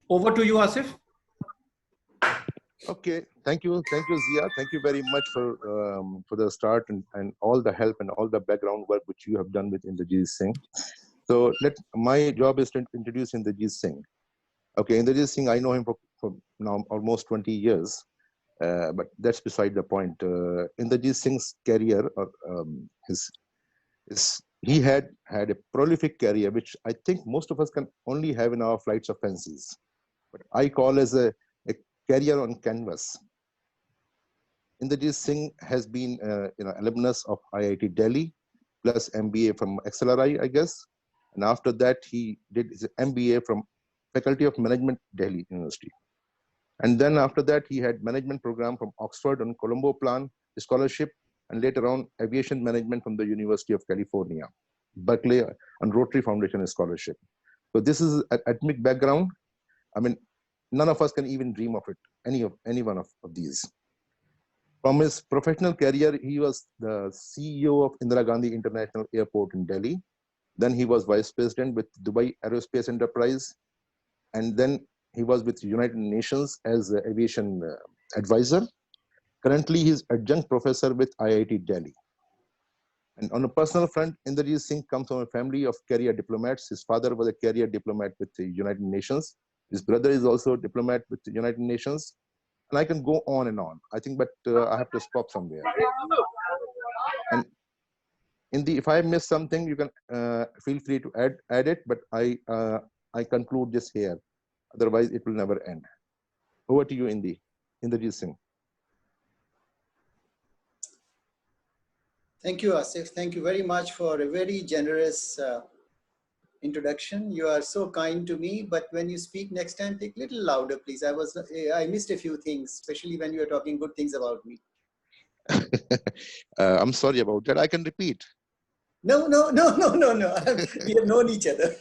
Over to you, Asif. Okay, thank you, Zia. Thank you very much for the start and all the help and all the background work which you have done with Inderjit Singh. So my job is to introduce Inderjit Singh. Okay, Inderjit Singh, I know him for now almost 20 years, but that's beside the point. Inderjit Singh's career, he had a prolific career, which I think most of us can only have in our flights of fancies. But I call as a career on canvas. Inderjit Singh has been alumnus of IIT Delhi, plus MBA from XLRI, I guess. And after that, he did his MBA from Faculty of Management, Delhi University. And then after that, he had management program from Oxford on Colombo Plan scholarship, and later on aviation management from the University of California, Berkeley on Rotary Foundation scholarship. So this is an academic background. I mean, none of us can even dream of it, any one of these. From his professional career, he was the CEO of Indira Gandhi International Airport in Delhi. Then he was vice president with Dubai Aerospace Enterprise. And then he was with United Nations as an aviation advisor. Currently, he is adjunct professor with IIT Delhi. And on a personal front, Inderjit Singh comes from a family of career diplomats. His father was a career diplomat with the United Nations. His brother is also a diplomat with the United Nations. And I can go on and on, I think, but I have to stop somewhere. And if I miss something, you can feel free to add it, but I conclude this here. Otherwise, it will never end. Over to you, Inderjit Singh. Thank you, Asif. Thank you very much for a very generous introduction. You are so kind to me, but when you speak next time, take a little louder, please. I missed a few things, especially when you are talking good things about me. I'm sorry about that. I can repeat. No. We have known each other,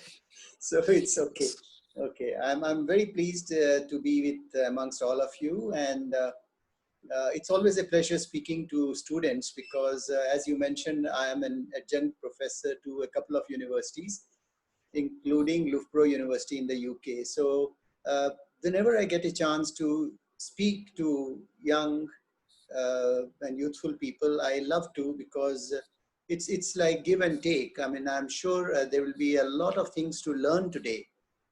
so it's okay. Okay, I'm very pleased to be with amongst all of you, and it's always a pleasure speaking to students because, as you mentioned, I am an adjunct professor to a couple of universities, including Loughborough University in the UK. So whenever I get a chance to speak to young and youthful people, I love to, because it's like give and take. I mean, I'm sure there will be a lot of things to learn today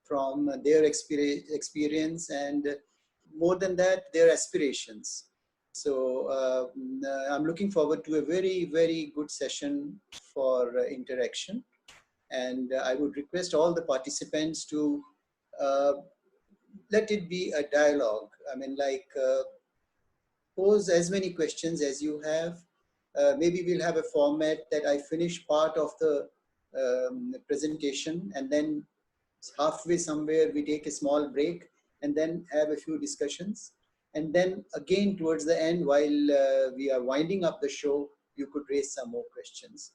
from their experience and more than that, their aspirations. So I'm looking forward to a very, very good session for interaction. And I would request all the participants to let it be a dialogue. I mean, like pose as many questions as you have. Maybe we'll have a format that I finish part of the presentation, and then halfway somewhere we take a small break and then have a few discussions. And then again towards the end, while we are winding up the show, you could raise some more questions.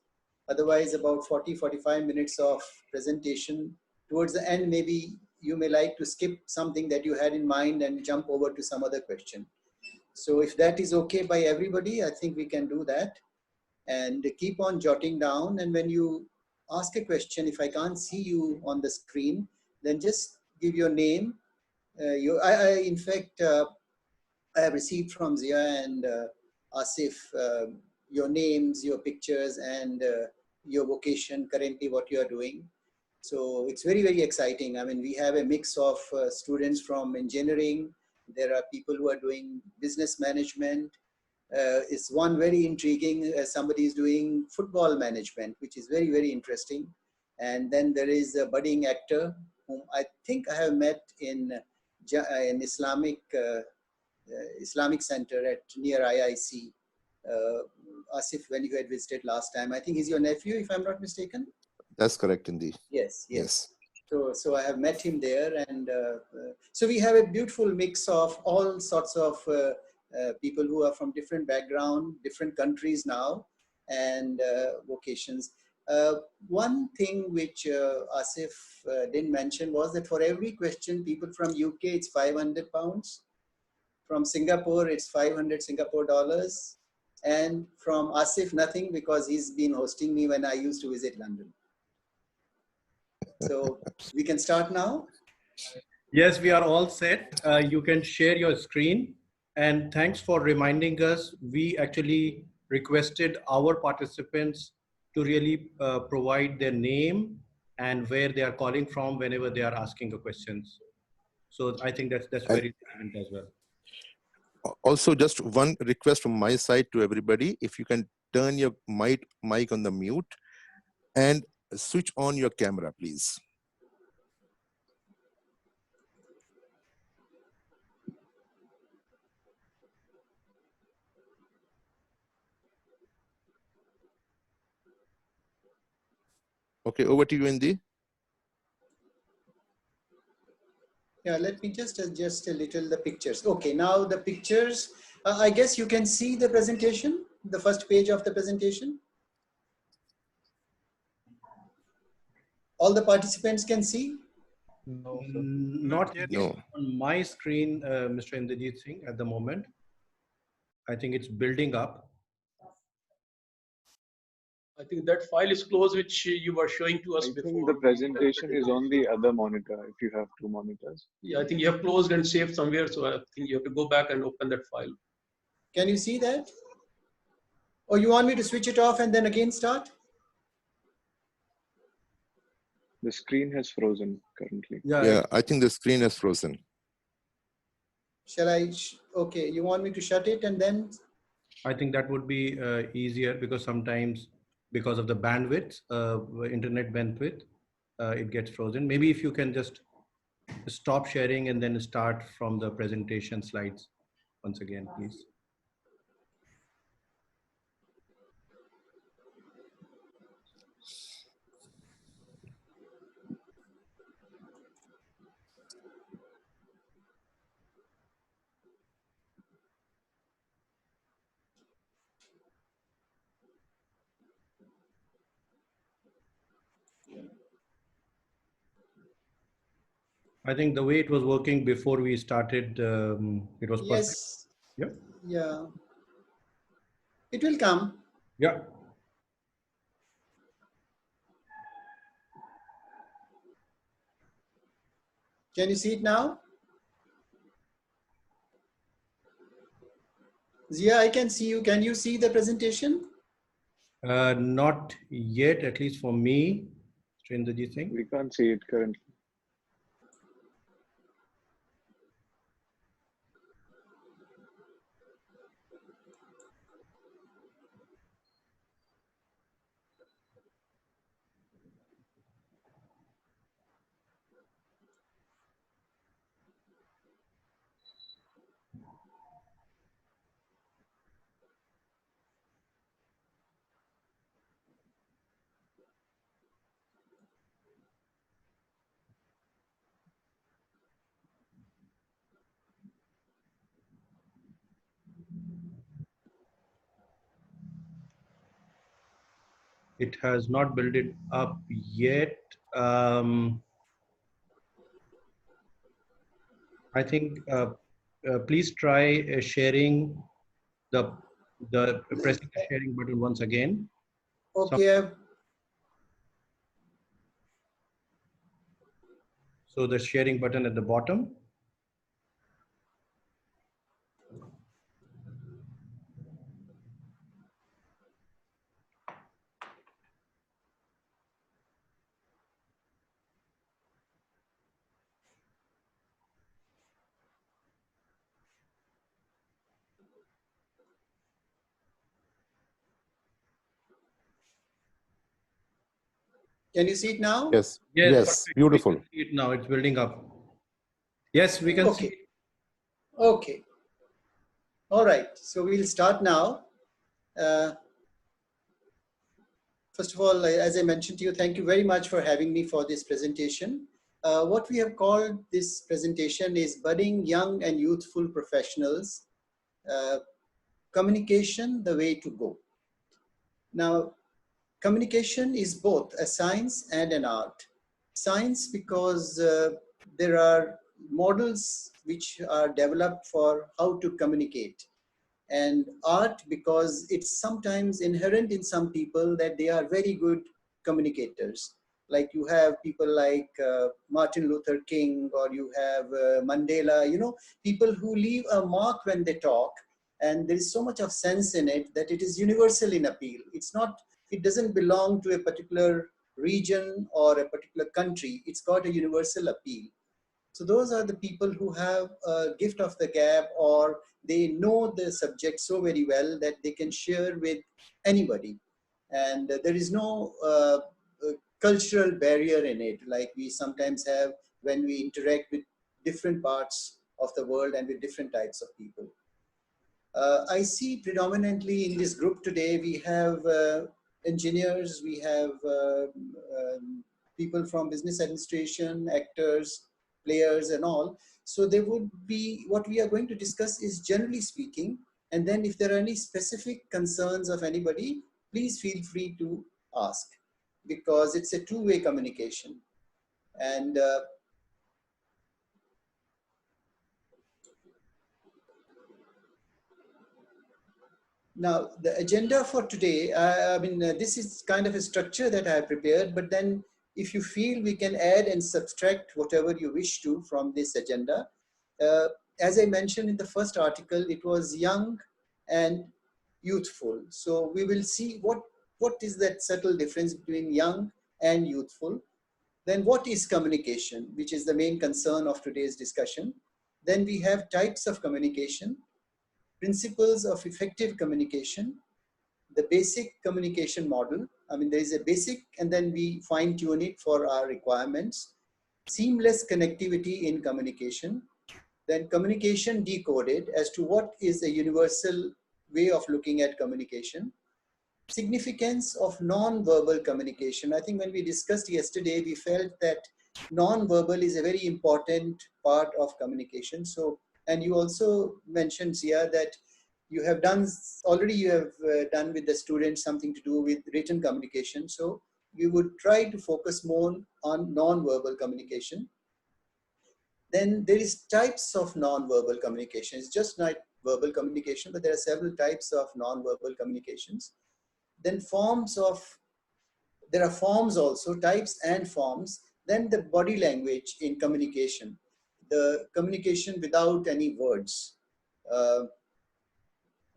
Otherwise, about 40-45 minutes of presentation. Towards the end, maybe you may like to skip something that you had in mind and jump over to some other question. So if that is okay by everybody, I think we can do that. And keep on jotting down. And when you ask a question, if I can't see you on the screen, then just give your name. In fact, I have received from Zia and Asif your names, your pictures, and your vocation, currently what you are doing. So it's very, very exciting. I mean, we have a mix of students from engineering. There are people who are doing business management. It's one very intriguing, somebody is doing football management, which is very, very interesting. And then there is a budding actor whom I think I have met in an Islamic center near IIC. Asif, when you had visited last time, I think he's your nephew, if I'm not mistaken. That's correct, indeed. Yes. So I have met him there, and so we have a beautiful mix of all sorts of people who are from different background, different countries now, and vocations. One thing which Asif didn't mention was that for every question, people from UK, it's £500. From Singapore, it's 500 Singapore dollars. And from Asif, nothing, because he's been hosting me when I used to visit London. So we can start now. Yes, we are all set. You can share your screen. And thanks for reminding us. We actually requested our participants to really provide their name and where they are calling from whenever they are asking the questions. So I think that's And very important as well. also, just one request from my side to everybody: if you can turn your mic on the mute and switch on your camera, please. Okay, over to you, Indy. Yeah, let me just adjust a little the pictures. Okay, now the pictures, I guess you can see the presentation, the first page of the presentation. All the participants can see? No, sir. Not yet No. on my screen, Mr. Inderjit Singh, at the moment. I think it's building up. I think that file is closed, which you were showing to us before. I think the presentation is on the other monitor if you have two monitors. Yeah, I think you have closed and saved somewhere. So I think you have to go back and open that file. Can you see that? Or you want me to switch it off and then again start? The screen has frozen currently. Yeah, I think the screen is frozen. Shall I? Okay, you want me to shut it and then? I think that would be easier because sometimes because of the bandwidth, internet bandwidth, it gets frozen. Maybe if you can just stop sharing and then start from the presentation slides once again, please. I think the way it was working before we started, it was perfect. Yes. Yep. Yeah. It will come. Yeah. Can you see it now? Zia, I can see you. Can you see the presentation? Not yet, at least for me, Inderjit Singh. We can't see it currently. It has not built it up yet. I think please try sharing the pressing the sharing button once again. Okay. So the sharing button at the bottom. Can you see it now? Yes. Yes, Yes. Beautiful. We can see it now. It's building up. Yes, we can see it. Okay. All right. So we'll start now. First of all, as I mentioned to you, thank you very much for having me for this presentation. What we have called this presentation is Budding Young and Youthful Professionals, Communication, the Way to Go. Now, communication is both a science and an art. Science because there are models which are developed for how to communicate. And art because it's sometimes inherent in some people that they are very good communicators. Like you have people like Martin Luther King, or you have Mandela, you know, people who leave a mark when they talk, and there is so much of sense in it that it is universal in appeal. It's not, it doesn't belong to a particular region or a particular country. It's got a universal appeal. So those are the people who have a gift of the gab, or they know the subject so very well that they can share with anybody. And there is no cultural barrier in it, like we sometimes have when we interact with different parts of the world and with different types of people. I see predominantly in this group today, we have engineers, we have people from business administration, actors, players and all. So there would be, what we are going to discuss is generally speaking, and then if there are any specific concerns of anybody, please feel free to ask, because it's a two-way communication. And now, the agenda for today, I mean, this is kind of a structure that I have prepared, but then if you feel, we can add and subtract whatever you wish to from this agenda. As I mentioned in the first article, it was young and youthful. So we will see what is that subtle difference between young and youthful. Then what is communication, which is the main concern of today's discussion. Then we have types of communication, principles of effective communication, the basic communication model. I mean, there is a basic and then we fine tune it for our requirements. Seamless connectivity in communication. Then communication decoded as to what is a universal way of looking at communication. Significance of non-verbal communication. I think when we discussed yesterday, we felt that non-verbal is a very important part of communication. So, and you also mentioned, Zia, that you have done, already you have done with the students something to do with written communication. So you would try to focus more on non-verbal communication. Then there is types of non-verbal communication. It's just not verbal communication, but there are several types of non-verbal communications. Then forms of, there are forms also, types and forms. Then the body language in communication, the communication without any words,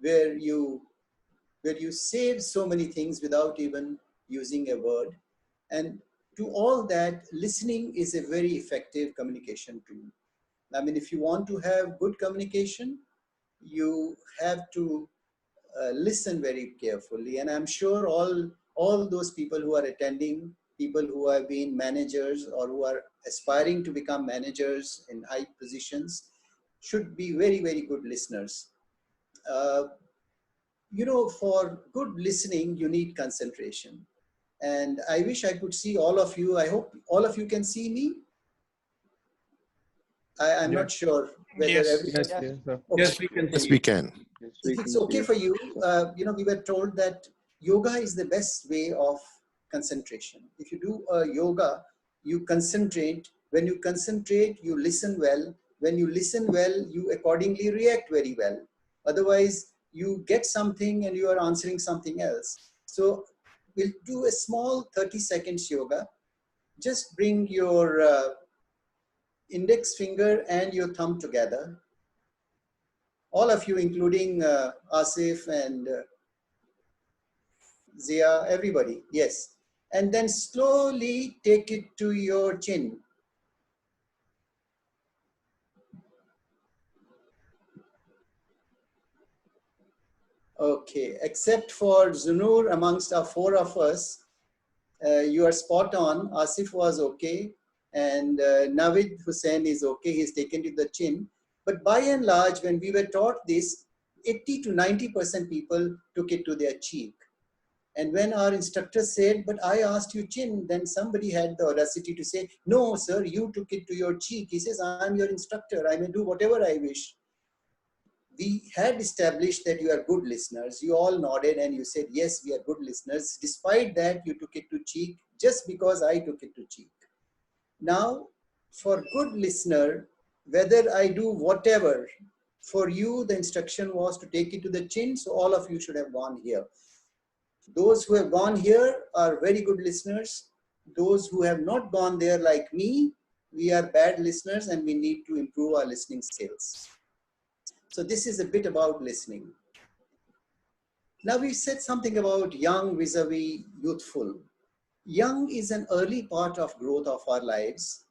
where you say so many things without even using a word. And to all that, listening is a very effective communication tool. I mean, if you want to have good communication, you have to listen very carefully. And I'm sure all those people who are attending, people who have been managers or who are aspiring to become managers in high positions, should be very, very good listeners. You know, for good listening, you need concentration. And I wish I could see all of you. I hope all of you can see me. I'm not sure whether everyone. Yes, Okay. Yes, we can Yes, see we you. can. yes, we If can it's see okay you. for you, you know, we were told that yoga is the best way of concentration. If you do a yoga, you concentrate. When you concentrate, you listen well. When you listen well, you accordingly react very well. Otherwise, you get something and you are answering something else. So we'll do a small 30 seconds yoga. Just bring your index finger and your thumb together. All of you, including Asif and Zia, everybody, yes. And then slowly take it to your chin. Okay, except for Zunur amongst our four of us, you are spot on. Asif was okay. And Navid Hussain is okay. He's taken to the chin. But by and large, when we were taught this, 80 to 90% people took it to their cheek. And when our instructor said, but I asked you chin, then somebody had the audacity to say, no, sir, you took it to your cheek. He says, I'm your instructor. I may do whatever I wish. We had established that you are good listeners. You all nodded and you said, yes, we are good listeners. Despite that, you took it to cheek just because I took it to cheek. Now, for good listener, whether I do whatever, for you, the instruction was to take it to the chin. So all of you should have gone here. Those who have gone here are very good listeners. Those who have not gone there like me, we are bad listeners and we need to improve our listening skills. So this is a bit about listening. Now we said something about young vis-a-vis youthful. Young is an early part of growth of our lives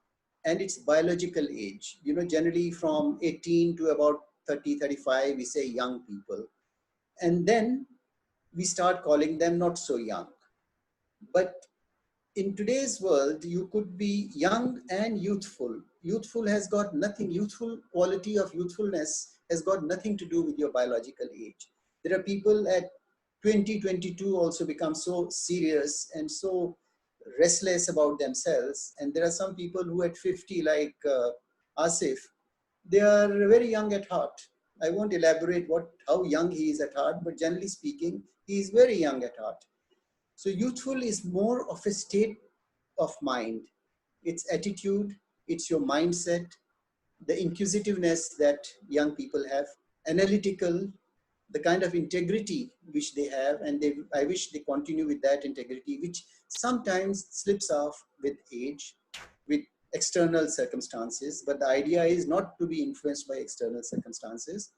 and it's biological age. You know, generally from 18 to about 30, 35, we say young people. And then we start calling them not so young. But in today's world, you could be young and youthful. Youthful has got nothing, youthful quality of youthfulness has got nothing to do with your biological age. There are people at 20, 22 also become so serious and so restless about themselves. And there are some people who at 50, like Asif, they are very young at heart. I won't elaborate how young he is at heart, but generally speaking, he is very young at heart. So youthful is more of a state of mind. It's attitude, it's your mindset, the inquisitiveness that young people have, analytical, the kind of integrity which they have, and I wish they continue with that integrity, which sometimes slips off with age, with external circumstances. But the idea is not to be influenced by external circumstances.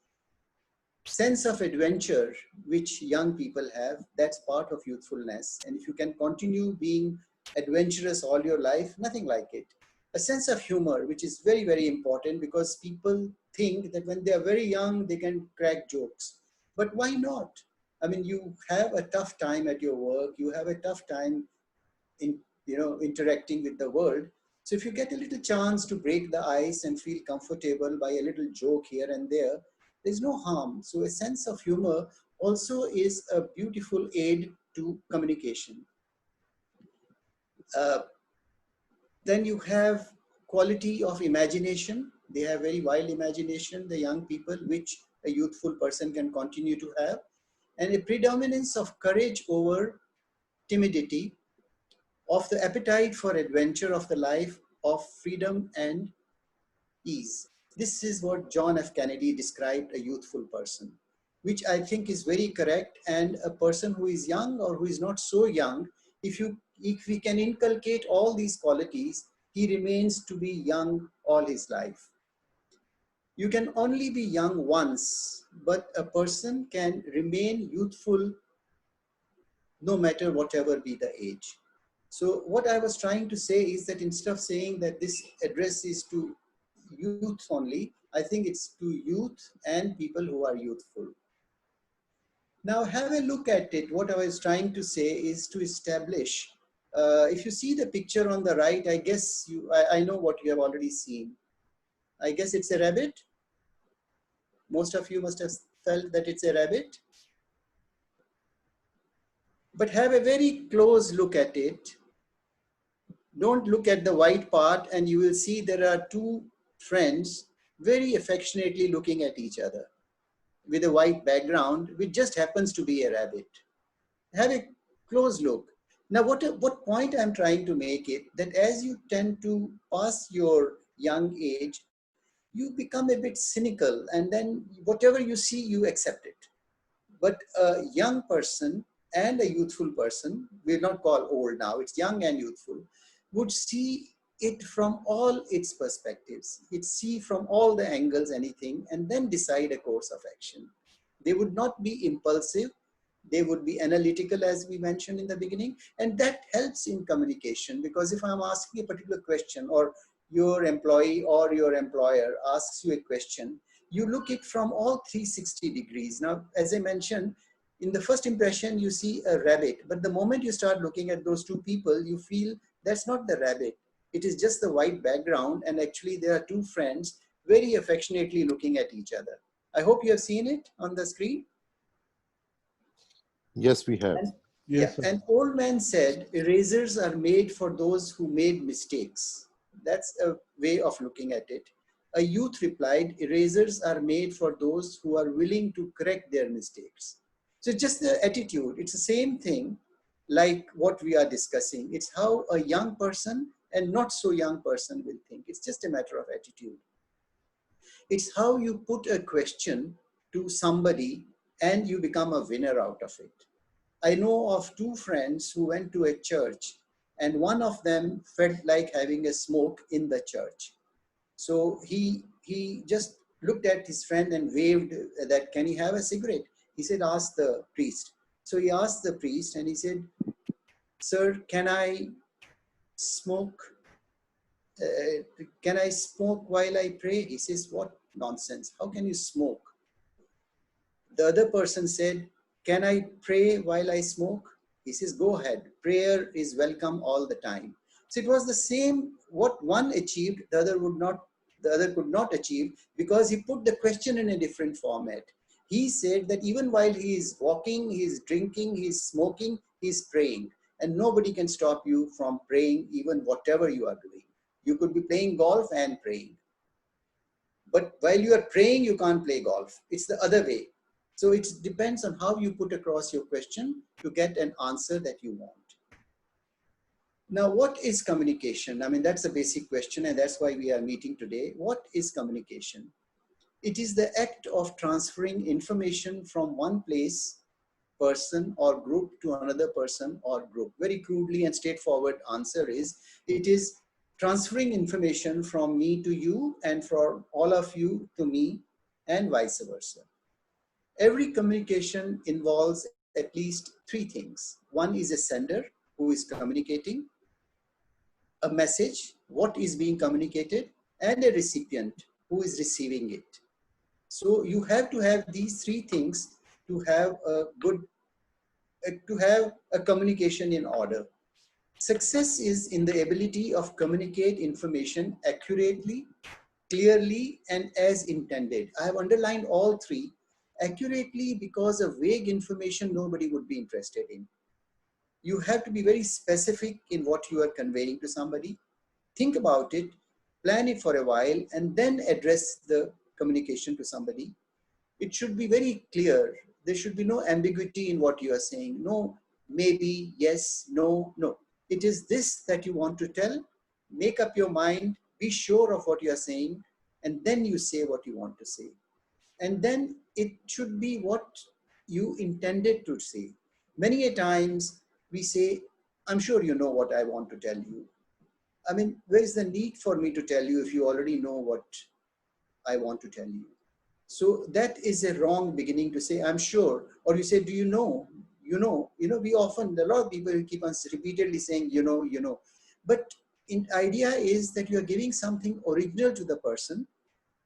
Sense of adventure which young people have, that's part of youthfulness. And if you can continue being adventurous all your life, nothing like it. A sense of humor, which is very, very important, because people think that when they are very young, they can crack jokes. But why not? I mean, you have a tough time at your work, you have a tough time in, interacting with the world. So if you get a little chance to break the ice and feel comfortable by a little joke here and there, there's no harm. So a sense of humor also is a beautiful aid to communication. Then you have quality of imagination. They have very wild imagination, the young people, which a youthful person can continue to have. And a predominance of courage over timidity, of the appetite for adventure, of the life of freedom and ease. This is what John F. Kennedy described a youthful person, which I think is very correct. And a person who is young or who is not so young, if we can inculcate all these qualities, he remains to be young all his life. You can only be young once, but a person can remain youthful no matter whatever be the age. So what I was trying to say is that instead of saying that this address is to youth only, I think it's to youth and people who are youthful. Now have a look at it. What I was trying to say is to establish, if you see the picture on the right, I guess I know what you have already seen. I guess it's a rabbit. Most of you must have felt that it's a rabbit. But have a very close look at it. Don't look at the white part and you will see there are two friends very affectionately looking at each other with a white background, which just happens to be a rabbit. Have a close look. Now, what point I'm trying to make it, that as you tend to pass your young age, you become a bit cynical, and then whatever you see, you accept it. But a young person and a youthful person, we'll not call old now, it's young and youthful, would see it from all its perspectives. It see from all the angles anything and then decide a course of action. They would not be impulsive. They would be analytical, as we mentioned in the beginning. And that helps in communication, because if I'm asking a particular question, or your employee or your employer asks you a question, you look it from all 360 degrees. Now, as I mentioned, in the first impression, you see a rabbit, but the moment you start looking at those two people, you feel that's not the rabbit. It is just the white background, and actually there are two friends very affectionately looking at each other. I hope you have seen it on the screen. Yes, we have. Yes, Yeah, an old man said, erasers are made for those who made mistakes. That's a way of looking at it. A youth replied, erasers are made for those who are willing to correct their mistakes. So just the attitude, it's the same thing like what we are discussing. It's how a young person and not so young person will think. It's just a matter of attitude. It's how you put a question to somebody and you become a winner out of it. I know of two friends who went to a church and one of them felt like having a smoke in the church. So he just looked at his friend and waved that, can he have a cigarette? He said, ask the priest. So he asked the priest and he said, sir, can I smoke? Can I smoke while I pray? He says, what nonsense. How can you smoke? The other person said, can I pray while I smoke? He says, go ahead. Prayer is welcome all the time. So it was the same, what one achieved, the other could not achieve, because he put the question in a different format. He said that even while he is walking, he is drinking, he is smoking, he is praying. And nobody can stop you from praying, even whatever you are doing. You could be playing golf and praying. But while you are praying, you can't play golf. It's the other way. So it depends on how you put across your question to get an answer that you want. Now, what is communication? I mean, that's a basic question, and that's why we are meeting today. What is communication? It is the act of transferring information from one place, person or group to another person or group. Very crudely and straightforward answer is, it is transferring information from me to you and from all of you to me and vice versa. Every communication involves at least three things. One is a sender who is communicating, a message, what is being communicated, and a recipient who is receiving it. So you have to have these three things to have a communication in order. Success is in the ability of communicate information accurately, clearly, and as intended. I have underlined all three. Accurately, because of vague information nobody would be interested in. You have to be very specific in what you are conveying to somebody. Think about it, plan it for a while, and then address the communication to somebody. It should be very clear. There should be no ambiguity in what you are saying. No, maybe, yes, no, no. It is this that you want to tell. Make up your mind, be sure of what you are saying, and then you say what you want to say. And then it should be what you intended to say. Many a times we say, I'm sure you know what I want to tell you. I mean, where is the need for me to tell you if you already know what I want to tell you? So that is a wrong beginning to say, I'm sure. Or you say, do you know? We often, a lot of people keep on repeatedly saying, you know. But the idea is that you are giving something original to the person,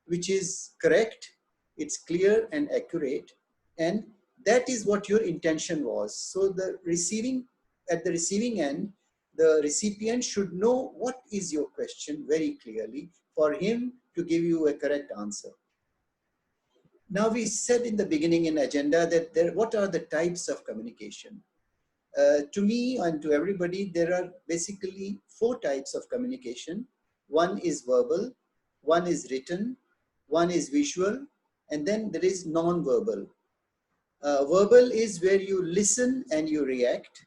which is correct, it's clear and accurate, and that is what your intention was. So at the receiving end, the recipient should know what is your question very clearly for him to give you a correct answer. Now, we said in the beginning in agenda that what are the types of communication? To me and to everybody, there are basically 4 types of communication. One is verbal, one is written, one is visual, and then there is non-verbal. Verbal is where you listen and you react.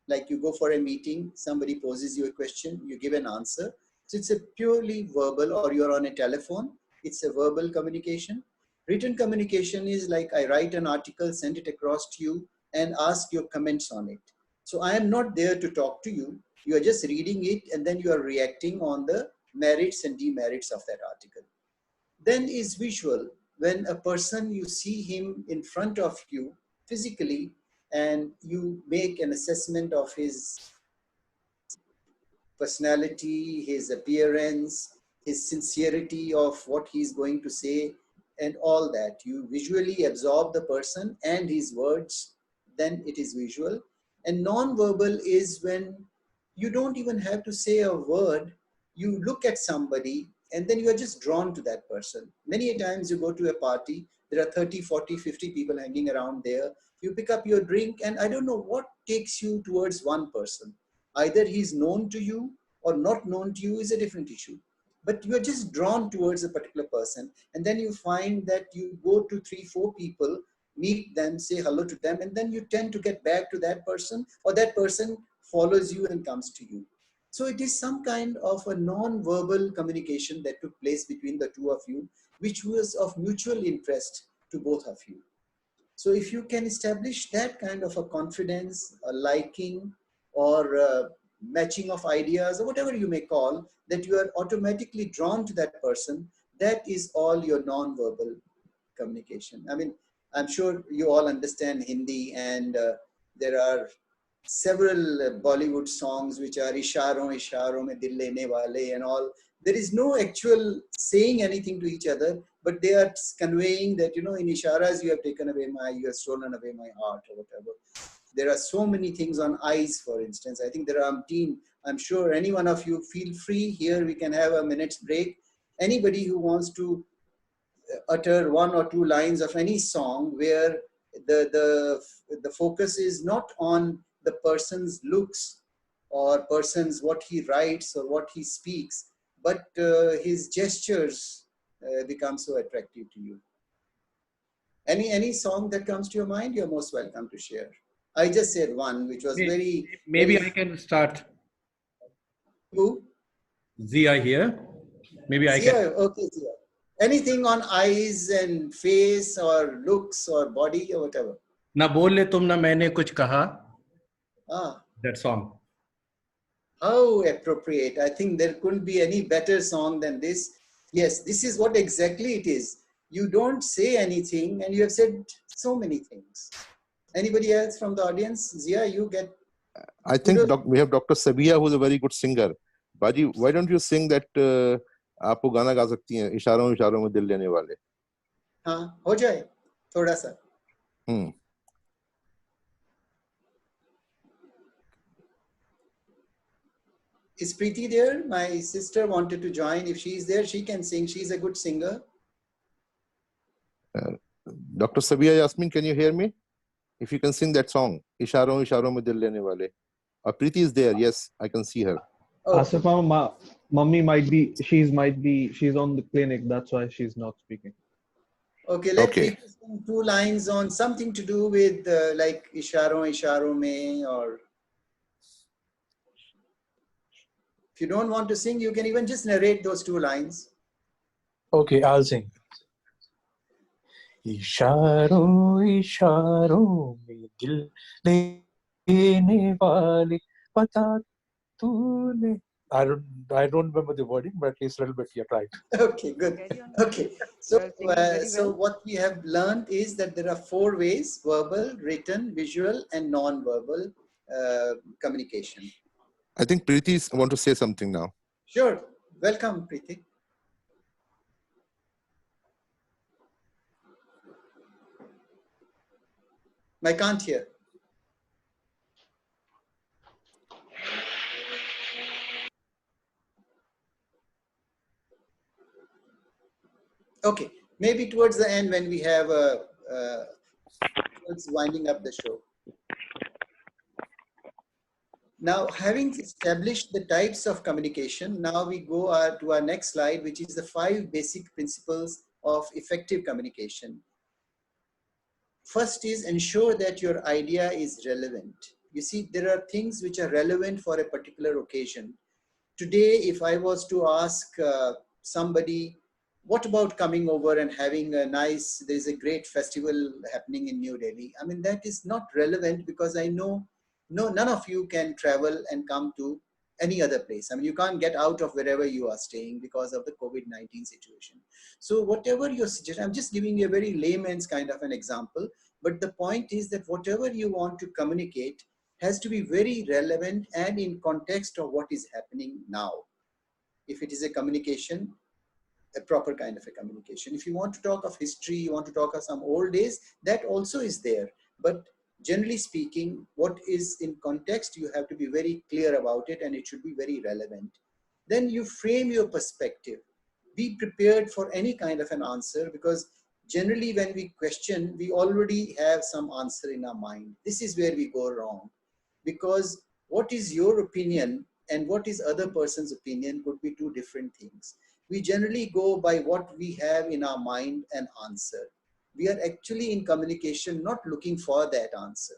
Like you go for a meeting, somebody poses you a question, you give an answer. So it's a purely verbal, or you're on a telephone, it's a verbal communication. Written communication is like I write an article, send it across to you, and ask your comments on it. So I am not there to talk to you. You are just reading it, and then you are reacting on the merits and demerits of that article. Then is visual, when a person, you see him in front of you physically, and you make an assessment of his personality, his appearance, his sincerity of what he's going to say, and all that. You visually absorb the person and his words, then it is visual. And non-verbal is when you don't even have to say a word. You look at somebody and then you are just drawn to that person. Many a times you go to a party, there are 30, 40, 50 people hanging around there. You pick up your drink and I don't know what takes you towards one person. Either he's known to you or not known to you is a different issue. But you're just drawn towards a particular person. And then you find that you go to 3, 4 people, meet them, say hello to them, and then you tend to get back to that person, or that person follows you and comes to you. So it is some kind of a non-verbal communication that took place between the two of you, which was of mutual interest to both of you. So if you can establish that kind of a confidence, a liking, or matching of ideas, or whatever you may call, that you are automatically drawn to that person. That is all your non-verbal communication. I mean, I'm sure you all understand Hindi, and there are several Bollywood songs which are isharon mein dil lene wale and all. There is no actual saying anything to each other, but they are conveying that, in isharas, you have taken away you have stolen away my heart, or whatever. There are so many things on eyes, for instance. I think there are I'm sure any one of you, feel free. Here we can have a minute's break. Anybody who wants to utter one or two lines of any song where the focus is not on the person's looks or person's what he writes or what he speaks, but his gestures become so attractive to you. Any song that comes to your mind, you're most welcome to share. I just said one, which was Maybe I can start. Who? Zia here. Maybe I Zia, can. okay, Zia. Anything on eyes and face or looks or body or whatever. Na bole tum na maine kuch kaha. That song. How appropriate. I think there couldn't be any better song than this. Yes, this is what exactly it is. You don't say anything and you have said so many things. Anybody else from the audience? Zia, you get... I think we have Dr. Sabia, who's a very good singer. Baji, why don't you sing that आप वो गाना गा सकती हैं इशारों इशारों में दिल लेने वाले? हाँ, हो जाए थोड़ा सा. Is Preeti there? My sister wanted to join. If she is there, she can sing. She's a good singer. Dr. Sabia Yasmin, can you hear me? If you can sing that song, Isharon Isharon mein dil lene wale. Preeti is there. Yes, I can see her. Oh. Asif, Mummy she's on the clinic. That's why she's not speaking. Okay, let Preeti sing two lines on something to do with like Isharon mein, or if you don't want to sing, you can even just narrate those two lines. Okay, I'll sing. इशारों इशारों में दिल लेने वाले पता तूने. I don't remember the wording, but at least a little bit. Yeah, right. Okay, good. Okay, so so what we have learned is that there are 4 ways: verbal, written, visual, and non-verbal communication. I think Preeti want to say something now. Sure, welcome, Preeti. I can't hear. Okay, maybe towards the end when we have towards winding up the show. Now, having established the types of communication, now we go to our next slide, which is the 5 basic principles of effective communication. First is ensure that your idea is relevant. You see, there are things which are relevant for a particular occasion. Today, if I was to ask somebody, what about coming over and having a nice, there's a great festival happening in New Delhi. I mean, that is not relevant because I know none of you can travel and come to any other place. I mean, you can't get out of wherever you are staying because of the COVID-19 situation. So whatever your suggestion, I'm just giving you a very layman's kind of an example, but the point is that whatever you want to communicate has to be very relevant and in context of what is happening now. If it is a communication, a proper kind of a communication. If you want to talk of history, you want to talk of some old days, that also is there. But generally speaking, what is in context, you have to be very clear about it and it should be very relevant. Then you frame your perspective. Be prepared for any kind of an answer, because generally when we question, we already have some answer in our mind. This is where we go wrong, because what is your opinion and what is other person's opinion could be 2 different things. We generally go by what we have in our mind and answer. We are actually in communication not looking for that answer.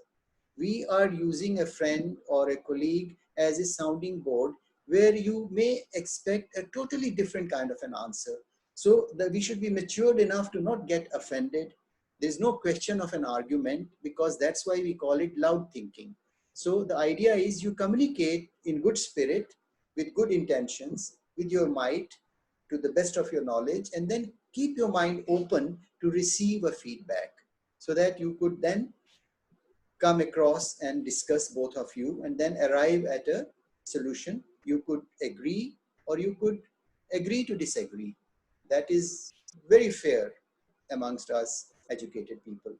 We are using a friend or a colleague as a sounding board where you may expect a totally different kind of an answer. So that we should be matured enough to not get offended. There's no question of an argument, because that's why we call it loud thinking. So the idea is you communicate in good spirit, with good intentions, with your might, to the best of your knowledge, and then keep your mind open to receive a feedback so that you could then come across and discuss both of you and then arrive at a solution. You could agree or you could agree to disagree. That is very fair amongst us educated people.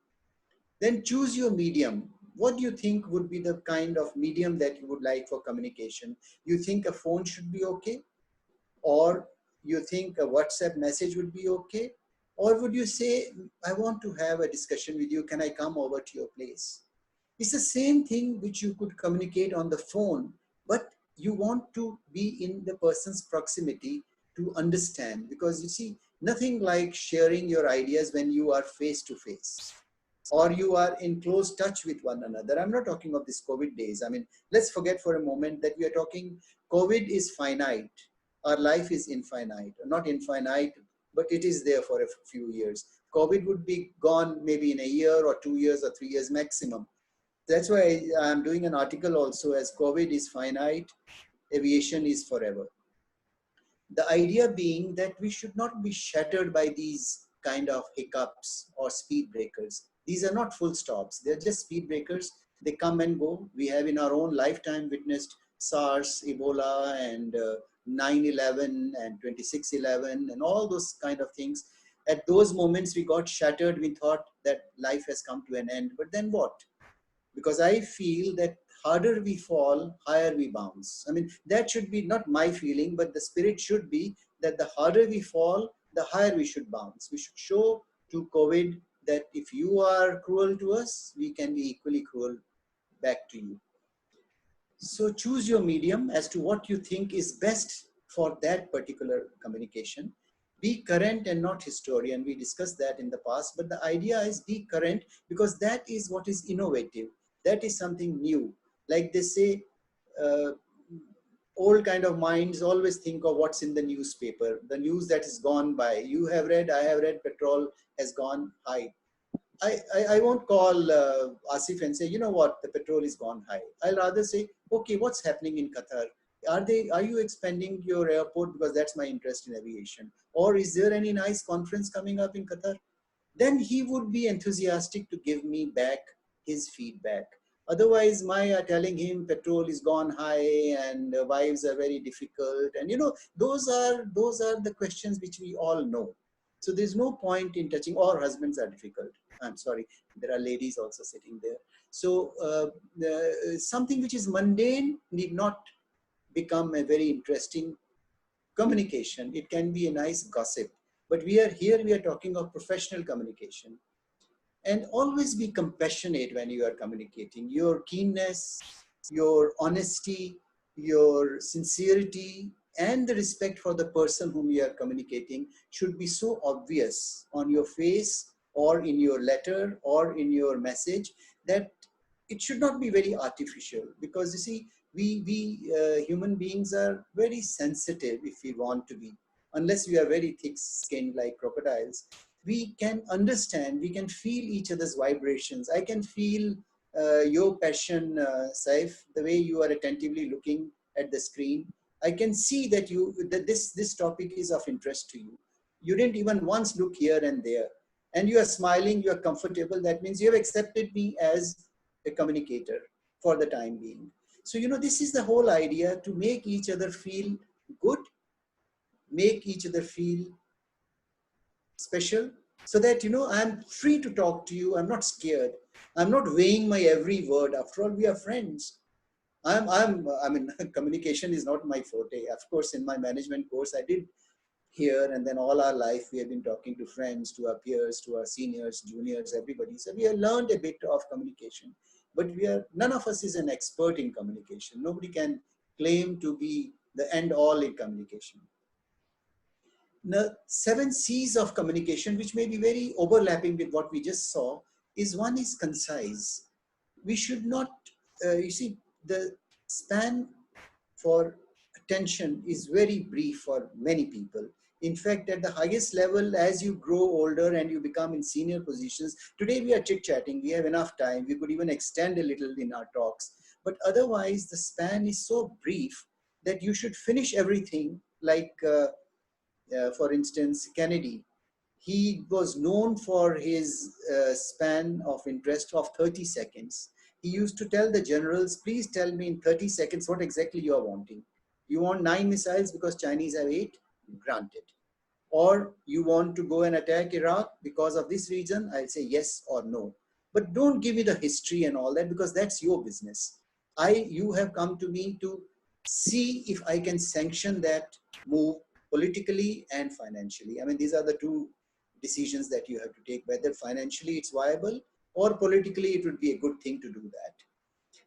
Then choose your medium. What do you think would be the kind of medium that you would like for communication? You think a phone should be okay? Or you think a WhatsApp message would be okay? Or would you say, I want to have a discussion with you, can I come over to your place? It's the same thing which you could communicate on the phone, but you want to be in the person's proximity to understand, because you see, nothing like sharing your ideas when you are face to face or you are in close touch with one another. I'm not talking of these COVID days. I mean, let's forget for a moment that we are talking, COVID is finite. Our life is infinite, not infinite, but it is there for a few years. COVID would be gone maybe in a year or 2 years or 3 years maximum. That's why I'm doing an article also as COVID is finite, aviation is forever. The idea being that we should not be shattered by these kind of hiccups or speed breakers. These are not full stops. They're just speed breakers. They come and go. We have in our own lifetime witnessed SARS, Ebola, and 9/11 and 26/11 and all those kind of things. At those moments, we got shattered. We thought that life has come to an end. But then what? Because I feel that harder we fall, higher we bounce. I mean, that should be not my feeling, but the spirit should be that the harder we fall, the higher we should bounce. We should show to COVID that if you are cruel to us, we can be equally cruel back to you. So choose your medium as to what you think is best for that particular communication. Be current and not historian. We discussed that in the past, but the idea is be current because that is what is innovative. That is something new. Like they say, uh, old kind of minds always think of what's in the newspaper, the news that is gone by. You have read, I have read, petrol has gone high. I won't call Asif and say, you know what, the petrol is gone high. I'll rather say, okay, what's happening in Qatar? Are you expanding your airport? Because that's my interest in aviation. Or is there any nice conference coming up in Qatar? Then he would be enthusiastic to give me back his feedback. Otherwise, my telling him petrol is gone high and wives are very difficult. And you know, those are the questions which we all know. So there's no point in touching, or husbands are difficult. I'm sorry, there are ladies also sitting there. So something which is mundane need not become a very interesting communication. It can be a nice gossip. But we are talking of professional communication. And always be compassionate when you are communicating. Your keenness, your honesty, your sincerity, and the respect for the person whom you are communicating should be so obvious on your face or in your letter or in your message that it should not be very artificial. Because you see, we human beings are very sensitive if we want to be. Unless we are very thick-skinned like crocodiles, we can understand, we can feel each other's vibrations. I can feel your passion, Saif, the way you are attentively looking at the screen. I can see that this topic is of interest to you. You didn't even once look here and there. And you are smiling, you are comfortable. That means you have accepted me as a communicator for the time being. So, you know, this is the whole idea, to make each other feel good, make each other feel special, so that, you know, I'm free to talk to you. I'm not scared. I'm not weighing my every word. After all, we are friends. I mean, communication is not my forte. Of course, in my management course, I did hear, and then all our life, we have been talking to friends, to our peers, to our seniors, juniors, everybody. So we have learned a bit of communication, but none of us is an expert in communication. Nobody can claim to be the end all in communication. The 7 C's of communication, which may be very overlapping with what we just saw, is one is concise. We should not, you see, the span for attention is very brief for many people. In fact, at the highest level, as you grow older and you become in senior positions, today we are chit-chatting, we have enough time, we could even extend a little in our talks. But otherwise, the span is so brief that you should finish everything. Like, for instance, Kennedy, he was known for his span of interest of 30 seconds. He used to tell the generals, please tell me in 30 seconds what exactly you are wanting. You want 9 missiles because Chinese have 8? Granted. Or you want to go and attack Iraq because of this reason? I'll say yes or no. But don't give me the history and all that, because that's your business. You have come to me to see if I can sanction that move politically and financially. I mean, these are the two decisions that you have to take, whether financially it's viable or politically it would be a good thing to do that.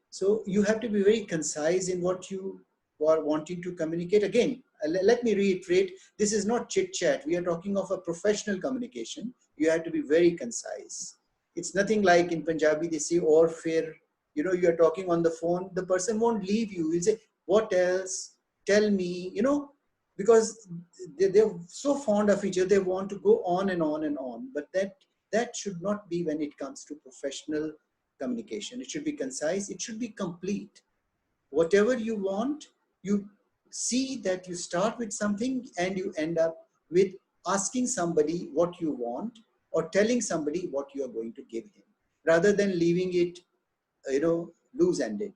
So you have to be very concise in what you are wanting to communicate. Again, let me reiterate, this is not chit chat. We are talking of a professional communication. You have to be very concise. It's nothing like in Punjabi, they say, or fir, you know, you are talking on the phone, the person won't leave you. He'll say, what else? Tell me, you know, because they're so fond of each other, they want to go on and on and on. But that should not be when it comes to professional communication. It should be concise, it should be complete. Whatever you want, you see that you start with something and you end up with asking somebody what you want or telling somebody what you are going to give him, rather than leaving it, you know, loose-ended.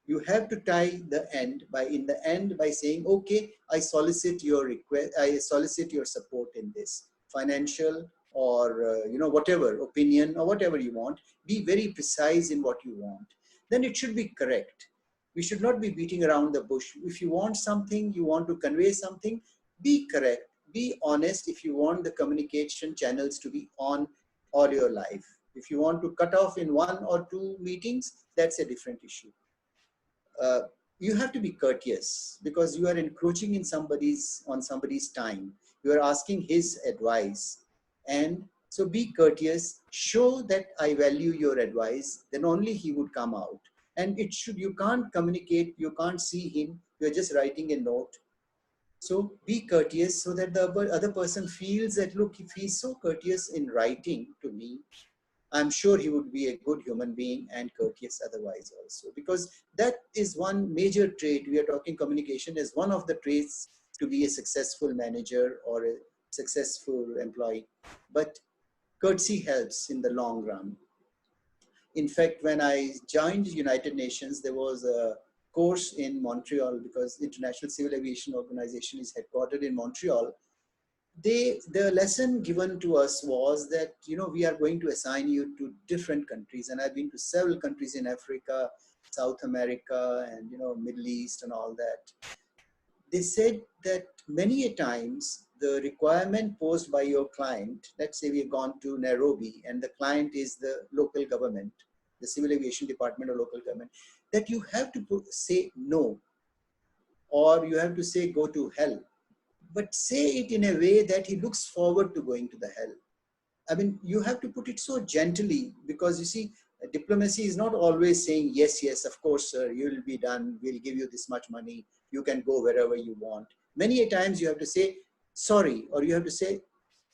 You have to tie the end by saying, okay, I solicit your request, I solicit your support in this financial or you know, whatever opinion or whatever you want. Be very precise in what you want. Then it should be correct. We should not be beating around the bush. If you want something, you want to convey something, be correct, be honest. If you want the communication channels to be on all your life, if you want to cut off in 1 or 2 meetings, that's a different issue. You have to be courteous, because you are encroaching in on somebody's time. You are asking his advice, and so be courteous. Show that I value your advice. Then only he would come out. And you can't communicate. You can't see him. You're just writing a note. So be courteous, so that the other person feels that, look, if he's so courteous in writing to me, I'm sure he would be a good human being and courteous otherwise also. Because that is one major trait. We are talking communication as one of the traits to be a successful manager or a successful employee. But courtesy helps in the long run. In fact, when I joined the United Nations, there was a course in Montreal, because International Civil Aviation Organization is headquartered in Montreal. The lesson given to us was that, you know, we are going to assign you to different countries. And I've been to several countries in Africa, South America, and, you know, Middle East and all that. They said that many a times the requirement posed by your client, let's say we have gone to Nairobi and the client is the local government, the Civil Aviation Department or local government, that you have to say no, or you have to say go to hell. But say it in a way that he looks forward to going to the hell. I mean, you have to put it so gently, because you see, diplomacy is not always saying, yes, yes, of course, sir, you will be done. We'll give you this much money. You can go wherever you want. Many a times you have to say, sorry, or you have to say,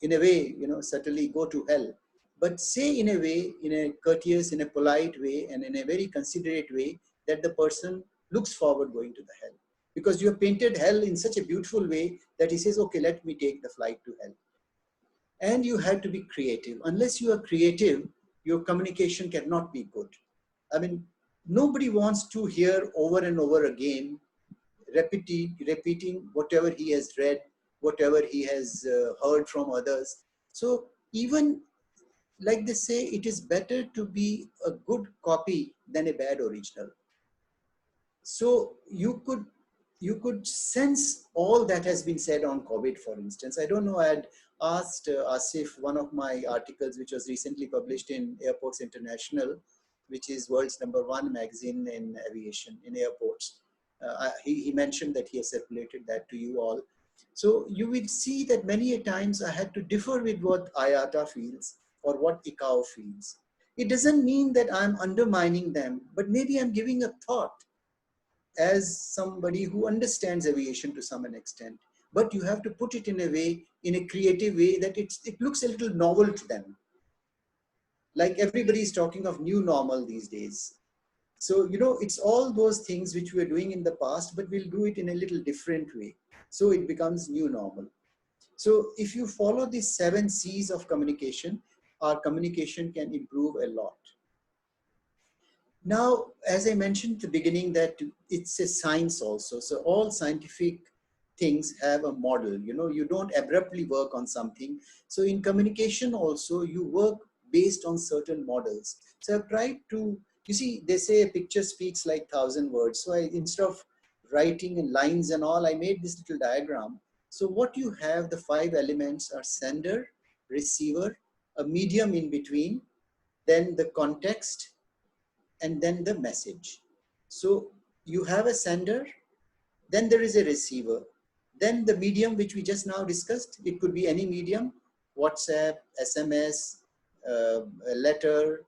in a way, you know, certainly go to hell. But say in a way, in a courteous, in a polite way, and in a very considerate way, that the person looks forward going to the hell. Because you have painted hell in such a beautiful way that he says, okay, let me take the flight to hell. And you have to be creative. Unless you are creative, your communication cannot be good. I mean, nobody wants to hear over and over again, repeating whatever he has read, whatever he has heard from others. So even like they say, it is better to be a good copy than a bad original. So you could sense all that has been said on COVID, for instance. I don't know, I had asked Asif, one of my articles, which was recently published in Airports International, which is world's #1 magazine in aviation, in airports. He mentioned that he has circulated that to you all. So you will see that many a times I had to differ with what IATA feels or what ICAO feels. It doesn't mean that I'm undermining them, but maybe I'm giving a thought as somebody who understands aviation to some extent. But you have to put it in a way, in a creative way, that it looks a little novel to them. Like everybody is talking of new normal these days. So, you know, it's all those things which we were doing in the past, but we'll do it in a little different way. So it becomes new normal. So if you follow these 7 C's of communication, our communication can improve a lot. Now, as I mentioned at the beginning, that it's a science also. So all scientific things have a model. You know, you don't abruptly work on something. So in communication also, you work based on certain models. So I've tried to, you see, they say a picture speaks like 1,000 words. So instead of writing in lines and all, I made this little diagram. So what you have, the 5 elements are sender, receiver, a medium in between, then the context, and then the message. So you have a sender, then there is a receiver, then the medium which we just now discussed, it could be any medium, WhatsApp, SMS, a letter,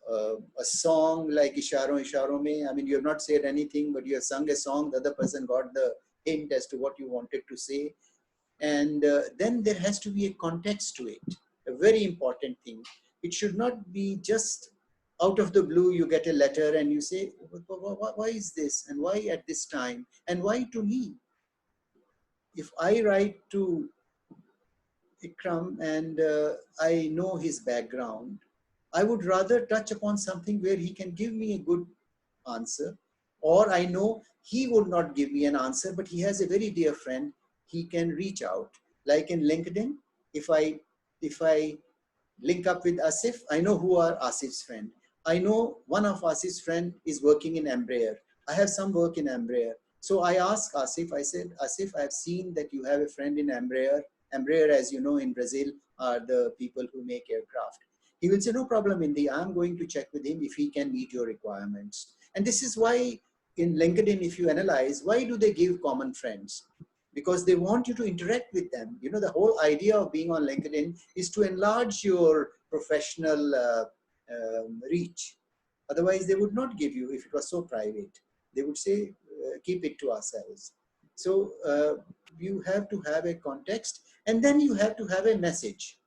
a song like Isharo Isharo Mein. I mean, you have not said anything, but you have sung a song, the other person got the hint as to what you wanted to say. And then there has to be a context to it, a very important thing. It should not be just out of the blue, you get a letter and you say, why is this? And why at this time? And why to me? If I write to Ikram and I know his background, I would rather touch upon something where he can give me a good answer, or I know he would not give me an answer, but he has a very dear friend, he can reach out. Like in LinkedIn, if I link up with Asif, I know who are Asif's friend. I know one of Asif's friend is working in Embraer. I have some work in Embraer. So I asked Asif, I said, Asif, I have seen that you have a friend in Embraer. Embraer, as you know, in Brazil are the people who make aircraft. He will say, no problem, Indy, I'm going to check with him if he can meet your requirements. And this is why in LinkedIn, if you analyze, why do they give common friends? Because they want you to interact with them. You know, the whole idea of being on LinkedIn is to enlarge your professional reach. Otherwise, they would not give you if it was so private. They would say, keep it to ourselves. So you have to have a context, and then you have to have a message.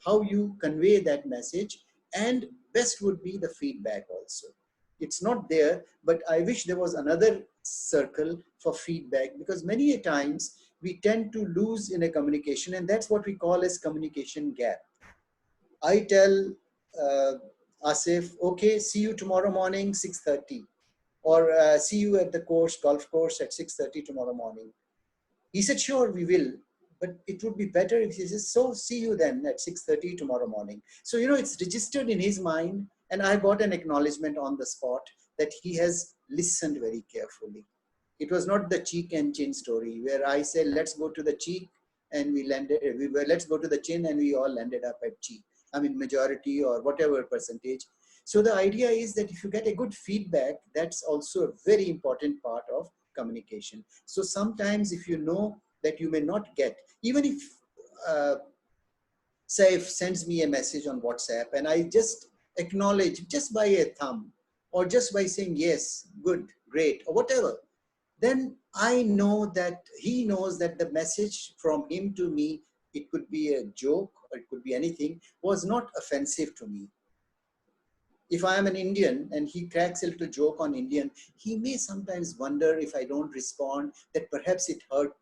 How you convey that message, and best would be the feedback also. It's not there, but I wish there was another circle for feedback, because many a times we tend to lose in a communication, and that's what we call as communication gap. I tell Asif, okay, see you tomorrow morning, 6:30, or see you at the golf course at 6:30 tomorrow morning. He said, sure, we will. But it would be better if he says, so see you then at 6:30 tomorrow morning. So, you know, it's registered in his mind, and I got an acknowledgement on the spot that he has listened very carefully. It was not the cheek and chin story where I said, let's go to the cheek and let's go to the chin and we all landed up at cheek. I mean, majority or whatever percentage. So the idea is that if you get a good feedback, that's also a very important part of communication. So sometimes if you know that you may not get, even if Saif sends me a message on WhatsApp and I just acknowledge just by a thumb or just by saying yes, good, great, or whatever, then I know that he knows that the message from him to me, it could be a joke or it could be anything, was not offensive to me. If I am an Indian and he cracks a little joke on Indian, he may sometimes wonder if I don't respond, that perhaps it hurts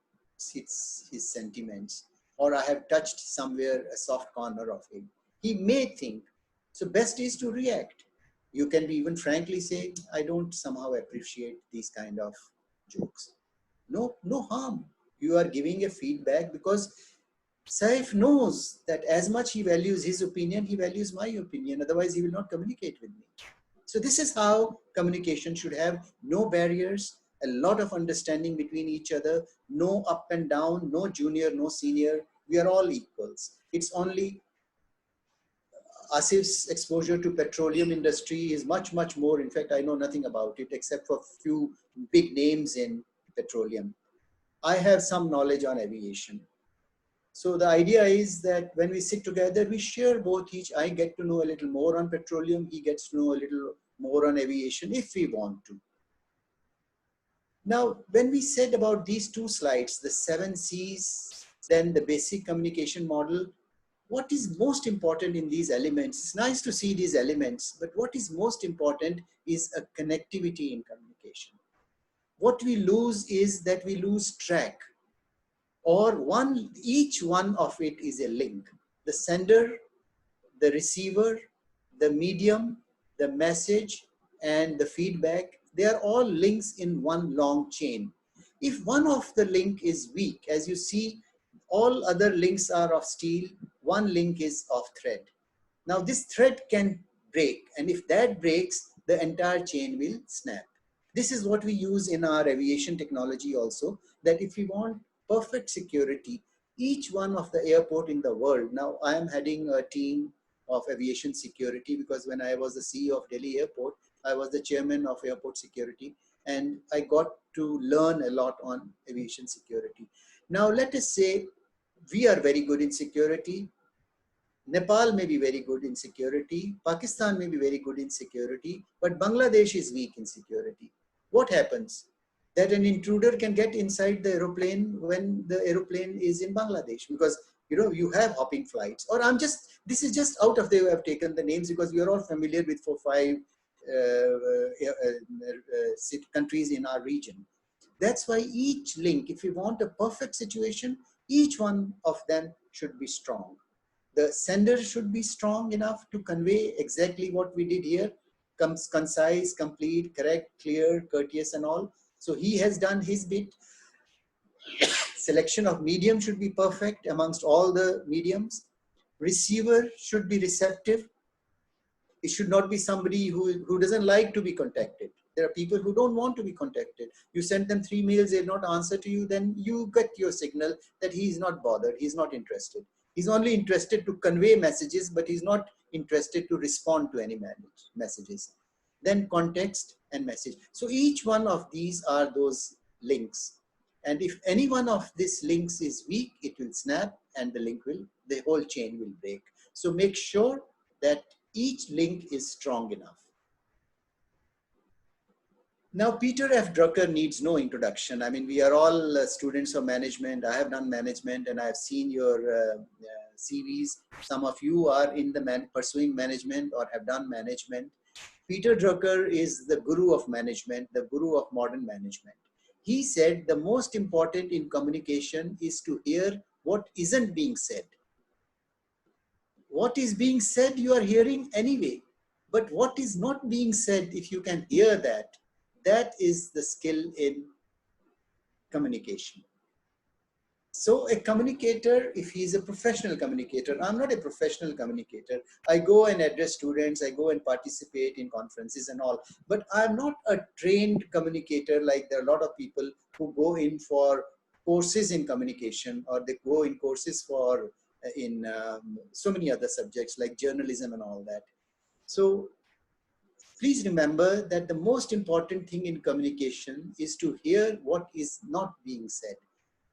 his sentiments, or I have touched somewhere a soft corner of him. He may think. So best is to react. You can be even frankly say, I don't somehow appreciate these kind of jokes. No harm. You are giving a feedback because Saif knows that as much he values his opinion, he values my opinion. Otherwise, he will not communicate with me. So this is how communication should have no barriers, a lot of understanding between each other, no up and down, no junior, no senior. We are all equals. It's only Asif's exposure to petroleum industry is much, much more. In fact, I know nothing about it except for a few big names in petroleum. I have some knowledge on aviation. So the idea is that when we sit together, we share both each. I get to know a little more on petroleum. He gets to know a little more on aviation if we want to. Now, when we said about these 2 slides, the 7 C's, then the basic communication model, what is most important in these elements? It's nice to see these elements, but what is most important is a connectivity in communication. What we lose is that we lose track, or each one of it is a link. The sender, the receiver, the medium, the message, and the feedback, they are all links in one long chain. If one of the link is weak, as you see, all other links are of steel, one link is of thread. Now this thread can break, and if that breaks, the entire chain will snap. This is what we use in our aviation technology also, that if we want perfect security, each one of the airport in the world, now I am heading a team of aviation security, because when I was the CEO of Delhi Airport, I was the chairman of airport security, and I got to learn a lot on aviation security. Now let us say we are very good in security. Nepal may be very good in security, Pakistan may be very good in security, but Bangladesh is weak in security. What happens? That an intruder can get inside the aeroplane when the aeroplane is in Bangladesh, because you have hopping flights. Or this is just out of the way I've taken the names, because we are all familiar with 4-5 countries in our region. That's why each link, if we want a perfect situation, each one of them should be strong. The sender should be strong enough to convey exactly what we did here, concise, complete, correct, clear, courteous, and all. So he has done his bit. Selection of medium should be perfect amongst all the mediums. Receiver should be receptive. It should not be somebody who doesn't like to be contacted. There are people who don't want to be contacted. You send them 3 mails, they'll not answer to you, then you get your signal that he's not bothered, he's not interested. He's only interested to convey messages, but he's not interested to respond to any messages. Then context and message. So each one of these are those links. And if any one of these links is weak, it will snap and the whole chain will break. So make sure that each link is strong enough. Now, Peter F. Drucker needs no introduction. I mean, we are all students of management. I have done management, and I have seen your CVs. Some of you are in the pursuing management or have done management. Peter Drucker is the guru of management, the guru of modern management. He said the most important in communication is to hear what isn't being said. What is being said, you are hearing anyway. But what is not being said, if you can hear that, that is the skill in communication. So a communicator, if he's a professional communicator, I'm not a professional communicator. I go and address students, I go and participate in conferences and all, but I'm not a trained communicator like there are a lot of people who go in for courses in communication, or they go in courses for in so many other subjects like journalism and all that. So please remember that the most important thing in communication is to hear what is not being said.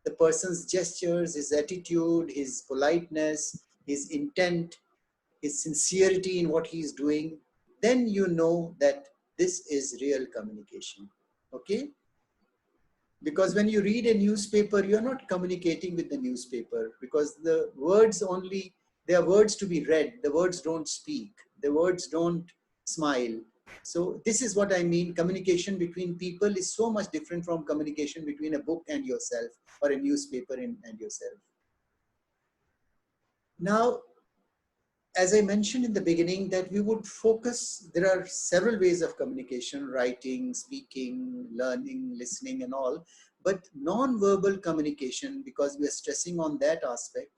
The person's gestures, his attitude, his politeness, his intent, his sincerity in what he's doing. Then you know that this is real communication. Okay? Because when you read a newspaper, you're not communicating with the newspaper, because the words only, they are words to be read. The words don't speak. The words don't smile. So this is what I mean. Communication between people is so much different from communication between a book and yourself, or a newspaper and yourself. Now, as I mentioned in the beginning, that we would focus, there are several ways of communication: writing, speaking, learning, listening, and all. But non-verbal communication, because we are stressing on that aspect,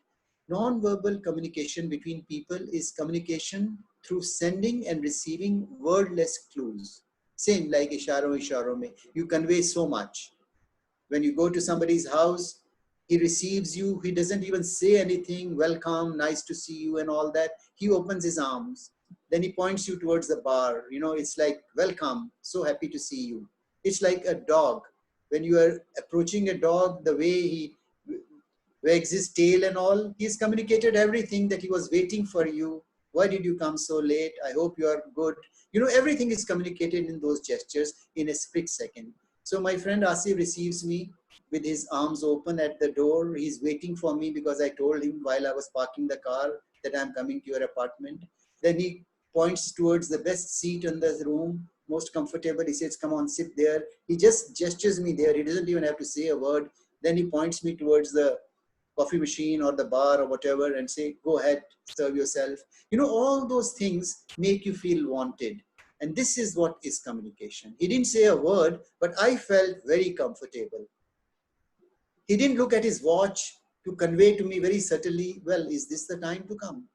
non-verbal communication between people is communication through sending and receiving wordless clues. Same like isharo mein. You convey so much. When you go to somebody's house, he receives you, he doesn't even say anything, welcome, nice to see you and all that. He opens his arms, then he points you towards the bar. It's like, welcome, so happy to see you. It's like a dog. When you are approaching a dog, the way he wags his tail and all, he's communicated everything, that he was waiting for you. Why did you come so late? I hope you are good. Everything is communicated in those gestures in a split second. So my friend Asif receives me. with his arms open at the door. He's waiting for me because I told him while I was parking the car that I'm coming to your apartment. Then he points towards the best seat in the room, most comfortable. He says, come on, sit there. He just gestures me there. He doesn't even have to say a word. Then he points me towards the coffee machine or the bar or whatever and say, go ahead, serve yourself. You know, all those things make you feel wanted. And this is what is communication. He didn't say a word, but I felt very comfortable. He didn't look at his watch to convey to me very subtly, well, is this the time to come?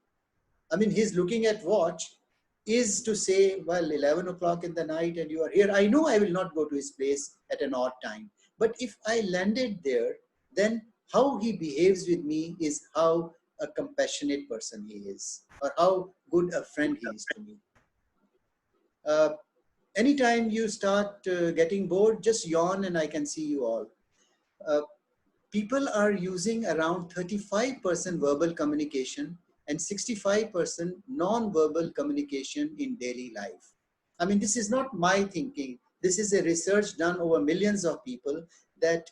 I mean, his looking at watch is to say, well, 11 o'clock in the night and you are here. I know I will not go to his place at an odd time. But if I landed there, then how he behaves with me is how a compassionate person he is, or how good a friend he is to me. Anytime you start getting bored, just yawn and I can see you all. People are using around 35% verbal communication and 65% non-verbal communication in daily life. I mean, this is not my thinking. This is a research done over millions of people that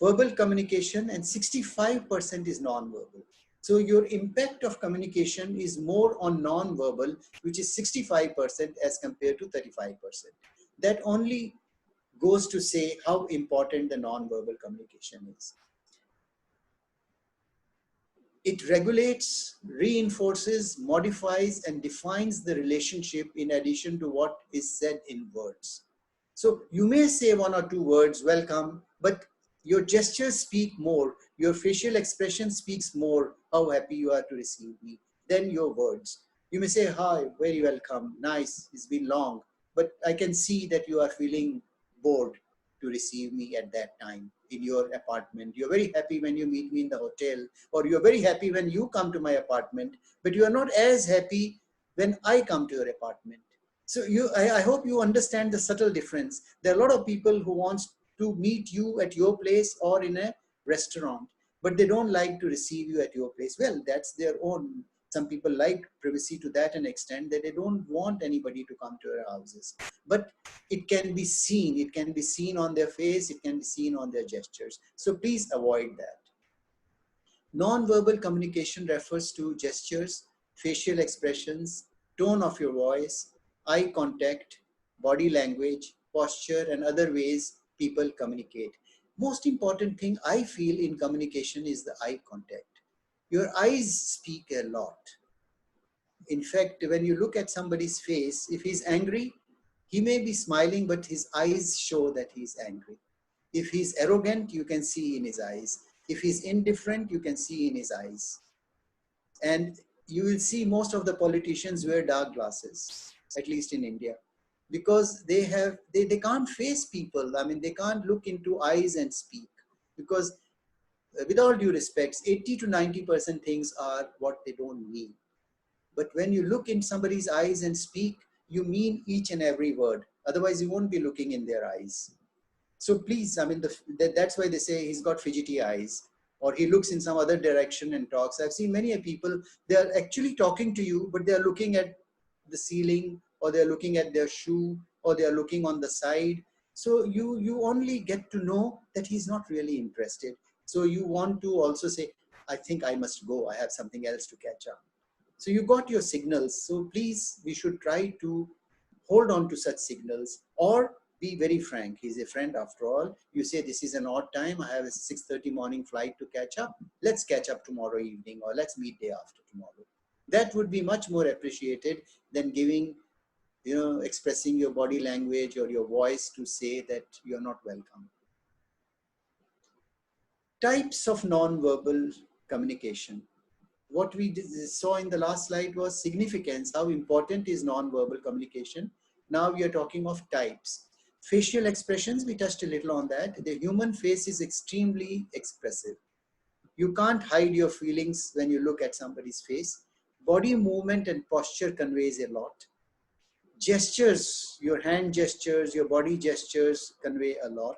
verbal communication and 65% is non-verbal. So your impact of communication is more on non-verbal, which is 65% as compared to 35%. That only goes to say how important the non-verbal communication is. It regulates, reinforces, modifies, and defines the relationship in addition to what is said in words. So you may say one or two words, welcome, but your gestures speak more, your facial expression speaks more, how happy you are to receive me, than your words. You may say, hi, very welcome, nice, it's been long, but I can see that you are feeling bored to receive me at that time in your apartment. You're very happy when you meet me in the hotel, or you're very happy when you come to my apartment, but you are not as happy when I come to your apartment. So I hope you understand the subtle difference. There are a lot of people who want to meet you at your place or in a restaurant, but they don't like to receive you at your place. Well, that's their own. Some people like privacy to that an extent that they don't want anybody to come to their houses. But it can be seen. It can be seen on their face. It can be seen on their gestures. So please avoid that. Non-verbal communication refers to gestures, facial expressions, tone of your voice, eye contact, body language, posture, and other ways people communicate. Most important thing I feel in communication is the eye contact. Your eyes speak a lot. In fact, when you look at somebody's face, if he's angry, he may be smiling, but his eyes show that he's angry. If he's arrogant, you can see in his eyes. If he's indifferent, you can see in his eyes. And you will see most of the politicians wear dark glasses, at least in India, because they can't face people. I mean, they can't look into eyes and speak, because with all due respects, 80 to 90% things are what they don't mean. But when you look in somebody's eyes and speak, you mean each and every word. Otherwise, you won't be looking in their eyes. So please, I mean, that's why they say he's got fidgety eyes, or he looks in some other direction and talks. I've seen many people, they are actually talking to you, but they are looking at the ceiling, or they're looking at their shoe, or they are looking on the side. So you only get to know that he's not really interested. So you want to also say, I think I must go. I have something else to catch up. So you got your signals. So please, we should try to hold on to such signals, or be very frank. He's a friend after all. You say, this is an odd time. I have a 6:30 morning flight to catch up. Let's catch up tomorrow evening, or let's meet day after tomorrow. That would be much more appreciated than giving, expressing your body language or your voice to say that you're not welcome. Types of non-verbal communication. What we saw in the last slide was significance, how important is non-verbal communication. Now we are talking of types. Facial expressions, we touched a little on that. The human face is extremely expressive. You can't hide your feelings when you look at somebody's face. Body movement and posture conveys a lot. Gestures, your hand gestures, your body gestures convey a lot.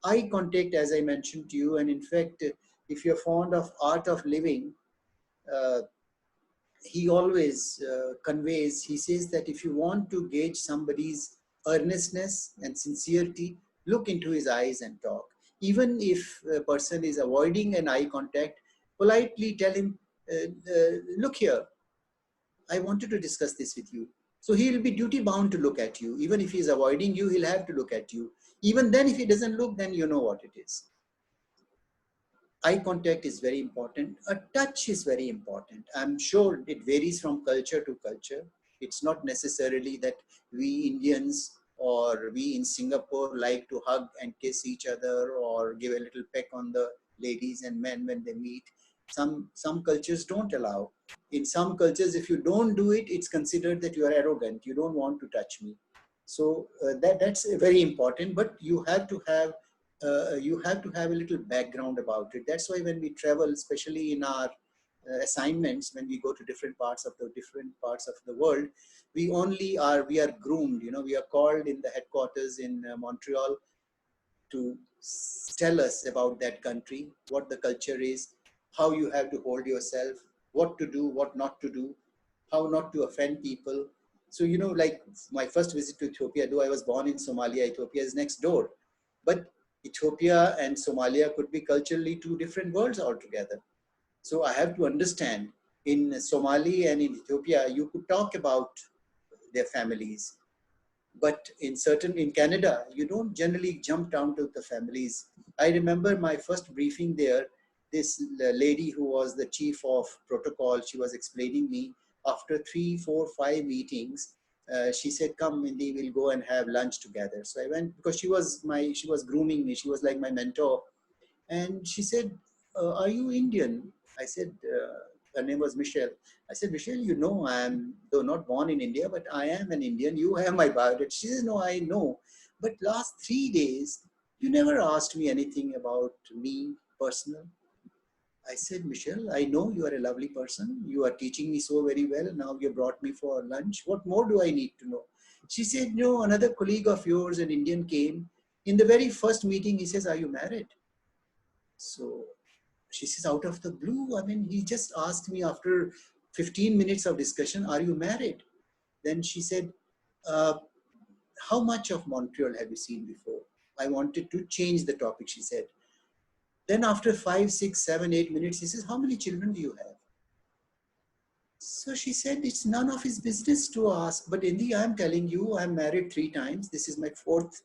Eye contact, as I mentioned to you, and in fact, if you're fond of art of living, he always conveys, he says that if you want to gauge somebody's earnestness and sincerity, look into his eyes and talk. Even if a person is avoiding an eye contact, politely tell him, look here, I wanted to discuss this with you. So he will be duty bound to look at you. Even if he is avoiding you, he'll have to look at you. Even then, if he doesn't look, then you know what it is. Eye contact is very important. A touch is very important. I'm sure it varies from culture to culture. It's not necessarily that we Indians or we in Singapore like to hug and kiss each other or give a little peck on the ladies and men when they meet. Some cultures don't allow. In some cultures, if you don't do it, it's considered that you are arrogant. You don't want to touch me. So that's very important. But you have to have a little background about it. That's why when we travel, especially in our assignments, when we go to different parts of the world, we are groomed. You know, we are called in the headquarters in Montreal to tell us about that country, what the culture is, how you have to hold yourself, what to do, what not to do, how not to offend people. So, you know, like my first visit to Ethiopia, though I was born in Somalia, Ethiopia is next door. But Ethiopia and Somalia could be culturally two different worlds altogether. So I have to understand, in Somali and in Ethiopia, you could talk about their families, but in Canada, you don't generally jump down to the families. I remember my first briefing there, this lady who was the chief of protocol, she was explaining me after 3, 4, 5 meetings. She said, come Mindy, we'll go and have lunch together. So I went, because she was grooming me. She was like my mentor. And she said, are you Indian? I said, her name was Michelle. I said, Michelle, you know, I am, though not born in India, but I am an Indian. You have my biodata. She says, no, I know. But last 3 days, you never asked me anything about me personal. I said, Michelle, I know you are a lovely person. You are teaching me so very well. Now you brought me for lunch. What more do I need to know? She said, no, another colleague of yours, an Indian, came. In the very first meeting, he says, are you married? So she says, out of the blue, I mean, he just asked me after 15 minutes of discussion, are you married? Then she said, uh, how much of Montreal have you seen before? I wanted to change the topic, she said. Then after 5, 6, 7, 8 minutes, he says, how many children do you have? So she said, it's none of his business to ask. But Indi, I'm telling you, I'm married 3 times. This is my 4th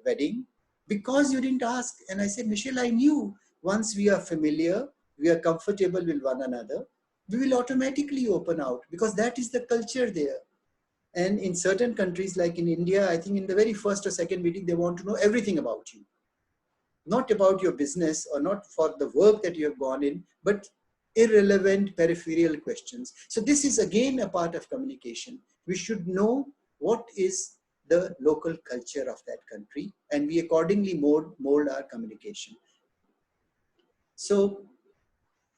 wedding. Because you didn't ask. And I said, Michelle, I knew once we are familiar, we are comfortable with one another, we will automatically open out, because that is the culture there. And in certain countries, like in India, I think in the very first or second meeting, they want to know everything about you. Not about your business or not for the work that you have gone in, but irrelevant peripheral questions. So this is again a part of communication. We should know what is the local culture of that country, and we accordingly mold our communication. So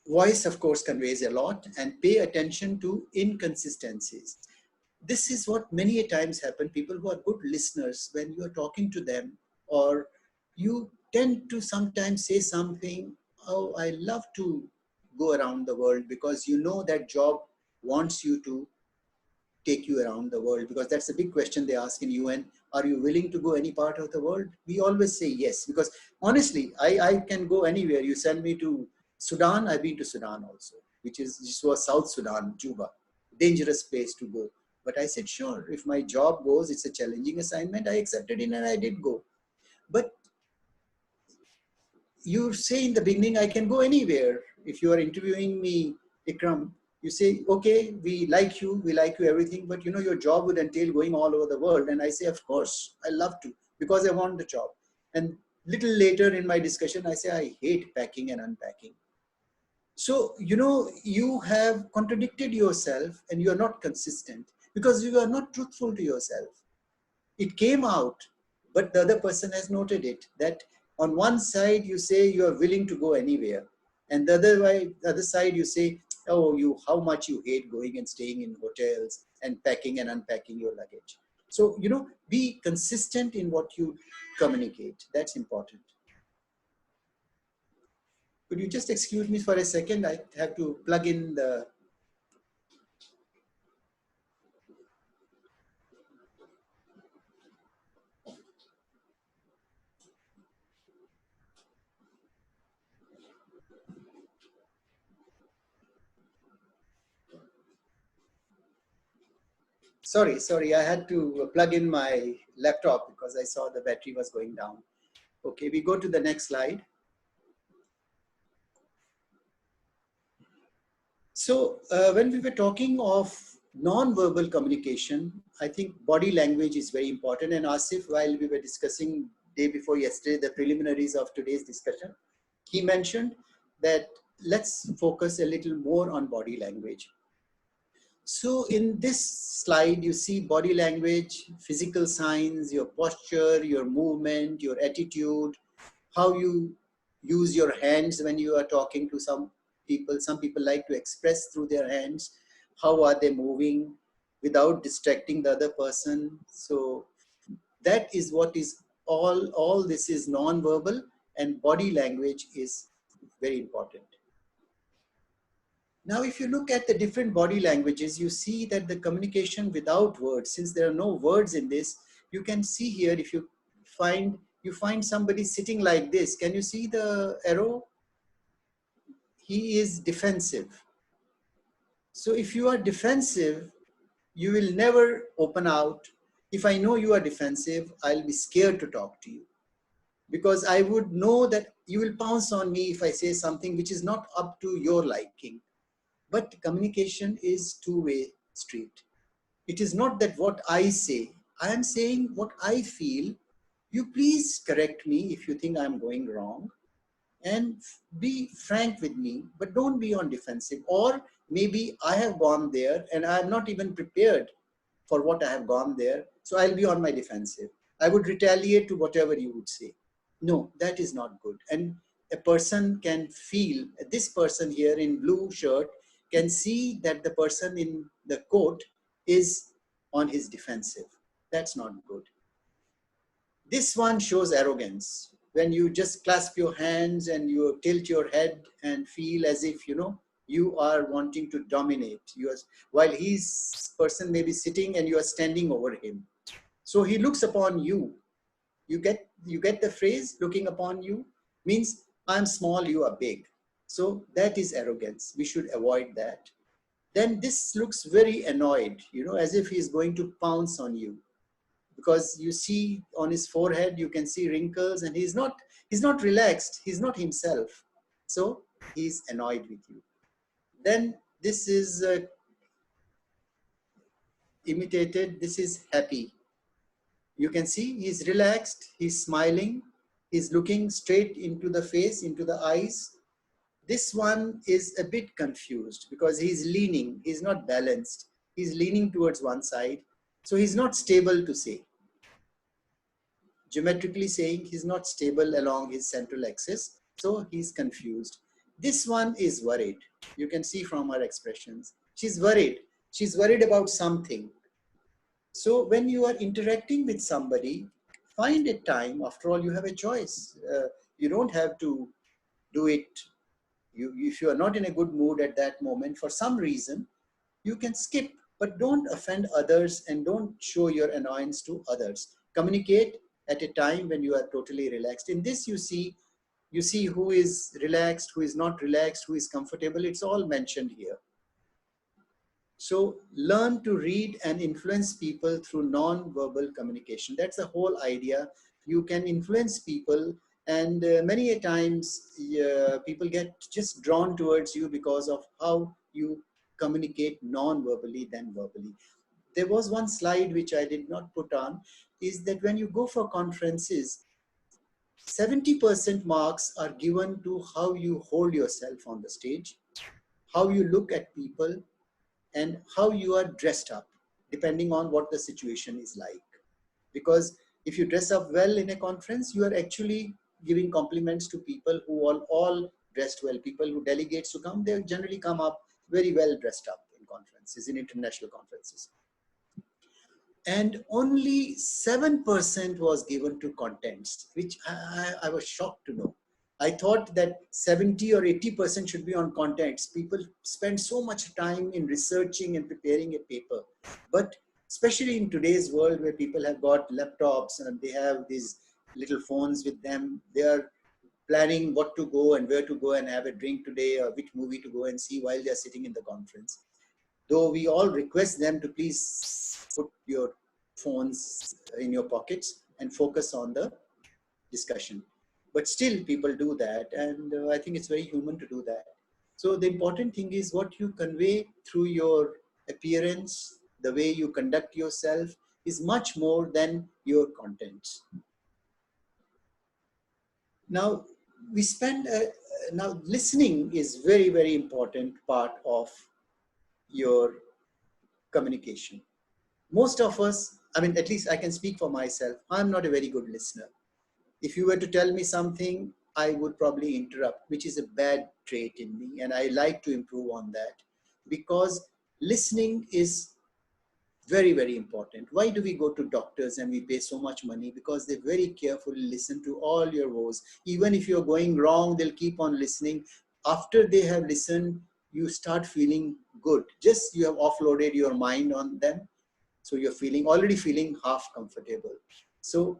voice, of course, conveys a lot, and pay attention to inconsistencies. This is what many a times happen. People who are good listeners, when you are talking to them, or you tend to sometimes say something, oh, I love to go around the world, because you know that job wants you to take you around the world, because that's a big question they ask in UN. Are you willing to go any part of the world? We always say yes, because honestly, I can go anywhere. You send me to Sudan, I've been to Sudan also, which was South Sudan, Juba, dangerous place to go. But I said, sure, if my job goes, it's a challenging assignment, I accepted it and I did go. But you say in the beginning, I can go anywhere. If you are interviewing me, Ikram, you say, okay, we like you everything, but you know, your job would entail going all over the world. And I say, of course, I love to, because I want the job. And little later in my discussion, I say, I hate packing and unpacking. So, you know, you have contradicted yourself and you are not consistent, because you are not truthful to yourself. It came out, but the other person has noted it, that on one side you say you are willing to go anywhere, and the other side you say, oh, how much you hate going and staying in hotels and packing and unpacking your luggage. So, you know, be consistent in what you communicate. That's important. Could you just excuse me for a second? I have to plug in the... Sorry, I had to plug in my laptop because I saw the battery was going down. Okay, we go to the next slide. So when we were talking of non-verbal communication, I think body language is very important. And Asif, while we were discussing day before yesterday, the preliminaries of today's discussion, he mentioned that let's focus a little more on body language. So in this slide, you see body language, physical signs, your posture, your movement, your attitude, how you use your hands when you are talking to some people. Some people like to express through their hands. How are they moving without distracting the other person? So that is what is all this is non-verbal, and body language is very important. Now, if you look at the different body languages, you see that the communication without words, since there are no words in this, you can see here, if you find somebody sitting like this, can you see the arrow? He is defensive. So if you are defensive, you will never open out. If I know you are defensive, I'll be scared to talk to you, because I would know that you will pounce on me if I say something which is not up to your liking. But communication is two-way street. It is not that what I say, I am saying what I feel. You please correct me if you think I'm going wrong, and be frank with me, but don't be on defensive. Or maybe I have gone there and I'm not even prepared for what I have gone there. So I'll be on my defensive. I would retaliate to whatever you would say. No, that is not good. And a person can feel, this person here in blue shirt can see that the person in the coat is on his defensive. That's not good. This one shows arrogance. When you just clasp your hands and you tilt your head and feel as if, you are wanting to dominate. While his person may be sitting and you are standing over him. So he looks upon you. You get the phrase, looking upon you means I'm small, you are big. So that is arrogance. We should avoid that. Then this looks very annoyed, as if he's going to pounce on you. Because you see on his forehead, you can see wrinkles, and he's not relaxed. He's not himself. So he's annoyed with you. Then this is imitated. This is happy. You can see he's relaxed. He's smiling. He's looking straight into the face, into the eyes. This one is a bit confused because he's leaning. He's not balanced. He's leaning towards one side. So he's not stable to say. Geometrically saying, he's not stable along his central axis, so he's confused. This one is worried. You can see from her expressions. She's worried. She's worried about something. So when you are interacting with somebody, find a time. After all, you have a choice. You don't have to do it. If you are not in a good mood at that moment, for some reason, you can skip, but don't offend others and don't show your annoyance to others. Communicate at a time when you are totally relaxed. In this, you see who is relaxed, who is not relaxed, who is comfortable. It's all mentioned here. So learn to read and influence people through non-verbal communication. That's the whole idea. You can influence people, and many a times people get just drawn towards you because of how you communicate non-verbally than verbally. There was one slide which I did not put on, is that when you go for conferences, 70% marks are given to how you hold yourself on the stage, how you look at people, and how you are dressed up, depending on what the situation is like. Because if you dress up well in a conference, you are actually giving compliments to people who are all dressed well. People who delegates to come, they generally come up very well dressed up in conferences, in international conferences. And only 7% was given to contents, which I was shocked to know. I thought that 70 or 80% should be on contents. People spend so much time in researching and preparing a paper. But especially in today's world where people have got laptops and they have these little phones with them, they are planning what to go and where to go and have a drink today, or which movie to go and see while they're sitting in the conference. Though we all request them to please put your phones in your pockets and focus on the discussion. But still people do that, and I think it's very human to do that. So the important thing is what you convey through your appearance, the way you conduct yourself is much more than your contents. Now, we spend, now listening is very, very important part of your communication. Most of us, I mean, at least I can speak for myself, I'm not a very good listener. If you were to tell me something, I would probably interrupt, which is a bad trait in me. And I like to improve on that, because listening is very, very important. Why do we go to doctors and we pay so much money? Because they very carefully listen to all your woes. Even if you're going wrong, they'll keep on listening. After they have listened, you start feeling good. Just you have offloaded your mind on them. So you're already feeling half comfortable. So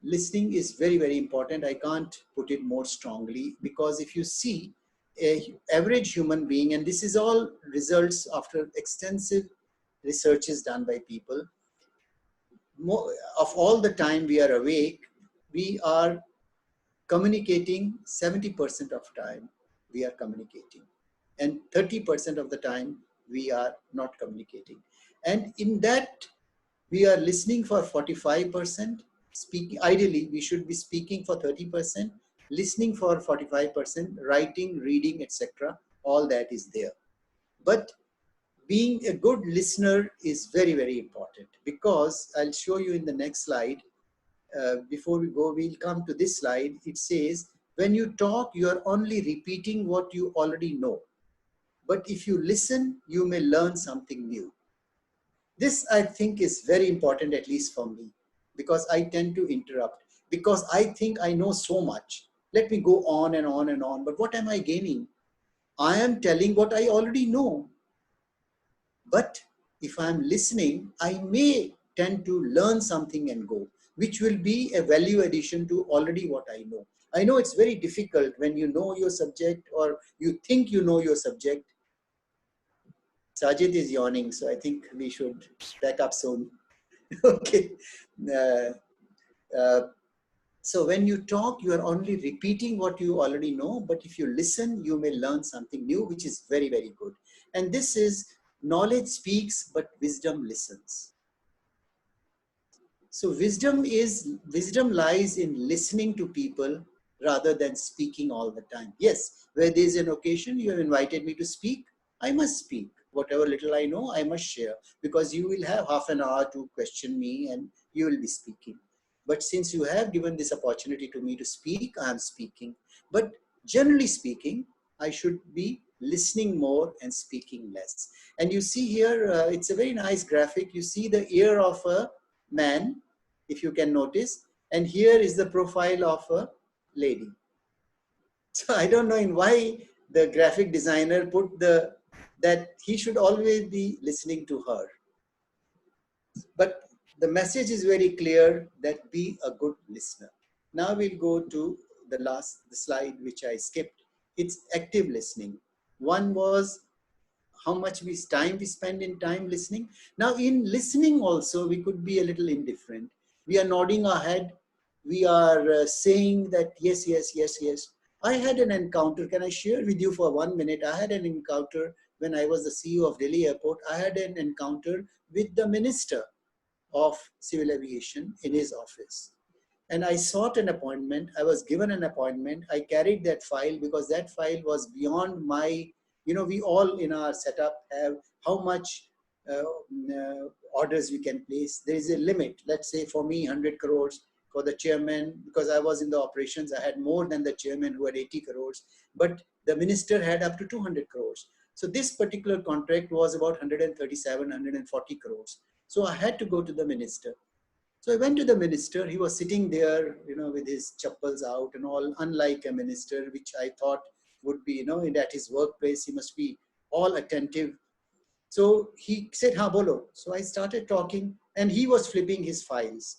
listening is very, very important. I can't put it more strongly, because if you see an average human being, and this is all results after extensive researches done by people, of all the time we are awake, we are communicating 70% of time we are communicating, and 30% of the time we are not communicating. And in that, we are listening for 45%, speaking, ideally we should be speaking for 30%, listening for 45%, writing, reading, etc. All that is there. But being a good listener is very, very important, because I'll show you in the next slide. Before we go, we'll come to this slide. It says, when you talk, you are only repeating what you already know. But if you listen, you may learn something new. This, I think, is very important, at least for me, because I tend to interrupt, because I think I know so much. Let me go on and on and on. But what am I gaining? I am telling what I already know. But if I'm listening, I may tend to learn something and go, which will be a value addition to already what I know. I know it's very difficult when you know your subject, or you think you know your subject. Sajid is yawning, so I think we should back up soon. Okay. So when you talk, you are only repeating what you already know, but if you listen, you may learn something new, which is very, very good. And this is, knowledge speaks, but wisdom listens. So wisdom lies in listening to people rather than speaking all the time. Yes, where there's an occasion, you have invited me to speak, I must speak. Whatever little I know, I must share, because you will have half an hour to question me and you will be speaking. But since you have given this opportunity to me to speak, I am speaking. But generally speaking, I should be listening more and speaking less. And you see here, it's a very nice graphic. You see the ear of a man, if you can notice, and here is the profile of a lady. So I don't know in why the graphic designer put that he should always be listening to her. But the message is very clear, that be a good listener. Now we'll go to the slide which I skipped. It's active listening. One was how much time we spend in time listening. Now in listening also, we could be a little indifferent. We are nodding our head. We are saying that yes, yes, yes, yes. I had an encounter. Can I share with you for 1 minute? I had an encounter when I was the CEO of Delhi Airport. I had an encounter with the Minister of Civil Aviation in his office. And I sought an appointment. I was given an appointment. I carried that file because that file was beyond my, we all in our setup have how much orders we can place. There is a limit. Let's say for me, 100 crores. For the chairman, because I was in the operations, I had more than the chairman who had 80 crores. But the minister had up to 200 crores. So this particular contract was about 137, 140 crores. So I had to go to the minister. So I went to the minister. He was sitting there, with his chappals out and all, unlike a minister, which I thought would be, at his workplace, he must be all attentive. So he said, "Ha, bolo." So I started talking and he was flipping his files.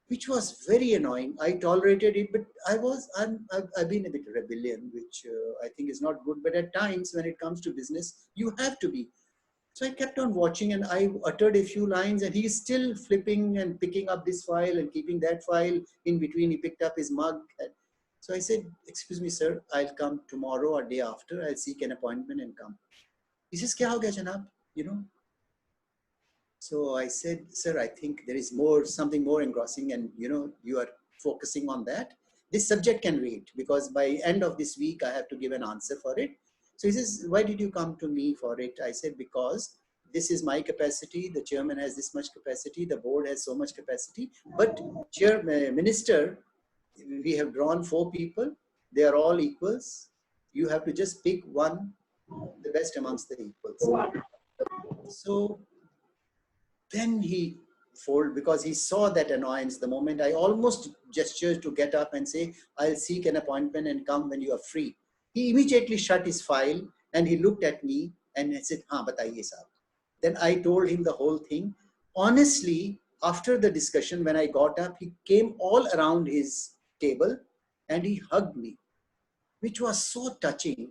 which was very annoying. I tolerated it, but I've been a bit rebellion, which I think is not good. But at times when it comes to business, you have to be. So I kept on watching and I uttered a few lines and he's still flipping and picking up this file and keeping that file in between. He picked up his mug. So I said, excuse me, sir, I'll come tomorrow or day after. I'll seek an appointment and come. He says, kya ho gaya, janab? You know. So I said, sir, I think there is something more engrossing and you are focusing on that. This subject can wait because by end of this week, I have to give an answer for it. So he says, why did you come to me for it? I said, because this is my capacity. The chairman has this much capacity. The board has so much capacity. But minister, we have drawn 4 people. They are all equals. You have to just pick one, the best amongst the equals. So then he folded because he saw that annoyance. The moment I almost gestured to get up and say, I'll seek an appointment and come when you are free. He immediately shut his file and he looked at me and said, हाँ बताइए साहब. Then I told him the whole thing. Honestly, after the discussion, when I got up, he came all around his table and he hugged me, which was so touching.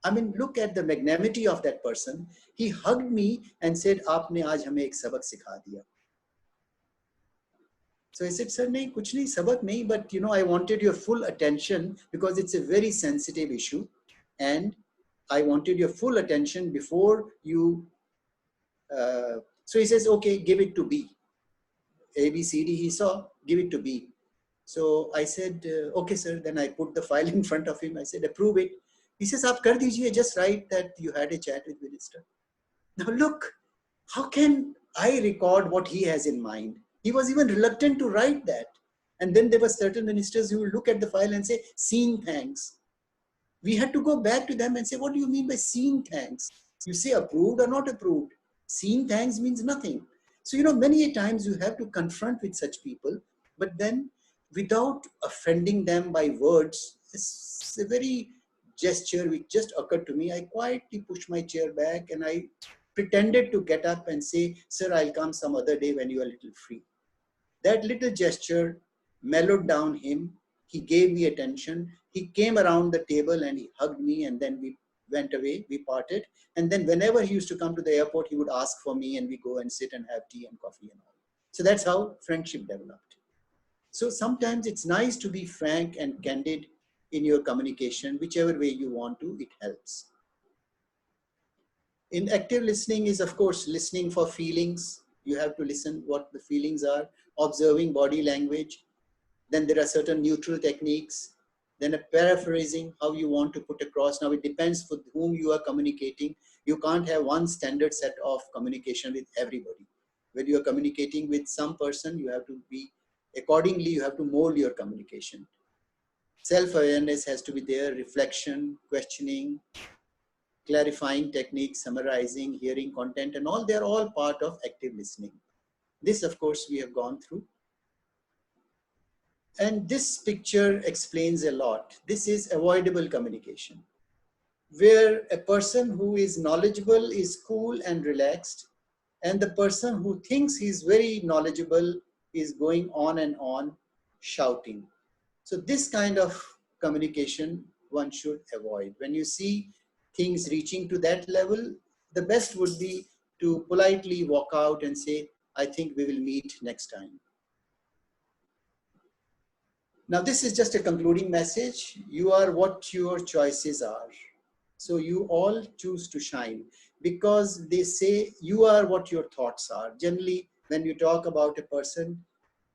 I mean, look at the magnanimity of that person. He hugged me and said, "Aapne aaj hame ek sabak sikha diya." So I said, "Sir, nahi, kuch nahi, sabak nahi, but I wanted your full attention because it's a very sensitive issue, and I wanted your full attention before you." So he says, "Okay, give it to B. A, B, C, D. He saw, give it to B." So I said, "Okay, sir." Then I put the file in front of him. I said, "Approve it." He says, "Aap kar dijiye, just write that you had a chat with minister." Now look, how can I record what he has in mind? He was even reluctant to write that. And then there were certain ministers who would look at the file and say, "Seen thanks." We had to go back to them and say, "What do you mean by seen thanks? You say approved or not approved. Seen thanks means nothing." So, many a times you have to confront with such people, but then without offending them by words, it's a very gesture which just occurred to me. I quietly pushed my chair back and I pretended to get up and say, "Sir, I'll come some other day when you are a little free." That little gesture mellowed down him. He gave me attention. He came around the table and he hugged me, and then we went away, we parted. And then whenever he used to come to the airport, he would ask for me and we go and sit and have tea and coffee and all. So that's how friendship developed. So sometimes it's nice to be frank and candid in your communication, whichever way you want to, it helps. In active listening is, of course, listening for feelings. You have to listen what the feelings are, observing body language. Then there are certain neutral techniques. Then a paraphrasing, how you want to put across. Now it depends with whom you are communicating. You can't have one standard set of communication with everybody. When you are communicating with some person, you have to be, accordingly, you have to mold your communication. Self-awareness has to be there, reflection, questioning, clarifying techniques, summarizing, hearing content, and all, they're all part of active listening. This, of course, we have gone through. And this picture explains a lot. This is avoidable communication, where a person who is knowledgeable is cool and relaxed, and the person who thinks he's very knowledgeable is going on and on shouting. So this kind of communication one should avoid. When you see things reaching to that level, the best would be to politely walk out and say, "I think we will meet next time." Now, this is just a concluding message. You are what your choices are. So you all choose to shine, because they say you are what your thoughts are. Generally, when you talk about a person,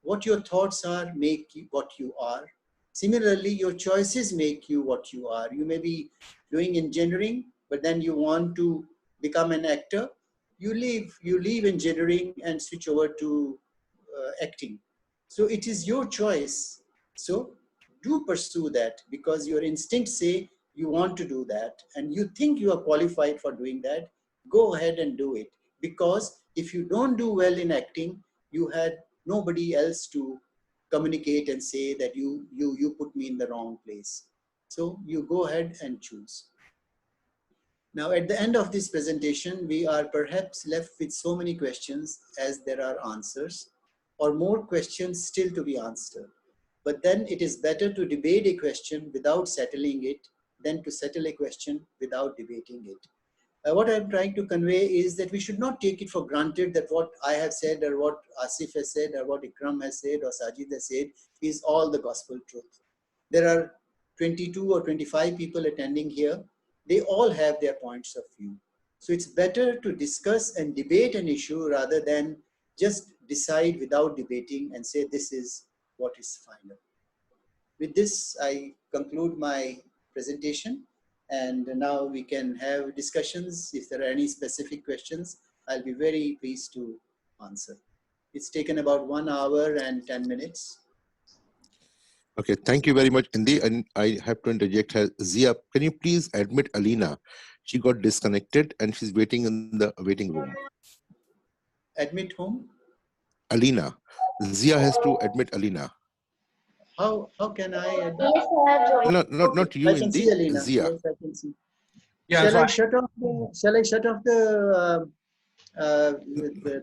what your thoughts are make you what you are. Similarly, your choices make you what you are. You may be doing engineering, but then you want to become an actor. You leave engineering and switch over to acting. So it is your choice. So do pursue that, because your instincts say you want to do that and you think you are qualified for doing that. Go ahead and do it, because if you don't do well in acting, you had nobody else to communicate and say that you put me in the wrong place. So you go ahead and choose. Now, at the end of this presentation, we are perhaps left with so many questions as there are answers. or more questions still to be answered. But then it is better to debate a question without settling it than to settle a question without debating it. What I'm trying to convey is that we should not take it for granted that what I have said or what Asif has said or what Ikram has said or Sajid has said is all the gospel truth. There are 22 or 25 people attending here. They all have their points of view. So it's better to discuss and debate an issue rather than just decide without debating and say this is what is final. With this, I conclude my presentation, and now we can have discussions. If there are any specific questions, I'll be very pleased to answer. It's taken about 1 hour and 10 minutes. Okay, thank you very much, Indi. And I have to interject her. Zia, can you please admit Alina? She got disconnected and she's waiting in the waiting room. Admit whom? Alina. Zia has to admit Alina. How can I admit? No, not you, I can see Indi. Alina. Zia. Yes, I can see. Yeah, Shall so I shut off the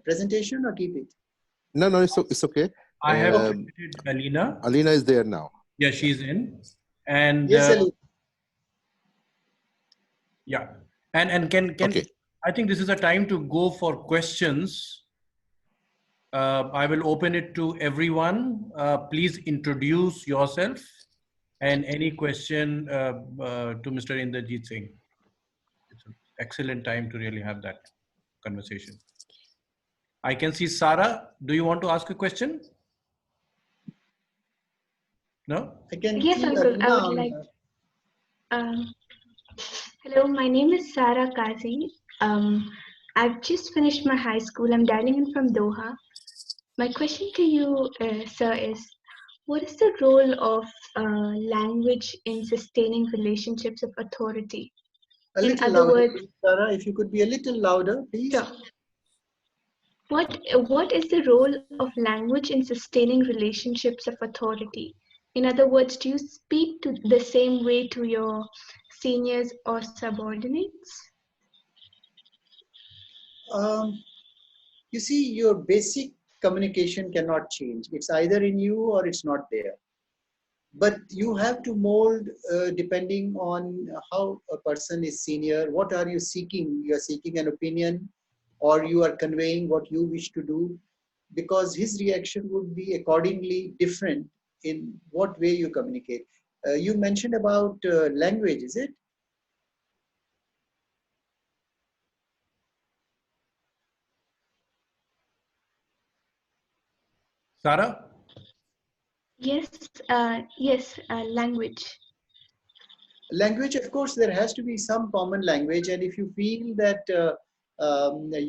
presentation or keep it? No, it's okay. I have Um, admitted Alina. Alina is there now. Yeah, she's in. And Yes, Alina. yeah. And can Okay. I think this is a time to go for questions. I will open it to everyone. Please introduce yourself and any question to Mr. Inderjit Singh. It's an excellent time to really have that conversation. I can see Sarah. Do you want to ask a question? No? I can Yes, see Uncle. Alina I would on like. Hello, my name is Sarah Kazi. I've just finished my high school. I'm dialing in from Doha. My question to you, sir, is what is the role of language in sustaining relationships of authority? a In little other louder, words, please, Sarah. If you could be a little louder, please. sure. What is the role of language in sustaining relationships of authority? In other words, do you speak to the same way to your seniors or subordinates? You see, your basic communication cannot change. It's either in you or it's not there. But you have to mold depending on how a person is senior. What are you seeking? You are seeking an opinion, or you are conveying what you wish to do, because his reaction would be accordingly different in what way you communicate. You mentioned about language, is it? Sarah? Yes, language. Language, of course, there has to be some common language, and if you feel that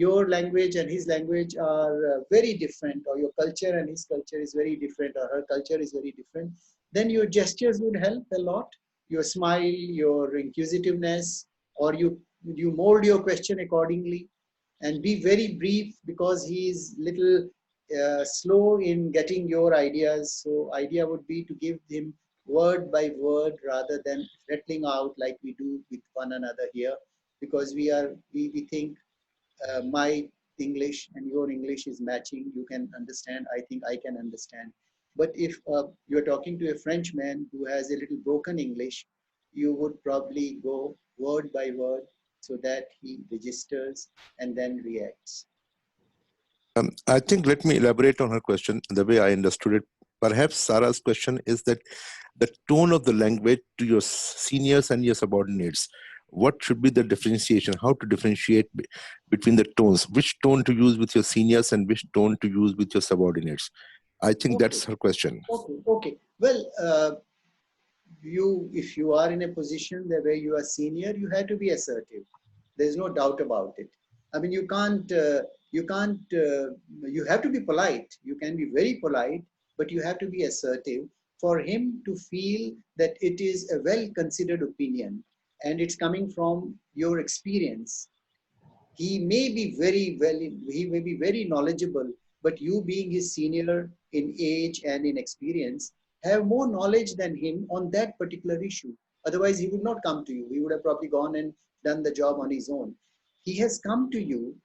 your language and his language are very different, or your culture and his culture is very different, or her culture is very different, then your gestures would help a lot. Your smile, your inquisitiveness, or you mold your question accordingly, and be very brief, because he is little slow in getting your ideas. So idea would be to give him word by word rather than rattling out like we do with one another here, because we think my English and your English is matching. You can understand. I think I can understand. But if you're talking to a Frenchman who has a little broken English, you would probably go word by word so that he registers and then reacts. I think let me elaborate on her question the way I understood it. Perhaps Sarah's question is that the tone of the language to your seniors and your subordinates. What should be the differentiation? How to differentiate between the tones? Which tone to use with your seniors and which tone to use with your subordinates? I think that's her question. Okay. Well, if you are in a position where you are senior, you have to be assertive. There's no doubt about it. I mean, you have to be polite. You can be very polite, but you have to be assertive for him to feel that it is a well-considered opinion and it's coming from your experience. He may be very knowledgeable, but you being his senior in age and in experience, have more knowledge than him on that particular issue. Otherwise, he would not come to you. He would have probably gone and done the job on his own. He has come to you,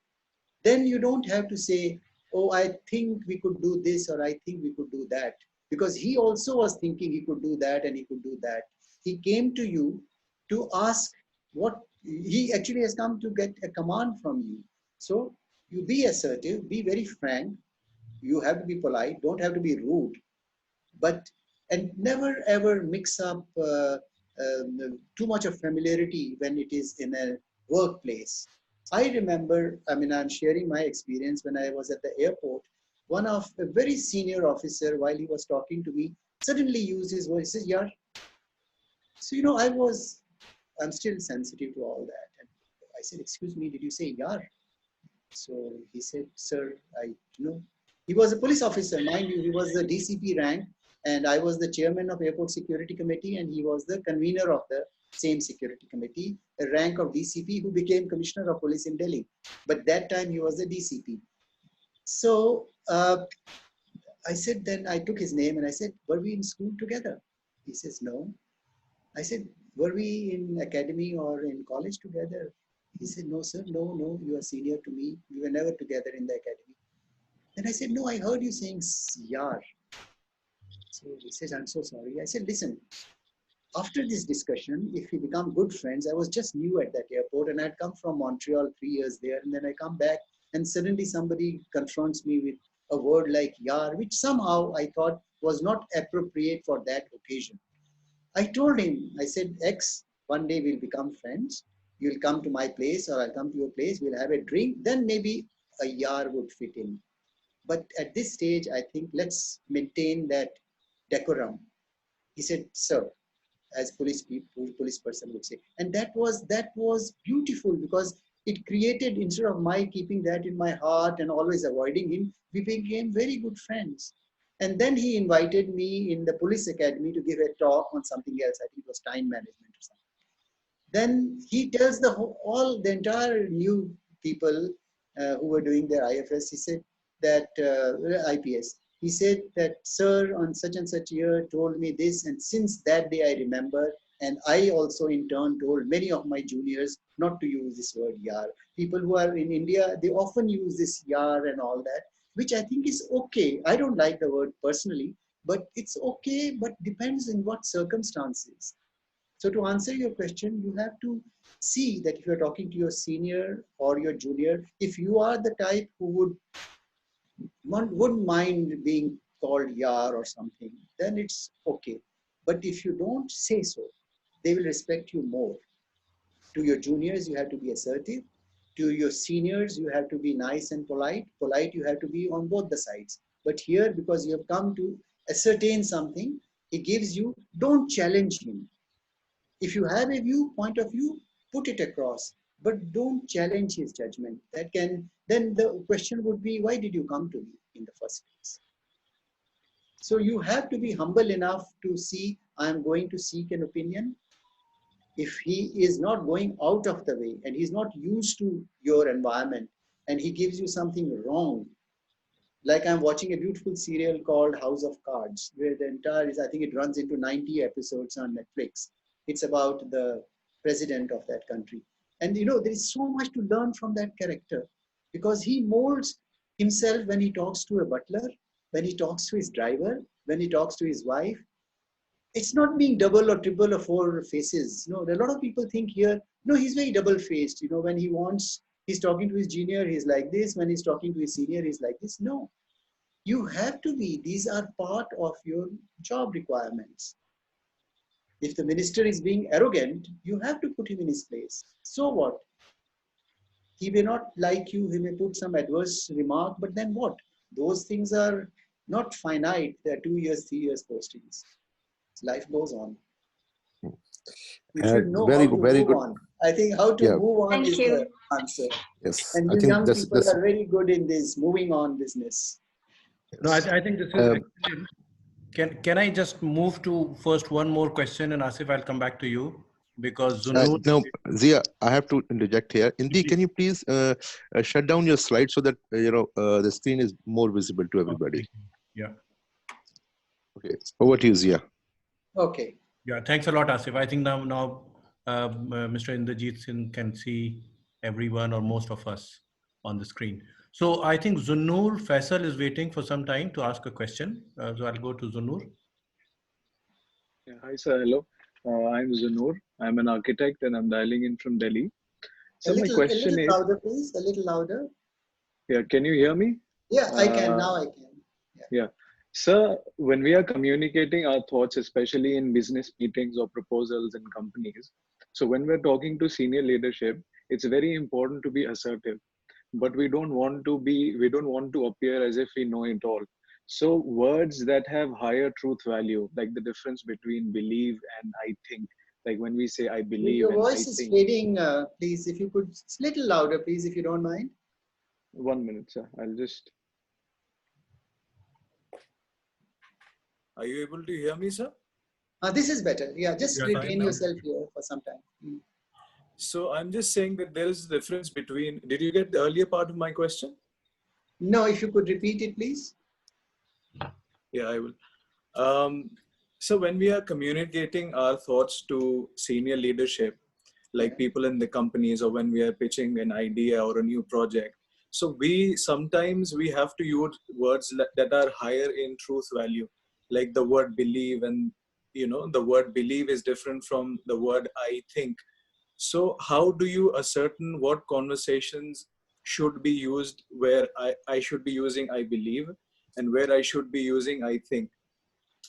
then you don't have to say, oh, I think we could do this, or I think we could do that. Because he also was thinking he could do that and he could do that. He came to you to ask what he actually has come to get a command from you. So you be assertive, be very frank. You have to be polite, don't have to be rude, but and never ever mix up too much of familiarity when it is in a workplace. I remember, I mean, I'm sharing my experience when I was at the airport. One of a very senior officer, while he was talking to me, suddenly used his voice. He says, "Yeah." So I'm still sensitive to all that. And I said, "Excuse me, did you say yar?" So he said, "Sir, he was a police officer, mind you, he was the DCP rank, and I was the chairman of Airport Security Committee, and he was the convener of the same security committee, a rank of DCP who became Commissioner of Police in Delhi. But that time he was the DCP. So I said, then I took his name and I said, "Were we in school together?" He says, "No." I said, "Were we in academy or in college together?" He said, "No, sir, no, you are senior to me. We were never together in the academy." Then I said, "No, I heard you saying yar." So he says, "I'm so sorry." I said, "Listen, after this discussion, if we become good friends," I was just new at that airport and I'd come from Montreal 3 years there, and then I come back and suddenly somebody confronts me with a word like yar, which somehow I thought was not appropriate for that occasion. I told him, I said, "X, one day we'll become friends. You'll come to my place or I'll come to your place. We'll have a drink. Then maybe a yar would fit in. But at this stage, I think let's maintain that decorum." He said, "Sir," as police person would say. And that was beautiful, because it created, instead of my keeping that in my heart and always avoiding him, we became very good friends. And then he invited me in the police academy to give a talk on something else. I think it was time management or something. Then he tells the entire new people who were doing their IFS, he said that, IPS, he said that, "Sir, on such and such year told me this, and since that day I remember, and I also in turn told many of my juniors not to use this word yar." People who are in India, they often use this yar and all that, which I think is okay. I don't like the word personally, but it's okay, but depends in what circumstances. So to answer your question, you have to see that if you're talking to your senior or your junior, if you are the type who wouldn't mind being called yar or something, then it's okay. But if you don't say so, they will respect you more. To your juniors, you have to be assertive. To your seniors, you have to be nice and polite. Polite, you have to be on both the sides. But here, because you have come to ascertain something, he gives you, don't challenge him. If you have a point of view, put it across, but don't challenge his judgment. Then the question would be, why did you come to me in the first place? So you have to be humble enough to see, I'm going to seek an opinion. If he is not going out of the way and he's not used to your environment and he gives you something wrong, like I'm watching a beautiful serial called House of Cards, where the entire I think it runs into 90 episodes on Netflix. It's about the president of that country. And there is so much to learn from that character, because he molds himself when he talks to a butler, when he talks to his driver, when he talks to his wife. It's not being double or triple or four faces. A lot of people think here, he's very double-faced. When he's talking to his junior, he's like this. When he's talking to his senior, he's like this. No, you have to be. These are part of your job requirements. If the minister is being arrogant, you have to put him in his place. So what? He may not like you. He may put some adverse remark, but then what? Those things are not finite. They're 2 years, 3 years postings. Life goes on. You should know Very how to very move good. on. I think how to Yeah. move on Thank is the you. answer. Yes, And I you think young that's people are very good in this moving on business. No, I think this is actually, can I just move to first one more question, and Asif, I'll come back to you, because Zunoon. no, Zia, I have to interject here. Indi, can you please shut down your slide so that the screen is more visible to everybody? Yeah. Okay, over to you, Zia. Okay. Yeah, thanks a lot, Asif. I think now Mr. Inderjit Singh can see everyone or most of us on the screen. So I think Zunur Faisal is waiting for some time to ask a question. So I'll go to Zunur. Yeah, hi, sir. Hello. I'm Zanur. I'm an architect and I'm dialing in from Delhi. A So my question little is, louder, please. A little louder. yeah, can you hear me? Yeah, I can. Uh, Now I can. Yeah. yeah. Sir, when we are communicating our thoughts, especially in business meetings or proposals in companies, so when we're talking to senior leadership, it's very important to be assertive. But we don't want to appear as if we know it all. So words that have higher truth value, like the difference between believe and I think, like when we say I believe Your and I voice is think. fading. Please, if you could, a little louder, please, if you don't mind. 1 minute, sir. I'll just. Are you able to hear me, sir? This is better. Yeah, just Yeah, retain Fine now. yourself here for some time. So I'm just saying that there is a difference between. Did you get the earlier part of my question? No, if you could repeat it, please. Yeah, I will. So when we are communicating our thoughts to senior leadership, like Yeah. people in the companies, or when we are pitching an idea or a new project, so we sometimes we have to use words that are higher in truth value, like the word believe, and the word believe is different from the word I think. So how do you ascertain what conversations should be used where I should be using I believe and where I should be using I think?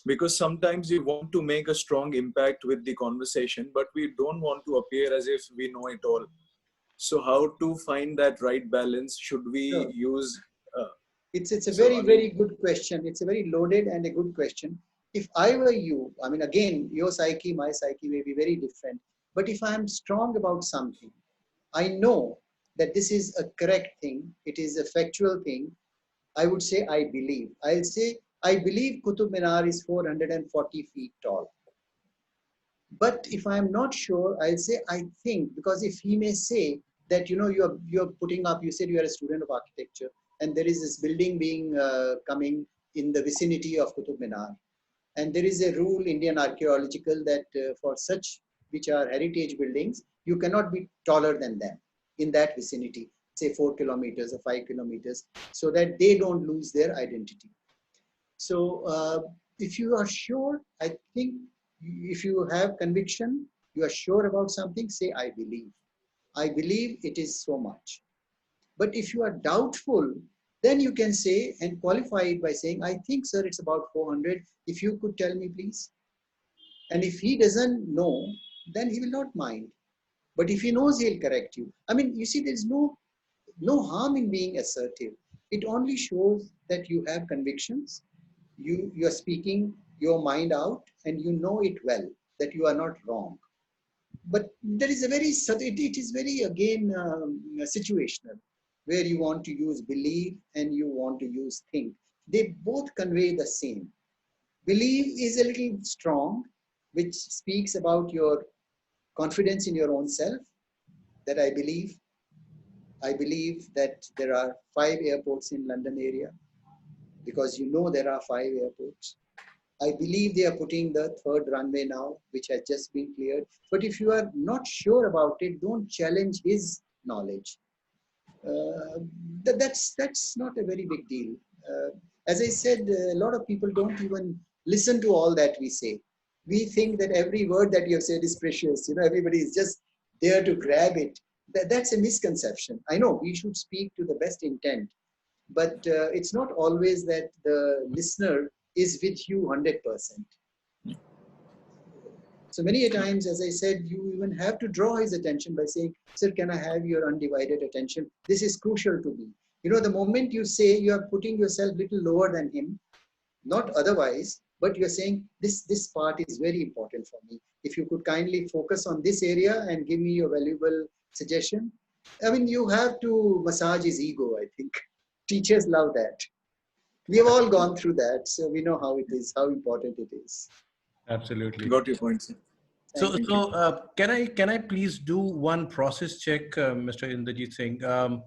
Because sometimes we want to make a strong impact with the conversation, but we don't want to appear as if we know it all. So how to find that right balance? Should we Sure. use It's a so very, I very mean, good question. It's a very loaded and a good question. If I were you, I mean, again, your psyche, my psyche may be very different. But if I'm strong about something, I know that this is a correct thing, it is a factual thing, I would say I believe. I'll say I believe Qutub Minar is 440 feet tall. But if I'm not sure, I'll say I think, because if he may say that you're putting up, you said you are a student of architecture, and there is this building being coming in the vicinity of Qutub Minar, and there is a rule, Indian archaeological, that for such which are heritage buildings, you cannot be taller than them in that vicinity, say 4 kilometers or 5 kilometers, so that they don't lose their identity. So if you are sure, I think if you have conviction, you are sure about something, say, I believe. I believe it is so much. But if you are doubtful, then you can say and qualify it by saying, I think, sir, it's about 400. If you could tell me, please. And if he doesn't know, then he will not mind. But if he knows, he'll correct you. I mean, you see, there's no harm in being assertive. It only shows that you have convictions. You're speaking your mind out, and you know it well that you are not wrong. But there is a very it is very again situational, where you want to use believe and you want to use think. They both convey the same. Believe is a little strong, which speaks about your confidence in your own self, that I believe that there are 5 airports in London area, because there are 5 airports. I believe they are putting the 3rd runway now, which has just been cleared. But if you are not sure about it, don't challenge his knowledge. That's not a very big deal. As I said, a lot of people don't even listen to all that we say. We think that every word that you have said is precious. Everybody is just there to grab it. That's a misconception. I know we should speak to the best intent, but it's not always that the listener is with you 100%. So many a times, as I said, you even have to draw his attention by saying, sir, can I have your undivided attention? This is crucial to me. The moment you say, you are putting yourself a little lower than him, not otherwise, but you're saying, this part is very important for me. If you could kindly focus on this area and give me your valuable suggestion. I mean, you have to massage his ego, I think. Teachers love that. We have all gone through that, so we know how it is, how important it is. Absolutely. got your point, sir. So, Thank you. can I please do one process check, Mr. Inderjit Singh?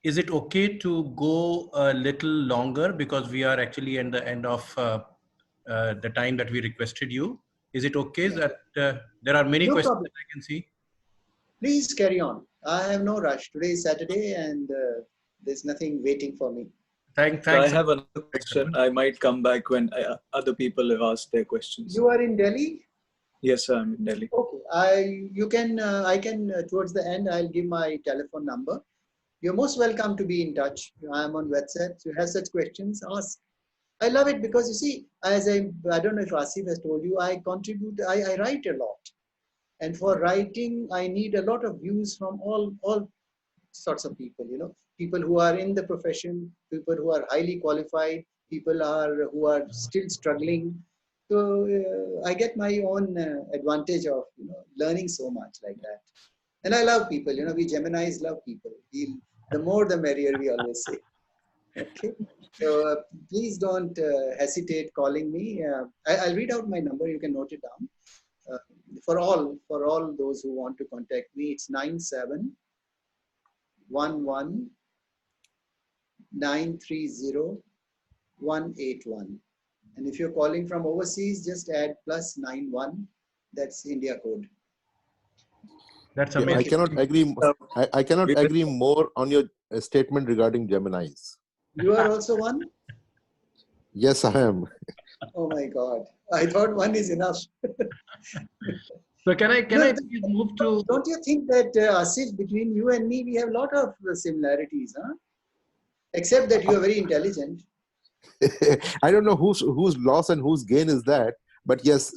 Is it okay to go a little longer, because we are actually at the end of the time that we requested you? Is it okay Yeah. that there are many No questions problem. that I can see? Please carry on. I have no rush. Today is Saturday, and There's nothing waiting for me. So I Thanks. have another question. I might come back when other people have asked their questions. You are in Delhi? Yes, sir, I'm in Delhi. Okay. I can, towards the end, I'll give my telephone number. You're most welcome to be in touch. I'm on WhatsApp. So if you have such questions, ask. I love it because you see, as I don't know if Asif has told you, I write a lot. And for writing, I need a lot of views from all sorts of people, people who are in the profession, people who are highly qualified, who are still struggling. So I get my own advantage of, learning so much like that. And I love people, we Geminis love people. The more the merrier, we always say. Okay. So please don't hesitate calling me. I'll read out my number. You can note it down. For all those who want to contact me, it's 9711930181. And if you're calling from overseas, just add +91. That's India code. That's Yeah, I amazing. cannot agree. I cannot agree more on your statement regarding Geminis. You are also one? Yes, I am. Oh my God. I thought one is enough. So can I No, please move to? Don't you think that, Asif, between you and me, we have a lot of similarities, huh? Except that you are very intelligent. I don't know whose loss and whose gain is that, but yes,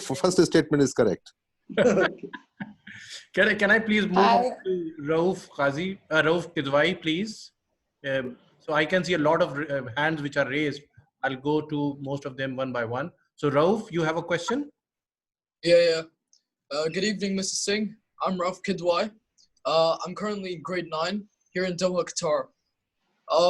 first statement is correct. Okay. Can I please move on to Rauf Kidwai, please? So I can see a lot of hands which are raised. I'll go to most of them one by one. So Rauf, you have a question? Yeah. Good evening, Mr. Singh. I'm Rauf Kidwai. I'm currently in grade 9 here in Doha, Qatar.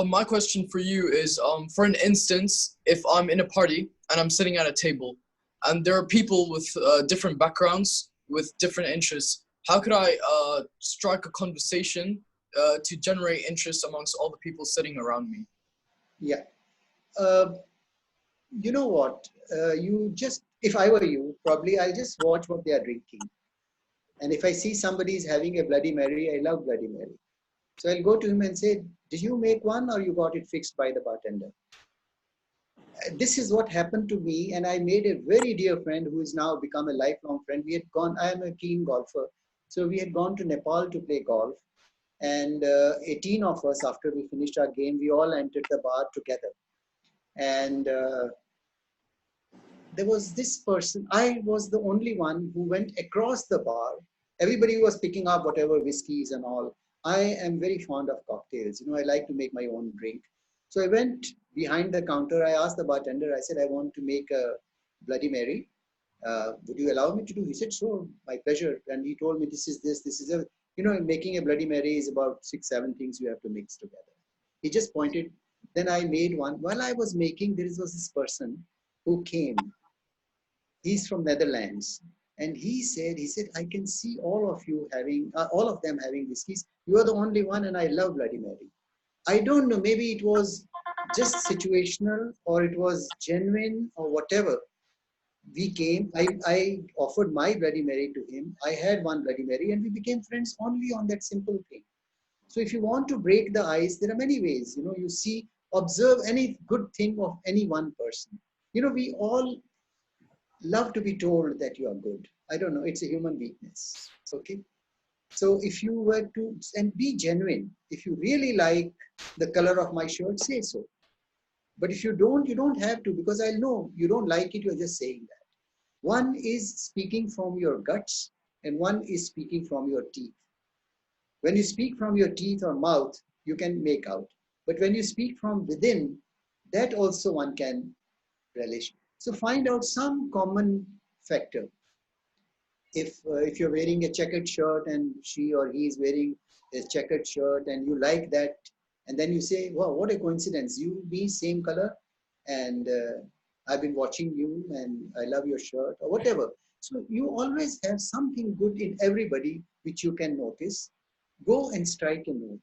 My question for you is, for an instance, if I'm in a party and I'm sitting at a table and there are people with different backgrounds, with different interests, how could I strike a conversation to generate interest amongst all the people sitting around me? Yeah. You know what? If I were you, probably I'll just watch what they are drinking. And if I see somebody is having a Bloody Mary, I love Bloody Mary. So I'll go to him and say, did you make one or you got it fixed by the bartender? This is what happened to me. And I made a very dear friend who has now become a lifelong friend. I am a keen golfer. So we had gone to Nepal to play golf. And 18 of us, after we finished our game, we all entered the bar together. And there was this person. I was the only one who went across the bar. Everybody was picking up whatever whiskeys and all. I am very fond of cocktails. I like to make my own drink. So I went behind the counter. I asked the bartender, I said, I want to make a Bloody Mary. Would you allow me to do? He said, sure, my pleasure. And he told me, this is making a Bloody Mary is about 6-7 things you have to mix together. He just pointed. Then I made one. While I was making, there was this person who came. He's from Netherlands. And he said, I can see all of them having whiskeys. You are the only one, and I love Bloody Mary. I don't know, maybe it was just situational or it was genuine or whatever. We came, I offered my Bloody Mary to him. I had one Bloody Mary and we became friends only on that simple thing. So if you want to break the ice, there are many ways. Observe any good thing of any one person. We all love to be told that you are good. I don't know, it's a human weakness. Okay. So if you were to, and be genuine, if you really like the color of my shirt, say so. But if you don't have to, because I know you don't like it, you're just saying that. One is speaking from your guts and one is speaking from your teeth. When you speak from your teeth or mouth, you can make out. But when you speak from within, that also one can relish. So find out some common factor. If you're wearing a checkered shirt and she or he is wearing a checkered shirt and you like that, and then you say, wow, what a coincidence, you be same color, and I've been watching you and I love your shirt or whatever. So you always have something good in everybody which you can notice. Go and strike a note.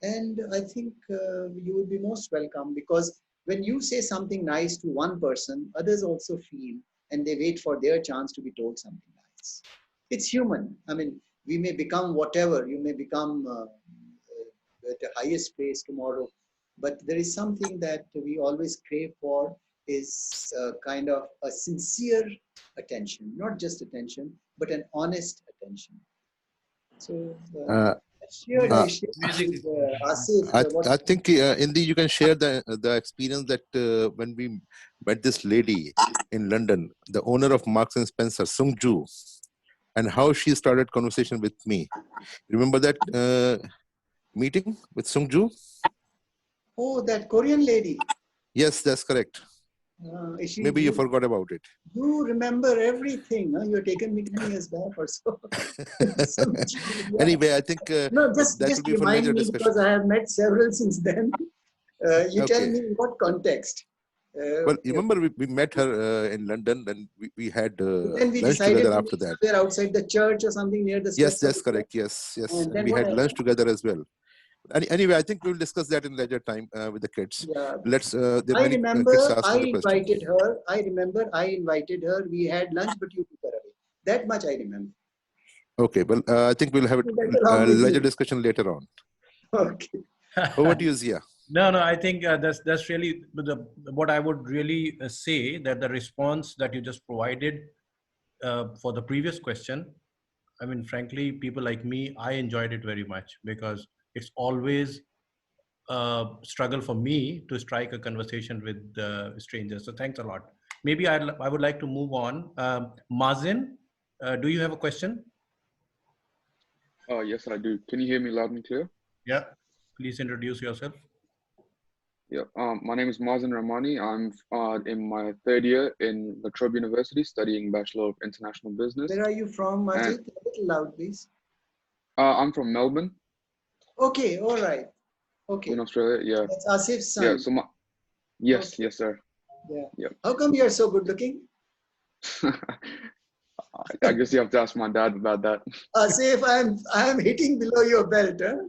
And I think you would be most welcome, because when you say something nice to one person, others also feel and they wait for their chance to be told something nice. It's human. I mean, we may become whatever. You may become at a highest place tomorrow. But there is something that we always crave for is kind of a sincere attention, not just attention, but an honest attention. So Uh, I uh, shared Amazing. with Asif what. I think Indi, you can share the experience that when we met this lady in London, the owner of Marks and Spencer, Sung Ju, and how she started conversation with me. Remember that meeting with Sung Ju? Oh, that Korean lady. Yes, that's correct. Is she, Maybe you forgot about it. you remember everything. Huh? You're taken me 10 years back or so. So, yeah. Anyway, I think No, that just will be for remind later me discussion. because I have met several since then. You tell Okay. me in what context. Well, you remember we met her in London, and we had Then we lunch decided together to after meet that. somewhere outside the church or something near the Yes, steps of that's the church. correct. Yes, yes. And And then we what had lunch happened? together as well. Anyway, I think we'll discuss that in later time with the kids. Yeah. Let's. There are I many kids remember I asking the question. invited her. I remember I invited her. We had lunch, but you took her away. That much I remember. Okay, well, I think we'll have That a along with later you. discussion later on. Okay. Over to you, Zia. No, I think that's really what I would really say, that the response that you just provided for the previous question. I mean, frankly, people like me, I enjoyed it very much because it's always a struggle for me to strike a conversation with strangers. So thanks a lot. Maybe I would like to move on. Mazin, do you have a question? Yes, I do. Can you hear me loud and clear? Yeah, please introduce yourself. Yeah. My name is Mazen Rahmani. I'm in my third year in La Trobe University studying Bachelor of International Business. Where are you from, Majid? And A little loud, please. I'm from Melbourne Okay, all right. Okay. in Australia. Yeah. That's Asif's son. Yeah. So yes, Okay. yes, sir. Yeah. Yeah. How come you're so good looking? I guess you have to ask my dad about that. Asif, I'm hitting below your belt, huh?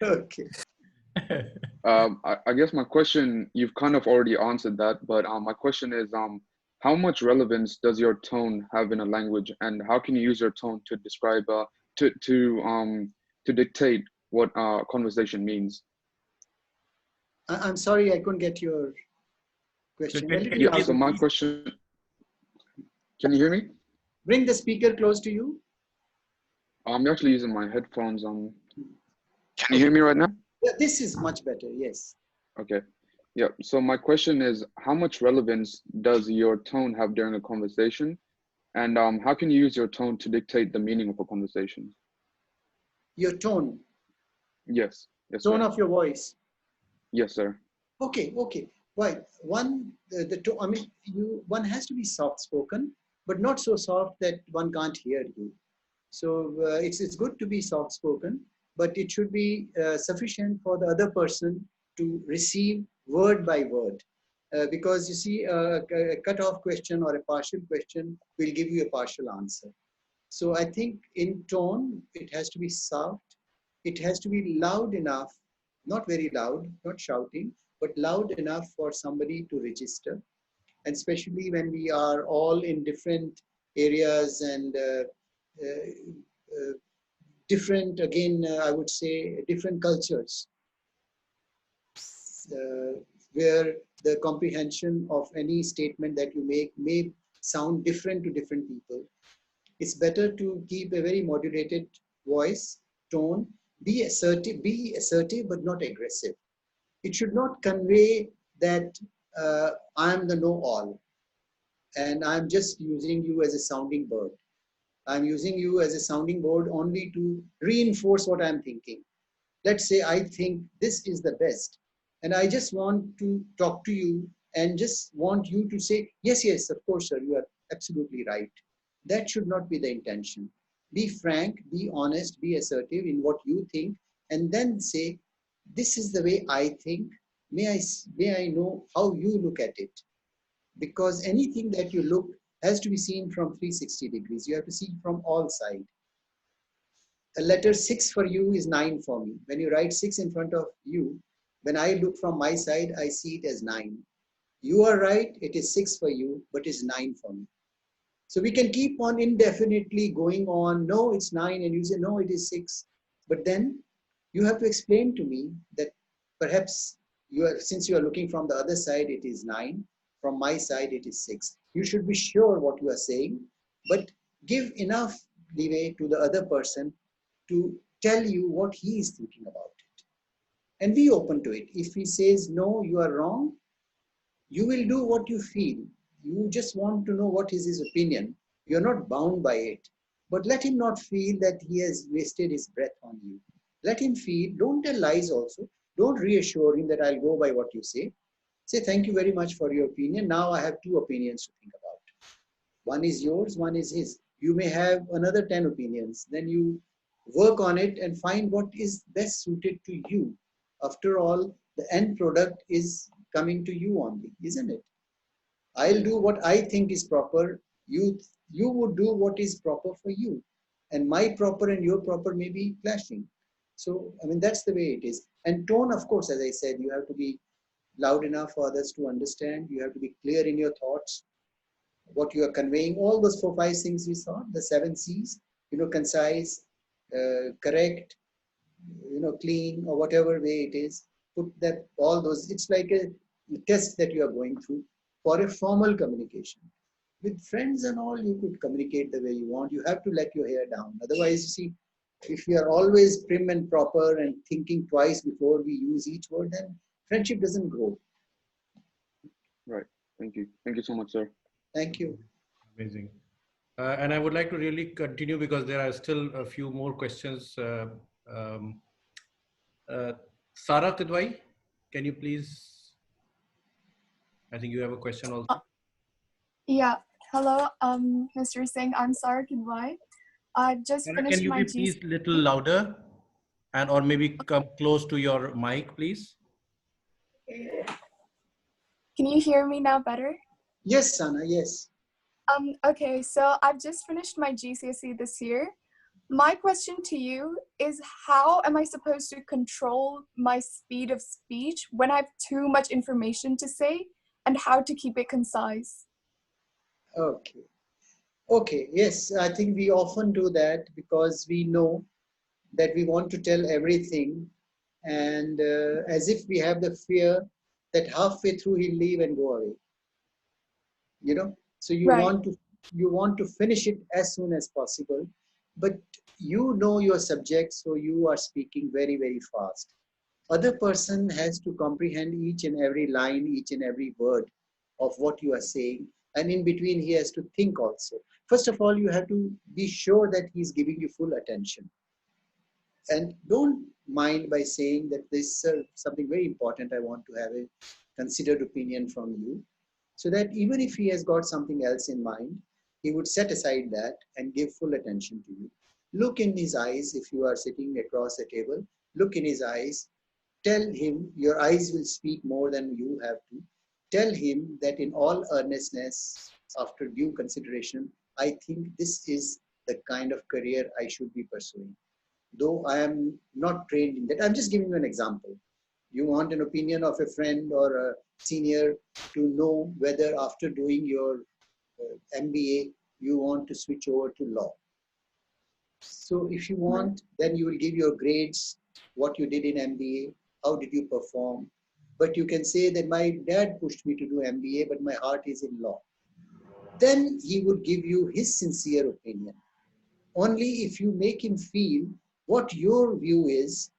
Okay. I guess my question, you've kind of already answered that, but my question is, how much relevance does your tone have in a language, and how can you use your tone to describe, to dictate what conversation means? I'm sorry, I couldn't get your question. Can you Yeah. So my question, can you hear me? Bring the speaker close to you. I'm actually using my headphones. Can you hear me right now? Yeah, this is much better. Yes. Okay. Yeah. So my question is, how much relevance does your tone have during a conversation? And how can you use your tone to dictate the meaning of a conversation? Your tone. Yes. Yes, Tone sir. of your voice. Yes, sir. Okay. Right. One has to be soft spoken, but not so soft that one can't hear you. So it's good to be soft spoken, but it should be sufficient for the other person to receive word by word. Because you see, a cut-off question or a partial question will give you a partial answer. So I think in tone, it has to be soft. It has to be loud enough, not very loud, not shouting, but loud enough for somebody to register. And especially when we are all in different areas and different, again, I would say, different cultures, where the comprehension of any statement that you make may sound different to different people. It's better to keep a very modulated voice, tone, be assertive, but not aggressive. It should not convey that I'm the know-all and I'm just using you as a sounding board. I'm using you as a sounding board only to reinforce what I'm thinking. Let's say I think this is the best, and I just want to talk to you and just want you to say, yes, of course, sir, you are absolutely right. That should not be the intention. Be frank, be honest, be assertive in what you think, and then say, this is the way I think. May I know how you look at it? Because anything that you look has to be seen from 360 degrees. You have to see from all sides. A letter 6 for you is 9 for me. When you write 6 in front of you, when I look from my side, I see it as 9. You are right, it is 6 for you, but it's 9 for me. So we can keep on indefinitely going on. No, it's 9, and you say, no, it is 6. But then you have to explain to me that perhaps since you are looking from the other side, it is 9. From my side, it is 6. You should be sure what you are saying, but give enough leeway to the other person to tell you what he is thinking about it. And be open to it. If he says, no, you are wrong, you will do what you feel. You just want to know what is his opinion. You're not bound by it. But let him not feel that he has wasted his breath on you. Let him feel, don't tell lies also. Don't reassure him that I'll go by what you say. Say, thank you very much for your opinion. Now I have 2 opinions to think about. One is yours, one is his. You may have another 10 opinions. Then you work on it and find what is best suited to you. After all, the end product is coming to you only, isn't it? I'll do what I think is proper. You would do what is proper for you. And my proper and your proper may be clashing. So, I mean, that's the way it is. And tone, of course, as I said, you have to be loud enough for others to understand. You have to be clear in your thoughts, what you are conveying. All those 4, 5 things we saw, the 7 C's, concise, correct, clean, or whatever way it is. Put that, all those, it's like a test that you are going through for a formal communication. With friends and all, you could communicate the way you want. You have to let your hair down. Otherwise, you see, if we are always prim and proper and thinking twice before we use each word, then friendship doesn't grow. Right. Thank you. Thank you so much, sir. Thank you. Amazing. And I would like to really continue because there are still a few more questions. Sara Kidwai, can you please? I think you have a question also. Yeah. Hello, Mr. Singh. I'm Sara Kidwai. I just Sara, finished can you my be please little louder, and or maybe come close to your mic, please? Can you hear me now better? Yes, Sana. Yes. Okay. So I've just finished my GCSE this year. My question to you is, how am I supposed to control my speed of speech when I have too much information to say, and how to keep it concise? Okay. Okay. Yes, I think we often do that because we know that we want to tell everything, and as if we have the fear that halfway through he'll leave and go away. So you want to finish it as soon as possible, but you know your subject, so you are speaking very, very fast. Other person has to comprehend each and every line, each and every word of what you are saying, and in between he has to think also. First of all, you have to be sure that he's giving you full attention. And don't mind by saying that this is something very important. I want to have a considered opinion from you, so that even if he has got something else in mind, he would set aside that and give full attention to you. Look in his eyes. If you are sitting across the table, look in his eyes. Tell him, your eyes will speak more than you have to. Tell him that in all earnestness, after due consideration, I think this is the kind of career I should be pursuing. Though I am not trained in that. I'm just giving you an example. You want an opinion of a friend or a senior to know whether after doing your MBA, you want to switch over to law. So if you want, then you will give your grades, what you did in MBA, how did you perform. But you can say that my dad pushed me to do MBA, but my heart is in law. Then he would give you his sincere opinion. Only if you make him feel what your view is.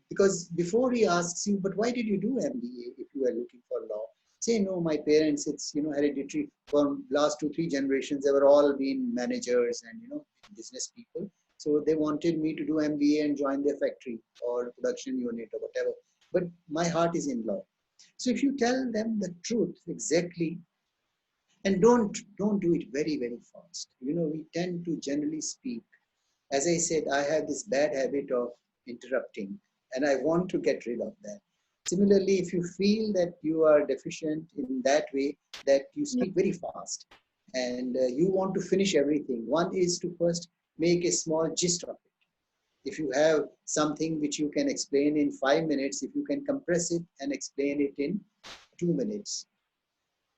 Because before he asks you, but why did you do MBA if you are looking for law? Say, no, my parents, it's, hereditary. For last 2-3 generations, they were all being managers and, business people. So they wanted me to do MBA and join their factory or production unit or whatever. But my heart is in law. So if you tell them the truth exactly, and don't do it very, very fast. We tend to generally speak. As I said, I have this bad habit of interrupting, and I want to get rid of that. Similarly, if you feel that you are deficient in that way, that you speak very fast, and you want to finish everything, one is to first make a small gist of it. If you have something which you can explain in 5 minutes, if you can compress it and explain it in 2 minutes,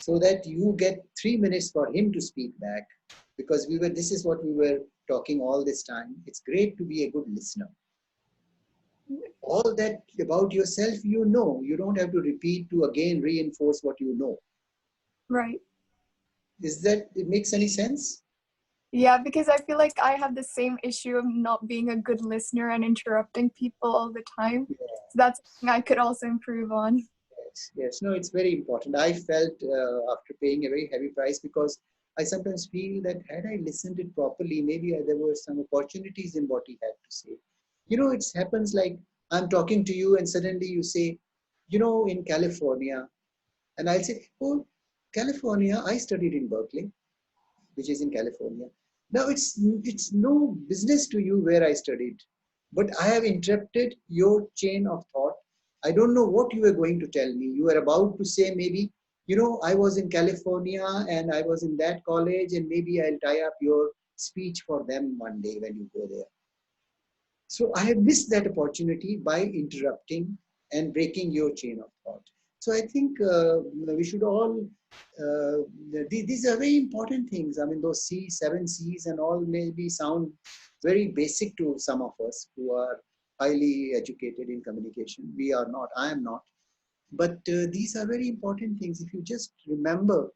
so that you get 3 minutes for him to speak back, because this is what we were talking all this time. It's great to be a good listener. All that about yourself, you know. You don't have to repeat to again reinforce what you know. Right. It makes any sense? Yeah, because I feel like I have the same issue of not being a good listener and interrupting people all the time. Yeah. So that's something I could also improve on. Yes, yes. No, it's very important. I felt after paying a very heavy price, because I sometimes feel that had I listened it properly, maybe there were some opportunities in what he had to say. You know, it happens like I'm talking to you and suddenly you say, you know, in California, and I'll say, oh, California, I studied in Berkeley, which is in California. Now it's no business to you where I studied, but I have interrupted your chain of thought. I don't know what you were going to tell me. You were about to say maybe, you know, I was in California and I was in that college, and maybe I'll tie up your speech for them one day when you go there. So I have missed that opportunity by interrupting and breaking your chain of thought. So I think we should all, these are very important things. I mean, those C's, 7 C's and all maybe sound very basic to some of us who are highly educated in communication. We are not, I am not. But these are very important things. If you just remember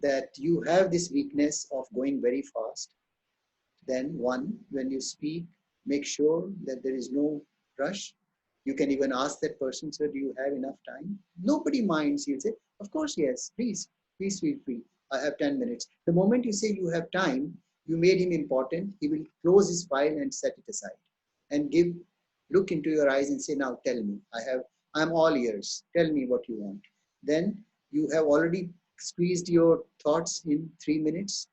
that you have this weakness of going very fast, then one, when you speak, make sure that there is no rush. You can even ask that person, sir, do you have enough time? Nobody minds. He'll say, of course, yes, please feel free. I have 10 minutes. The moment you say you have time, you made him important. He will close his file and set it aside and look into your eyes and say, now tell me, I'm all ears. Tell me what you want. Then you have already squeezed your thoughts in 3 minutes.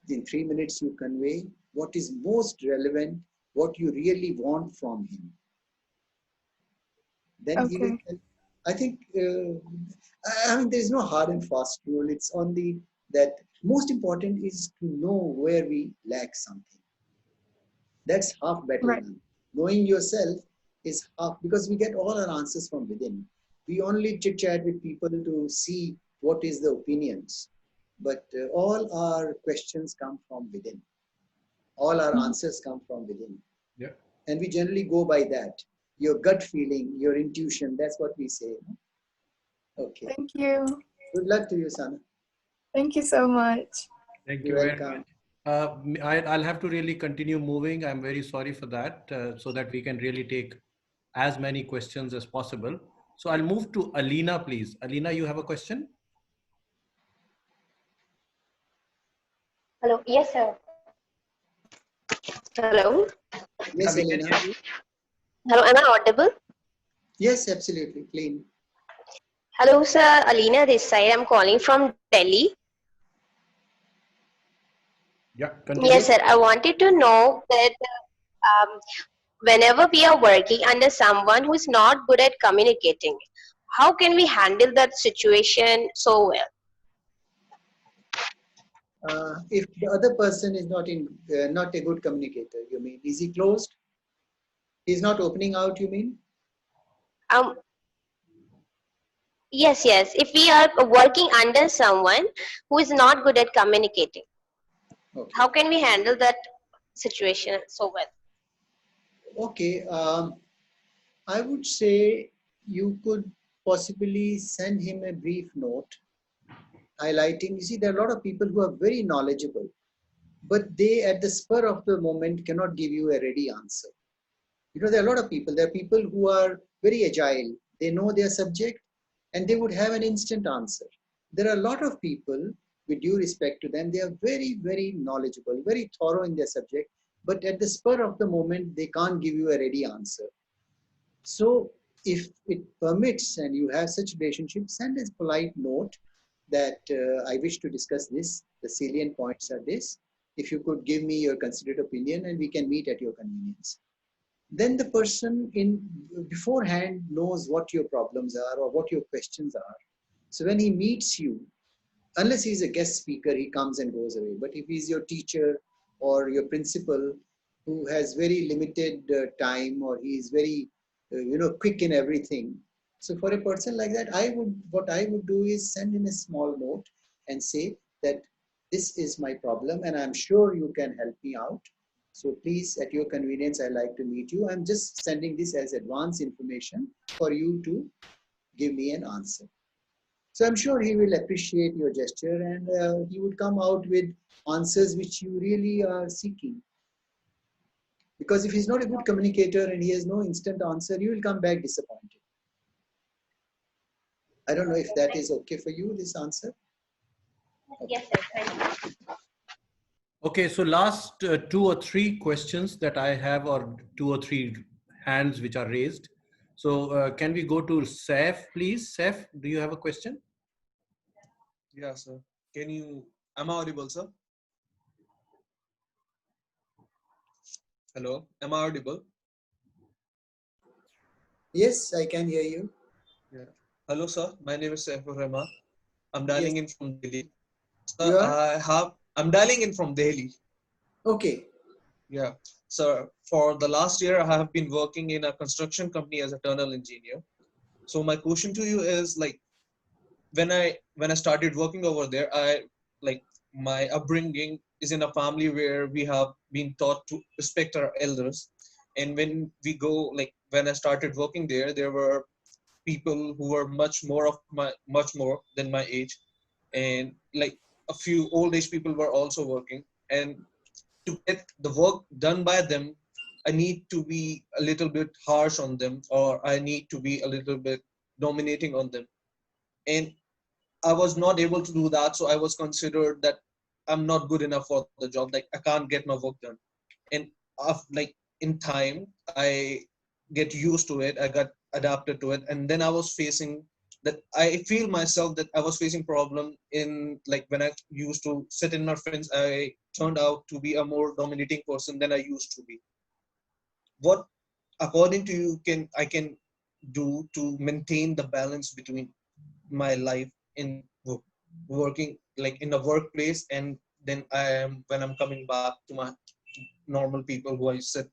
In 3 minutes, you convey what is most relevant, what you really want from him. Then he will, I think, I mean, there's no hard and fast rule. It's only that most important is to know where we lack something. That's half battle done. Knowing yourself is half, because we get all our answers from within. We only chit chat with people to see what is the opinions. But all our questions come from within. All our answers come from within. Yeah. And we generally go by that. Your gut feeling, your intuition, that's what we say. Okay. Thank you. Good luck to you, Sana. Thank you so much. Thank you very much. I'll have to really continue moving. I'm very sorry for that, so that we can really take as many questions as possible. So I'll move to Alina, please. Alina, you have a question? Hello. Yes, sir. Hello. Yes, Alina. Hello. Am I audible? Yes, absolutely. Clean. Hello, sir. Alina this side. I'm calling from Delhi. Yeah, continue. Yes, sir. I wanted to know that whenever we are working under someone who is not good at communicating, how can we handle that situation so well? If the other person is not a good communicator, you mean? Is he closed? He's not opening out, you mean? Yes. If we are working under someone who is not good at communicating, how can we handle that situation so well? Okay. I would say you could possibly send him a brief note highlighting. You see, there are a lot of people who are very knowledgeable, but they, at the spur of the moment, cannot give you a ready answer. You know, there are a lot of people. There are people who are very agile. They know their subject and they would have an instant answer. There are a lot of people, with due respect to them, they are very, very knowledgeable, very thorough in their subject, but at the spur of the moment, they can't give you a ready answer. So if it permits and you have such relationship, send a polite note that I wish to discuss this. The salient points are this. If you could give me your considered opinion and we can meet at your convenience. Then the person beforehand knows what your problems are or what your questions are. So when he meets you, unless he's a guest speaker, he comes and goes away. But if he's your teacher or your principal who has very limited time, or he is very quick in everything. So for a person like that, what I would do is send him a small note and say that this is my problem and I'm sure you can help me out. So please, at your convenience, I'd like to meet you. I'm just sending this as advance information for you to give me an answer. So I'm sure he will appreciate your gesture and he would come out with answers which you really are seeking. Because if he's not a good communicator and he has no instant answer, you will come back disappointed. I don't know if that is okay for you, this answer. Yes, sir. Thank you. Okay, so last 2 or 3 questions that I have, or 2 or 3 hands which are raised. So can we go to Saif, please? Saif, do you have a question? Yeah, sir. Am I audible, sir? Hello, am I audible? Yes, I can hear you. Yeah. Hello, sir. My name is Saifur Rahman. I'm dialing in from Delhi. You Sir, are? I'm dialing in from Delhi. Okay. Yeah. Sir, for the last year, I have been working in a construction company as a tunnel engineer. So my question to you is, like, when I started working over there, my upbringing is in a family where we have been taught to respect our elders. And when I started working there were people who were much more than my age, and like a few old age people were also working. And to get the work done by them, I need to be a little bit harsh on them, or I need to be a little bit dominating on them. And I was not able to do that, so I was considered that I'm not good enough for the job. Like, I can't get my work done. And in time, I get used to it. I got adapted to it, and then I was facing that. I feel myself that I was facing problem in, like, when I used to sit in my friends. I turned out to be a more dominating person than I used to be. What, according to you, can I can do to maintain the balance between my life in working, like in a workplace, and then when I'm coming back to my normal people who I sit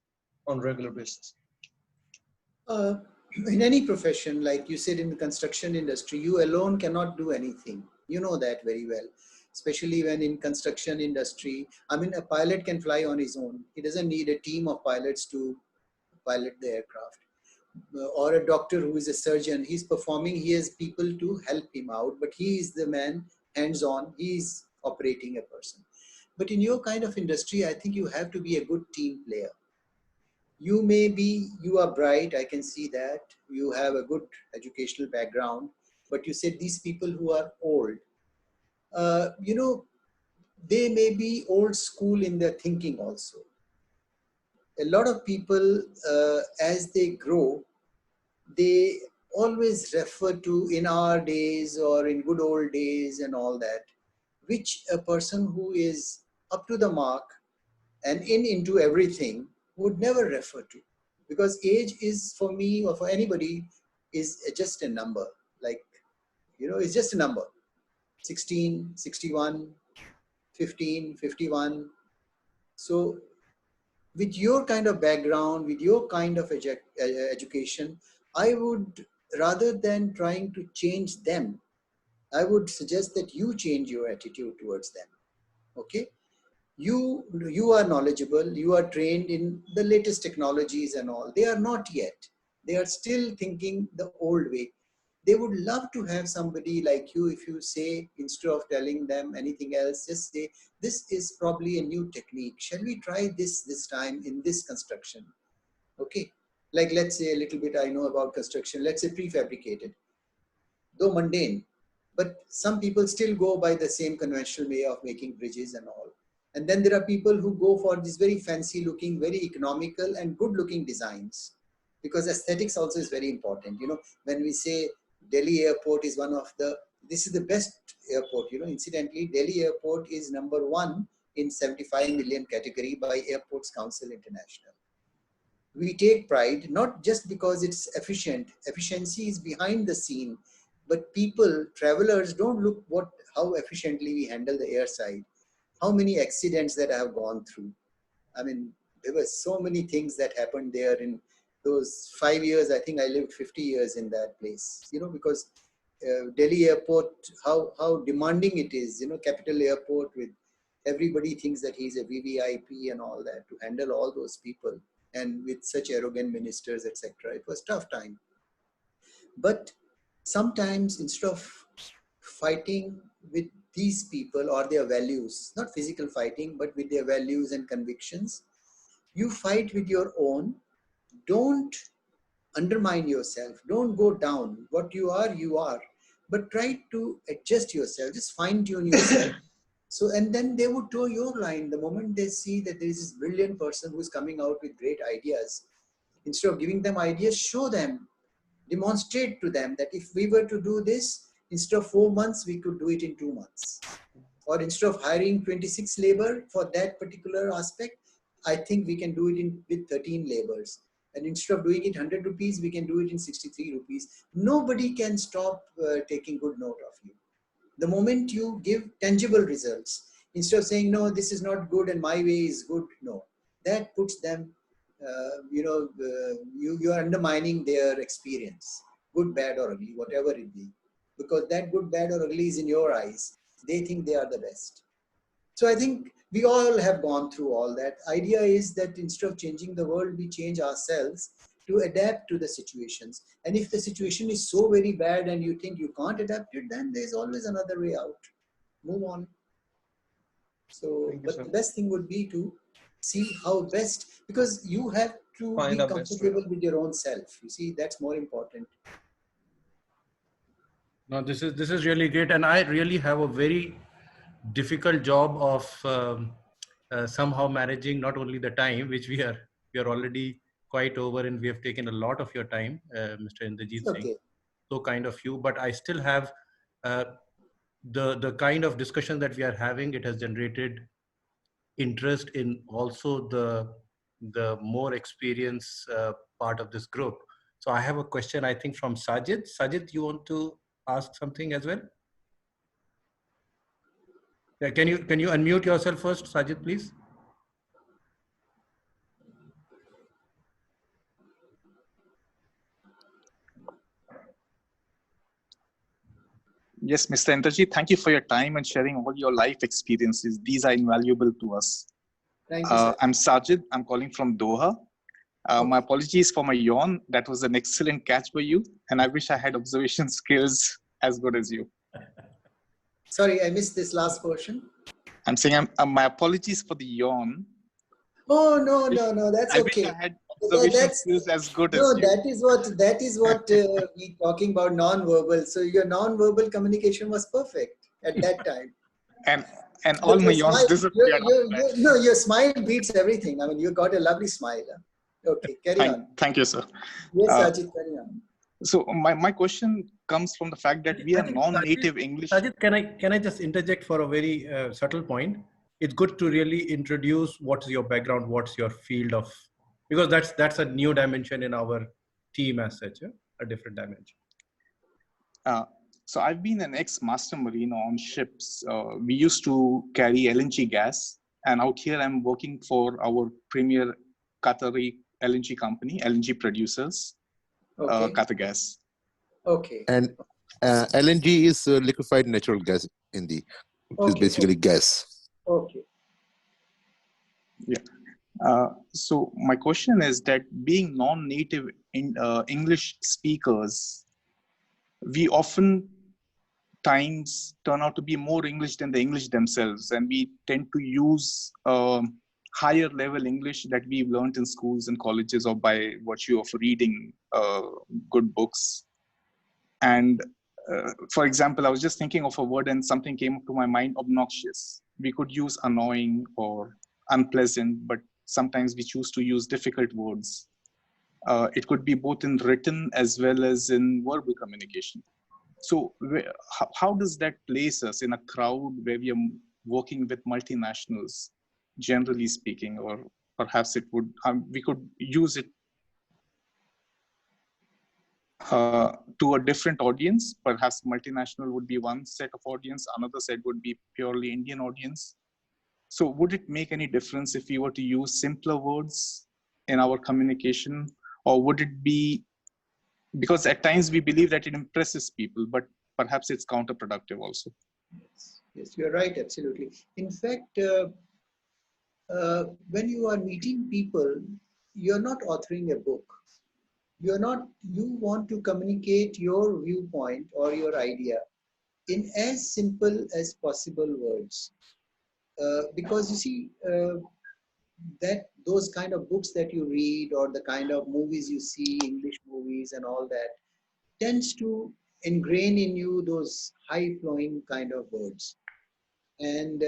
on regular basis? Uh, in any profession, like you said, in the construction industry, you alone cannot do anything. You know that very well, especially when in construction industry, I mean, a pilot can fly on his own. He doesn't need a team of pilots to pilot the aircraft. Or a doctor who is a surgeon, he's performing, he has people to help him out, but he is the man, hands-on, he is operating a person. But in your kind of industry, I think you have to be a good team player. You are bright, I can see that. You have a good educational background, but you said these people who are old, you know, they may be old school in their thinking also. A lot of people, as they grow, they always refer to in our days or in good old days and all that, which a person who is up to the mark and into everything would never refer to. Because age is, for me or for anybody, is just a number. Like, you know, it's just a number. 16, 61, 15, 51. So with your kind of background, with your kind of education, I would, rather than trying to change them, I would suggest that you change your attitude towards them. Okay? You are knowledgeable, you are trained in the latest technologies and all. They are not yet. They are still thinking the old way. They would love to have somebody like you. If you say, instead of telling them anything else, just say, this is probably a new technique. Shall we try this time in this construction? Okay. Like, let's say a little bit I know about construction. Let's say prefabricated, though mundane, but some people still go by the same conventional way of making bridges and all. And then there are people who go for these very fancy looking, very economical and good looking designs, because aesthetics also is very important. You know, when we say Delhi airport is one of the, this is the best airport, you know, incidentally, Delhi airport is #1 in 75 million category by Airports Council International. We take pride, not just because it's efficient. Efficiency is behind the scene, but people, travelers don't look how efficiently we handle the airside. How many accidents that I have gone through. I mean, there were so many things that happened there in those 5 years. I think I lived 50 years in that place, you know, because Delhi airport, how demanding it is, you know, capital airport with everybody thinks that he's a VVIP and all that, to handle all those people and with such arrogant ministers, etc. It was tough time. But sometimes instead of fighting with these people or their values, not physical fighting, but with their values and convictions, you fight with your own. Don't undermine yourself. Don't go down. What you are. But try to adjust yourself. Just fine tune yourself. So, and then they would toe your line the moment they see that there is this brilliant person who's coming out with great ideas. Instead of giving them ideas, show them, demonstrate to them that if we were to do this, instead of 4 months, we could do it in 2 months. Or instead of hiring 26 labor for that particular aspect, I think we can do it with 13 labors. And instead of doing it 100 rupees, we can do it in 63 rupees. Nobody can stop taking good note of you. The moment you give tangible results, instead of saying, no, this is not good and my way is good, no. That puts them, you are undermining their experience, good, bad or ugly, whatever it be. Because that good, bad or ugly is in your eyes. They think they are the best. So I think we all have gone through all that. Idea is that instead of changing the world, we change ourselves to adapt to the situations. And if the situation is so very bad and you think you can't adapt it, then there's always another way out. Move on. So, but the best thing would be to see how best, because you have to be comfortable with your own self. You see, that's more important. No, this is really great, and I really have a very difficult job of somehow managing not only the time, which we are already quite over, and we have taken a lot of your time, Mr. Inderjit Singh. So kind of you, but I still have the kind of discussion that we are having. It has generated interest in also the more experienced part of this group. So I have a question, I think, from Sajid. Sajid, you want to ask something as well? Yeah, can you unmute yourself first, Sajid, please? Yes, Mr. Inderjit, thank you for your time and sharing all your life experiences. These are invaluable to us. Thank you, sir. I'm Sajid. I'm calling from Doha. My apologies for my yawn. That was an excellent catch by you. And I wish I had observation skills as good as you. Sorry, I missed this last portion. I'm saying my apologies for the yawn. Oh, no, that's okay. I wish I had observation skills as good as you. That is what we talking about non-verbal. So your non-verbal communication was perfect at that time. And all my yawns disappeared. No, your smile beats everything. I mean, you got a lovely smile. Okay, carry on. Thank you, sir. Yes, Sajid, carry on. So my question comes from the fact that we are non-native English. Sajid, can I just interject for a very subtle point? It's good to really introduce what's your background, what's your field of, because that's a new dimension in our team as such, a different dimension. So I've been an ex-master marine on ships. We used to carry LNG gas, and out here I'm working for our premier Qatari LNG company, LNG producers, Qatar Gas. Okay. And LNG is liquefied natural gas in the, is basically gas. Okay. Yeah. So my question is that being non-native English speakers, we often times turn out to be more English than the English themselves, and we tend to use higher level English that we've learned in schools and colleges or by virtue of reading good books. And for example, I was just thinking of a word and something came up to my mind: obnoxious. We could use annoying or unpleasant, but sometimes we choose to use difficult words. It could be both in written as well as in verbal communication. So how does that place us in a crowd where we are working with multinationals, generally speaking, or perhaps it would, we could use it to a different audience. Perhaps multinational would be one set of audience, another set would be purely Indian audience. So would it make any difference if we were to use simpler words in our communication, or would it be, because at times we believe that it impresses people, but perhaps it's counterproductive also. Yes, you're right, absolutely. In fact, when you are meeting people, you're not authoring a book. You're not, you want to communicate your viewpoint or your idea in as simple as possible words. Because you see, that those kind of books that you read or the kind of movies you see, English movies and all that, tends to ingrain in you those high flowing kind of words. And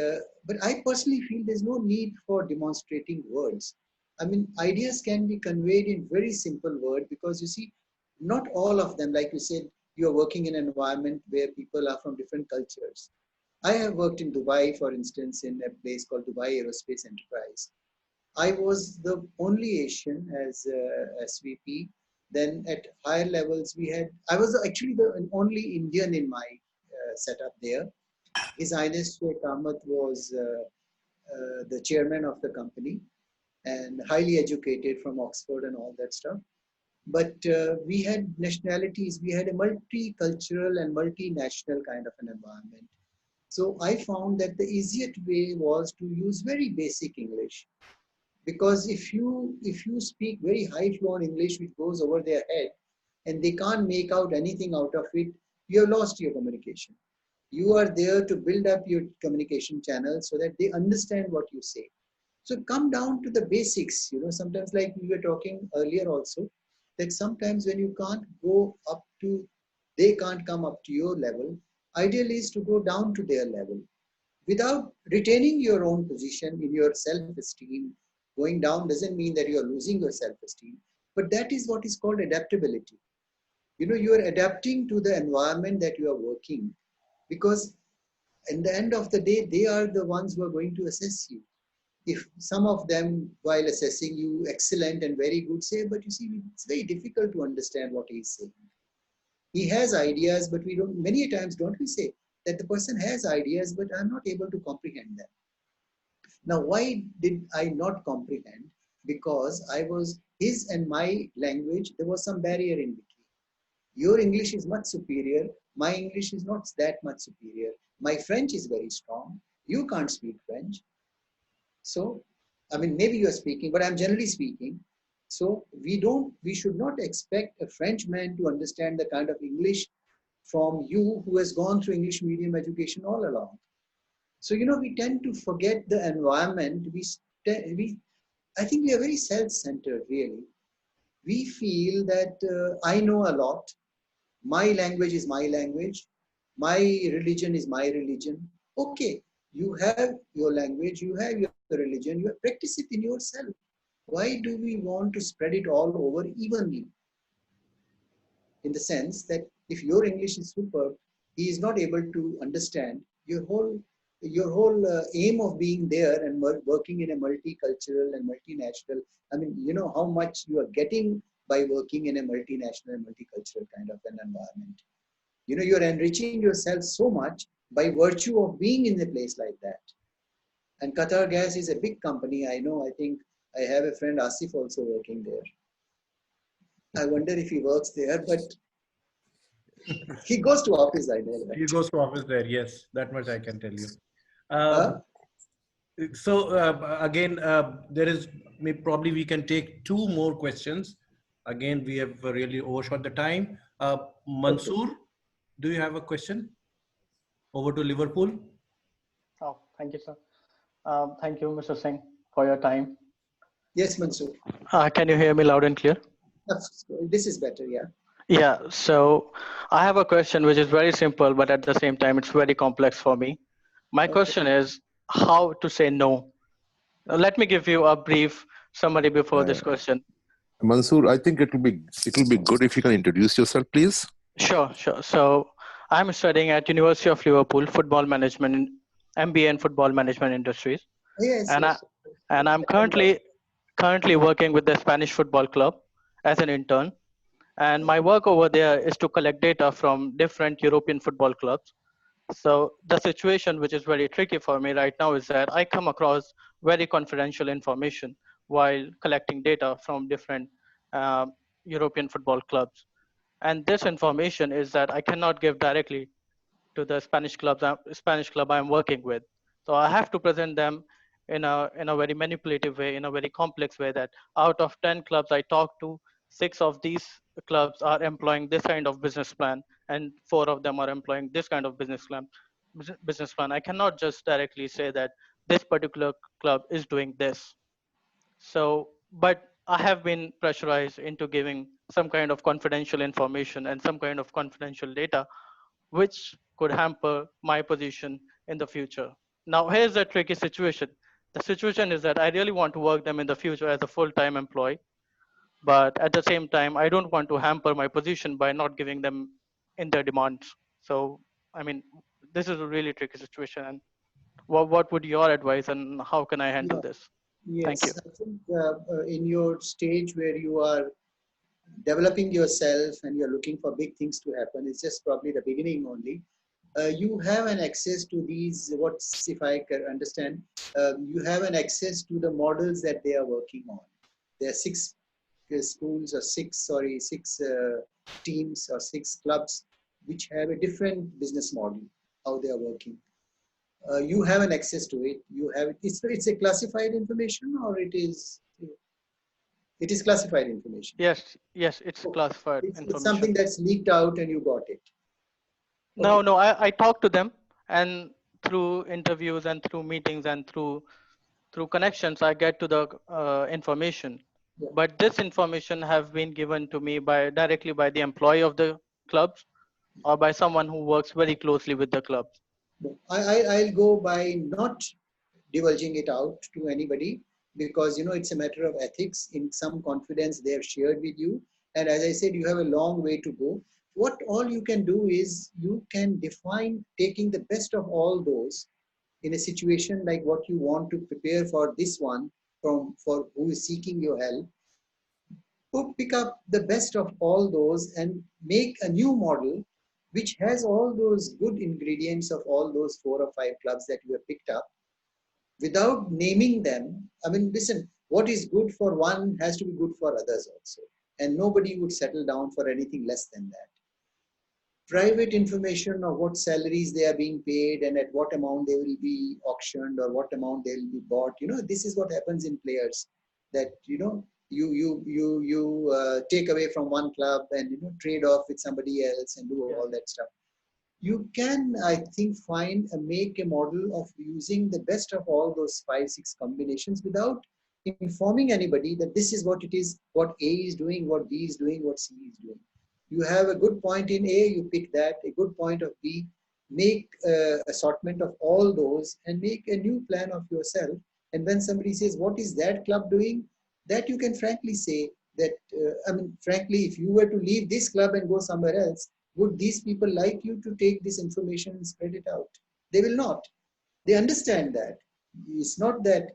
but I personally feel there's no need for demonstrating words. I mean, ideas can be conveyed in very simple word, because you see, not all of them, like you said, you are working in an environment where people are from different cultures. I have worked in Dubai, for instance, in a place called Dubai Aerospace Enterprise. I was the only Asian as SVP. Then at higher levels, I was actually the only Indian in my setup there. His Highness Sheikh Ahmad was the chairman of the company and highly educated from Oxford and all that stuff. But we had nationalities, we had a multicultural and multinational kind of an environment. So I found that the easiest way was to use very basic English. Because if you speak very high flown English which goes over their head and they can't make out anything out of it, you have lost your communication. You are there to build up your communication channel so that they understand what you say. So come down to the basics. Sometimes, like we were talking earlier also, that sometimes when you can't go up to, they can't come up to your level, ideal is to go down to their level without retaining your own position in your self-esteem. Going down doesn't mean that you are losing your self-esteem, but that is what is called adaptability. You are adapting to the environment that you are working, because in the end of the day, they are the ones who are going to assess you. If some of them, while assessing you, excellent and very good, say, but you see, it's very difficult to understand what he's saying. He has ideas, but we don't, many times don't we say that the person has ideas, but I'm not able to comprehend them. Now, why did I not comprehend? Because his and my language, there was some barrier in between. Your English is much superior. My English is not that much superior. My French is very strong. You can't speak French. So, I mean, maybe you are speaking, but I'm generally speaking. So we should not expect a Frenchman to understand the kind of English from you who has gone through English medium education all along. So, we tend to forget the environment. I think we are very self-centered, really. We feel that I know a lot. My language is my language. My religion is my religion. Okay, you have your language, you have your religion, you practice it in yourself. Why do we want to spread it all over evenly? In the sense that if your English is superb, he is not able to understand your whole aim of being there and working in a multicultural and multinational. I mean, you know how much you are getting by working in a multinational and multicultural kind of an environment. You're enriching yourself so much by virtue of being in a place like that. And Qatar Gas is a big company. I know, I think I have a friend Asif also working there. I wonder if he works there, but he goes to office, I know that. He goes to office there, yes, that much I can tell you. Again, there is, probably we can take two more questions. Again, we have really overshot the time. Mansoor, do you have a question? Over to Liverpool. Oh, thank you, sir. Thank you, Mr. Singh, for your time. Yes, Mansoor. Can you hear me loud and clear? This is better, yeah. Yeah, so I have a question which is very simple, but at the same time, it's very complex for me. My question is how to say no. Let me give you a brief summary before this question. Mansoor, I think it will be good if you can introduce yourself, please. Sure. So I'm studying at University of Liverpool, football management, MBA in football management industries. Yes, and I'm currently working with the Spanish football club as an intern. And my work over there is to collect data from different European football clubs. So the situation which is very tricky for me right now is that I come across very confidential information while collecting data from different European football clubs. And this information is that I cannot give directly to the Spanish club I'm working with. So I have to present them in a very manipulative way, in a very complex way, that out of 10 clubs I talk to, 6 of these clubs are employing this kind of business plan, and 4 of them are employing this kind of business plan. I cannot just directly say that this particular club is doing this. So, but I have been pressurized into giving some kind of confidential information and some kind of confidential data, which could hamper my position in the future. Now, here's the tricky situation. The situation is that I really want to work them in the future as a full-time employee, but at the same time, I don't want to hamper my position by not giving them in their demands. So, I mean, this is a really tricky situation. And what would your advice, and how can I handle Yeah. this? Thank you. Yes, I think in your stage where you are developing yourself and you're looking for big things to happen, it's just probably the beginning only. You have an access to these, what's, if I can understand, you have an access to the models that they are working on. There are 6 schools or 6 teams or 6 clubs which have a different business model, how they are working. You have an access to it. You have it. It's a classified information, or it is classified information. Yes, it's Oh, classified it's information. something that's leaked out and you got it. No, no, I talked to them, and through interviews and through meetings and through connections, I get to the information. Yeah. But this information have been given to me directly by the employee of the clubs, or by someone who works very closely with the clubs. I'll go by not divulging it out to anybody, because it's a matter of ethics. In some confidence they have shared with you, and as I said, you have a long way to go. What all you can do is you can define taking the best of all those in a situation like what you want to prepare for this one, for who is seeking your help. Pick up the best of all those and make a new model which has all those good ingredients of all those 4 or 5 clubs that you have picked up, without naming them. I mean, listen, what is good for one has to be good for others also. And nobody would settle down for anything less than that. Private information of what salaries they are being paid and at what amount they will be auctioned or what amount they will be bought. This is what happens in players, that, you take away from one club and, trade off with somebody else and do all that stuff. You can, I think, make a model of using the best of all those 5, 6 combinations without informing anybody that this is what it is, what A is doing, what B is doing, what C is doing. You have a good point in A, you pick that, a good point of B, make assortment of all those and make a new plan of yourself. And when somebody says, what is that club doing? That you can frankly say that, frankly, if you were to leave this club and go somewhere else, would these people like you to take this information and spread it out? They will not. They understand that. It's not that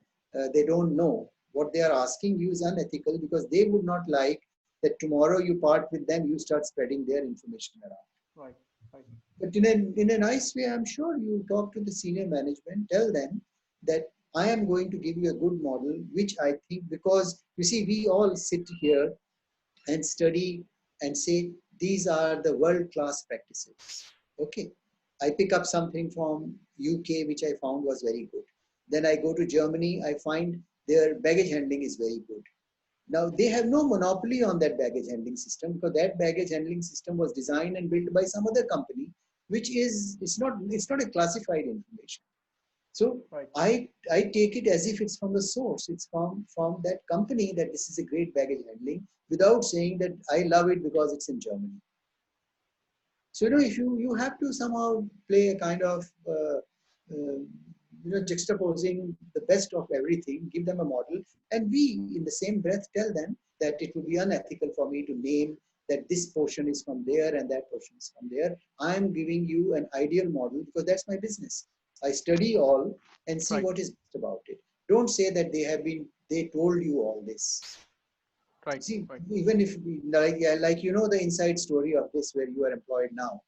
they don't know. What they are asking you is unethical, because they would not like that tomorrow you part with them, you start spreading their information around. Right. But in a nice way, I'm sure you talk to the senior management, tell them that I am going to give you a good model, which I think, because you see, we all sit here and study and say, these are the world-class practices. Okay. I pick up something from UK, which I found was very good. Then I go to Germany, I find their baggage handling is very good. Now, they have no monopoly on that baggage handling system, because that baggage handling system was designed and built by some other company, which is, it's not a classified information. So right. I take it as if it's from the source. It's from that company, that this is a great baggage handling, without saying that I love it because it's in Germany. So, if you have to somehow play a kind of, juxtaposing the best of everything, give them a model, and we, in the same breath, tell them that it would be unethical for me to name that this portion is from there and that portion is from there. I'm giving you an ideal model because that's my business. I study all and see what is best about it. Don't say that they told you all this. Right. See, even if, like the inside story of this, where you are employed now,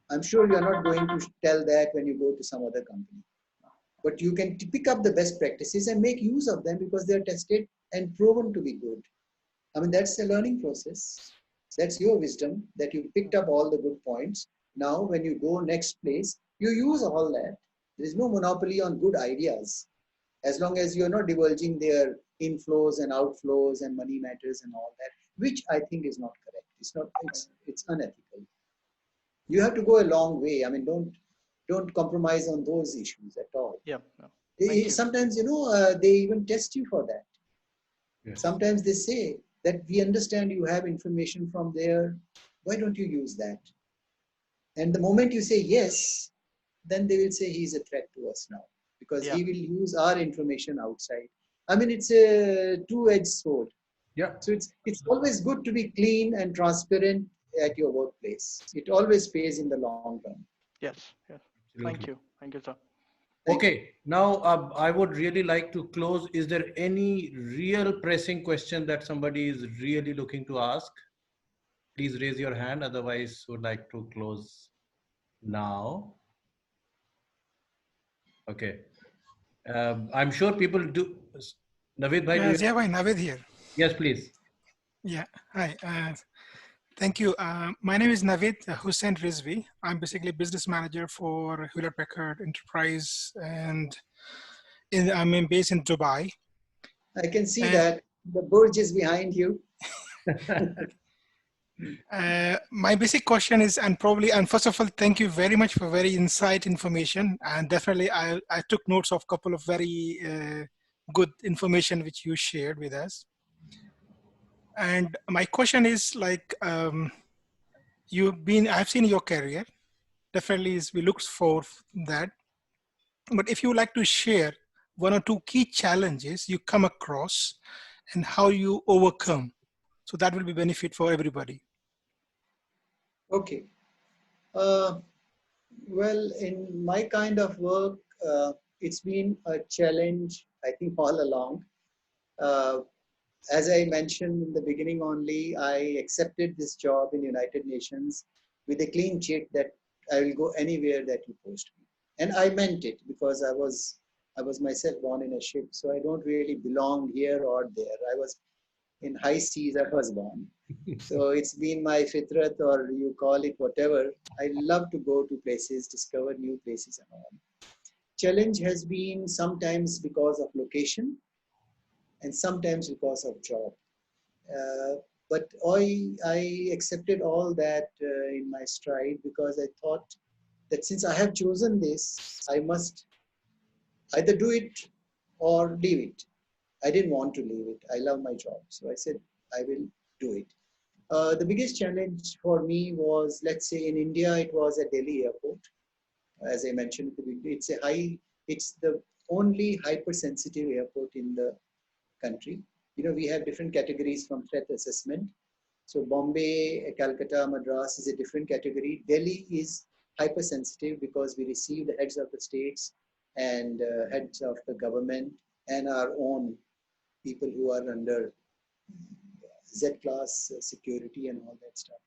I'm sure you're not going to tell that when you go to some other company. But you can pick up the best practices and make use of them because they're tested and proven to be good. I mean, that's a learning process. That's your wisdom, that you picked up all the good points Now, when you go next place, you use all that. There is no monopoly on good ideas, as long as you're not divulging their inflows and outflows and money matters and all that, which I think is not correct. It's not. It's unethical. You have to go a long way. I mean, don't compromise on those issues at all. Yeah. Thank you. Sometimes, they even test you for that. Yes. Sometimes they say that we understand you have information from there. Why don't you use that? And the moment you say yes, then they will say he's a threat to us now because he will use our information outside. I mean, it's a two-edged sword. Yeah. So it's always good to be clean and transparent at your workplace. It always pays in the long run. Yes. Yes. Thank you. Thank you, sir. Okay, now I would really like to close. Is there any real pressing question that somebody is really looking to ask? Please raise your hand. Otherwise, would like to close now. Okay. I'm sure people do. Navid bhai, do you? Jai bhai, Navid here. Yes, please. Yeah, hi. Thank you. My name is Navid Hussain Rizvi. I'm basically business manager for Hewlett Packard Enterprise, and I'm based in Dubai. I can see that the Burj is behind you. My basic question is, and first of all, thank you very much for very insight information, and definitely I took notes of a couple of very good information which you shared with us. And my question is like, I've seen your career, definitely we look for that. But if you would like to share one or two key challenges you come across and how you overcome, so that will be benefit for everybody. Okay. Well, in my kind of work, it's been a challenge, I think, all along. As I mentioned in the beginning only, I accepted this job in United Nations with a clean check that I will go anywhere that you post me. And I meant it because I was myself born in a ship, so I don't really belong here or there. I was in high seas, I was born. So it's been my fitrat, or you call it whatever. I love to go to places, discover new places and all. Challenge has been sometimes because of location and sometimes because of job. But I accepted all that in my stride because I thought that since I have chosen this, I must either do it or leave it. I didn't want to leave it. I love my job. So I said, I will do it. The biggest challenge for me was, let's say in India, it was at Delhi airport. As I mentioned at the beginning, it's the only hypersensitive airport in the country. We have different categories from threat assessment. So Bombay, Calcutta, Madras is a different category. Delhi is hypersensitive because we receive the heads of the states and heads of the government and our own people who are under Z-class security and all that stuff.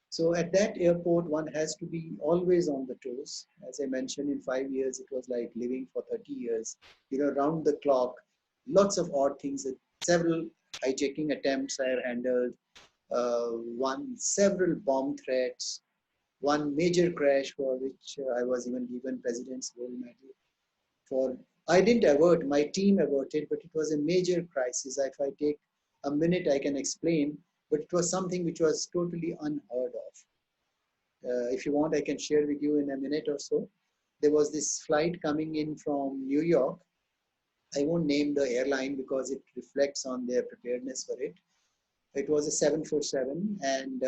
So at that airport, one has to be always on the toes. As I mentioned, in 5 years, it was like living for 30 years, round the clock, lots of odd things. Several hijacking attempts I have handled, several bomb threats, one major crash for which I was even given President's Gold Medal. I didn't avert, my team averted, but it was a major crisis. If I take a minute, I can explain, but it was something which was totally unheard of. If you want, I can share with you in a minute or so. There was this flight coming in from New York. I won't name the airline because it reflects on their preparedness for it. It was a 747, and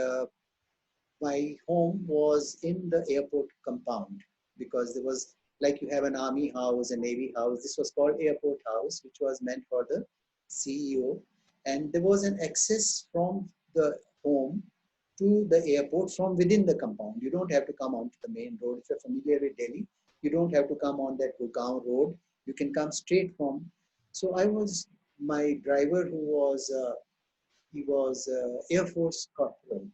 my home was in the airport compound because there was, like you have an army house, a navy house. This was called airport house, which was meant for the CEO. And there was an access from the home to the airport from within the compound. You don't have to come onto the main road. If you're familiar with Delhi, you don't have to come on that Gurgaon road. You can come straight from. So my driver who was, he was Air Force corporal.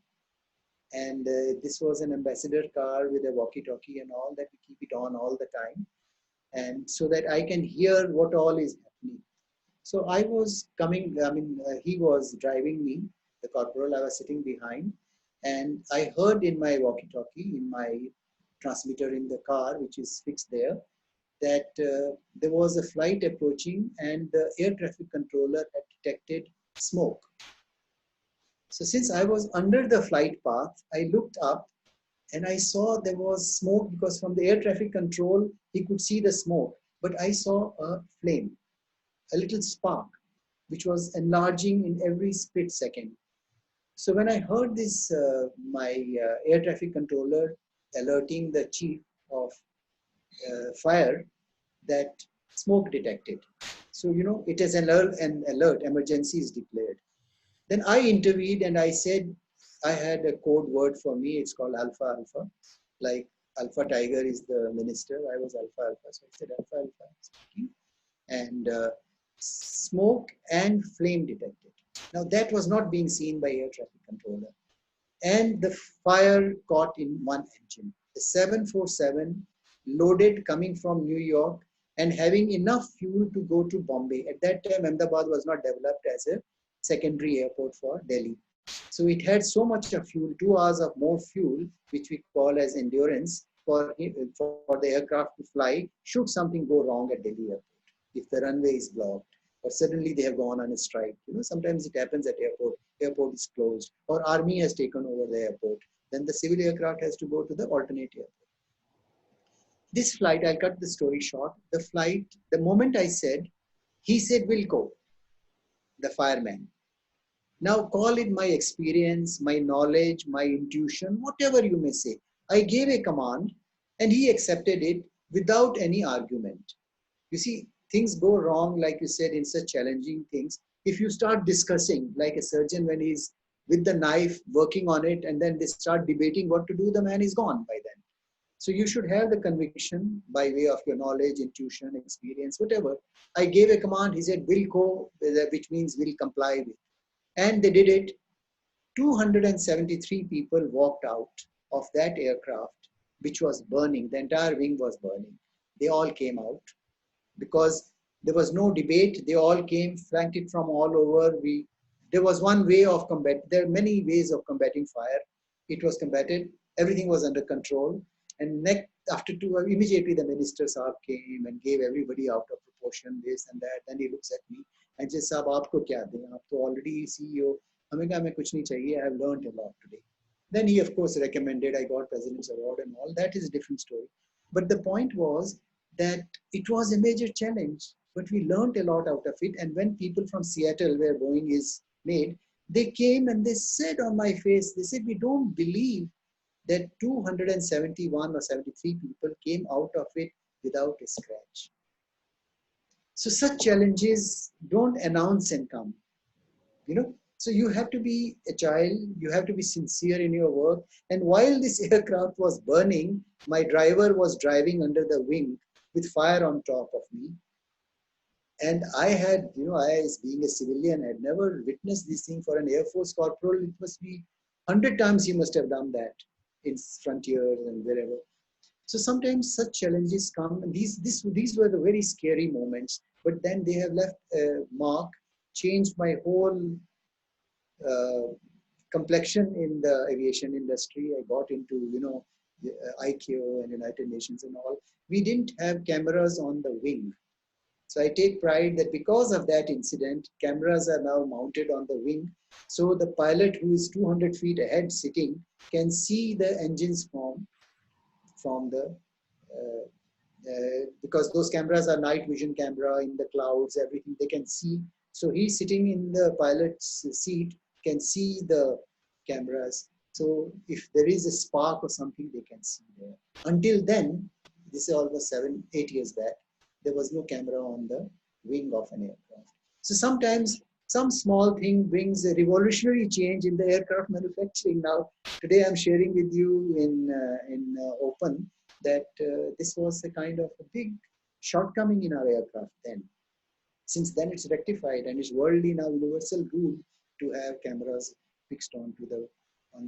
And this was an ambassador car with a walkie-talkie and all that. We keep it on all the time. And so that I can hear what all is happening. So I was coming, he was driving me, the corporal, I was sitting behind. And I heard in my walkie-talkie, in my transmitter in the car, which is fixed there, that there was a flight approaching and the air traffic controller had detected smoke. So since I was under the flight path, I looked up and I saw there was smoke, because from the air traffic control, he could see the smoke. But I saw a flame, a little spark, which was enlarging in every split second. So when I heard this, my air traffic controller alerting the chief of fire that smoke detected. So, it is an alert, emergency is declared. Then I intervened and I said, I had a code word for me, it's called Alpha Alpha. Like Alpha Tiger is the minister, I was Alpha Alpha. So I said Alpha Alpha speaking. And smoke and flame detected. Now that was not being seen by air traffic controller. And the fire caught in one engine. The 747 loaded coming from New York and having enough fuel to go to Bombay. At that time, Ahmedabad was not developed as a secondary airport for Delhi. So it had so much of fuel, 2 hours of more fuel, which we call as endurance for the aircraft to fly should something go wrong at Delhi airport. If the runway is blocked, or suddenly they have gone on a strike. Sometimes it happens at airport is closed, or army has taken over the airport. Then the civil aircraft has to go to the alternate airport. This flight, I'll cut the story short. The flight, the moment I said, he said, "We'll go," the fireman. Now call it my experience, my knowledge, my intuition, whatever you may say. I gave a command and he accepted it without any argument. You see, things go wrong, like you said, in such challenging things. If you start discussing, like a surgeon when he's with the knife working on it, and then they start debating what to do, the man is gone by then. So you should have the conviction by way of your knowledge, intuition, experience, whatever. I gave a command, he said, "Will go," which means will comply with. And they did it. 273 people walked out of that aircraft, which was burning. The entire wing was burning. They all came out because there was no debate. They all came, flanked it from all over. There was one way of combat. There are many ways of combating fire. It was combated. Everything was under control. And immediately the minister Saab came and gave everybody out of proportion, this and that. Then he looks at me and says, "Saab, aapko kya dein? Aap to already CEO." Hume kaha, "Main kuch nahi chahiye. I have learned a lot today." Then he, of course, recommended. I got President's Award and all. That is a different story. But the point was that it was a major challenge, but we learned a lot out of it. And when people from Seattle, where Boeing is made, they came and they said on my face, they said, "We don't believe that 271 or 73 people came out of it without a scratch." So such challenges don't announce and come, So you have to be agile, you have to be sincere in your work. And while this aircraft was burning, my driver was driving under the wing with fire on top of me. And I had, I as being a civilian, had never witnessed this thing. For an Air Force corporal, it must be 100 times he must have done that in frontiers and wherever. So sometimes such challenges come, and these were the very scary moments, but then they have left a mark, changed my whole complexion in the aviation industry. I got into, ICAO and United Nations and all. We didn't have cameras on the wing. So I take pride that because of that incident, cameras are now mounted on the wing. So the pilot who is 200 feet ahead sitting can see the engines from the, because those cameras are night vision camera in the clouds, everything they can see. So he's sitting in the pilot's seat, can see the cameras. So if there is a spark or something, they can see there. Until then, this is almost 7-8 years back, there was no camera on the wing of an aircraft. So sometimes some small thing brings a revolutionary change in the aircraft manufacturing. Now, today I'm sharing with you in open that this was a kind of a big shortcoming in our aircraft then. Since then it's rectified and it's worldly now universal rule to have cameras fixed on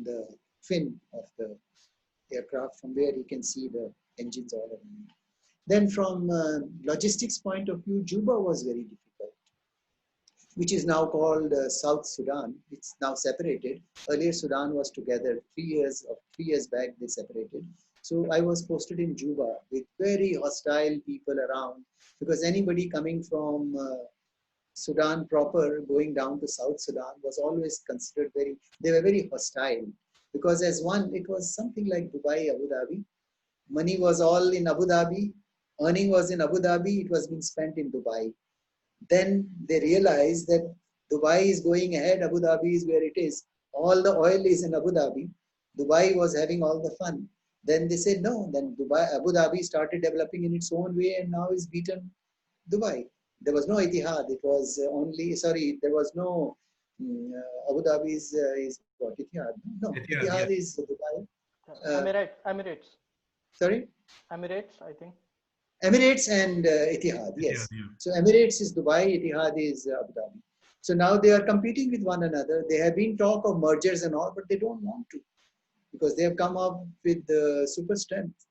the fin of the aircraft, from where you can see the engines all around. Then from logistics point of view, Juba was very difficult. which is now called South Sudan. It's now separated. Earlier, Sudan was together. 3 years back, they separated. So I was posted in Juba with very hostile people around, because anybody coming from Sudan proper going down to South Sudan was always considered they were very hostile, because as one, it was something like Dubai, Abu Dhabi. Money was all in Abu Dhabi. Earning was in Abu Dhabi. It was being spent in Dubai. Then they realized that Dubai is going ahead, Abu Dhabi is where it is. All the oil is in Abu Dhabi. Dubai was having all the fun. Then they said no. Then Abu Dhabi started developing in its own way, and now is beaten Dubai. There was no Etihad. It was there was no Abu Dhabi is what, Etihad? No, Etihad is Dubai. Emirates. Sorry? Emirates, I think. Emirates and Etihad, yes. So Emirates is Dubai, Etihad is Abu Dhabi. So now they are competing with one another. There have been talk of mergers and all, but they don't want to, because they have come up with super strength.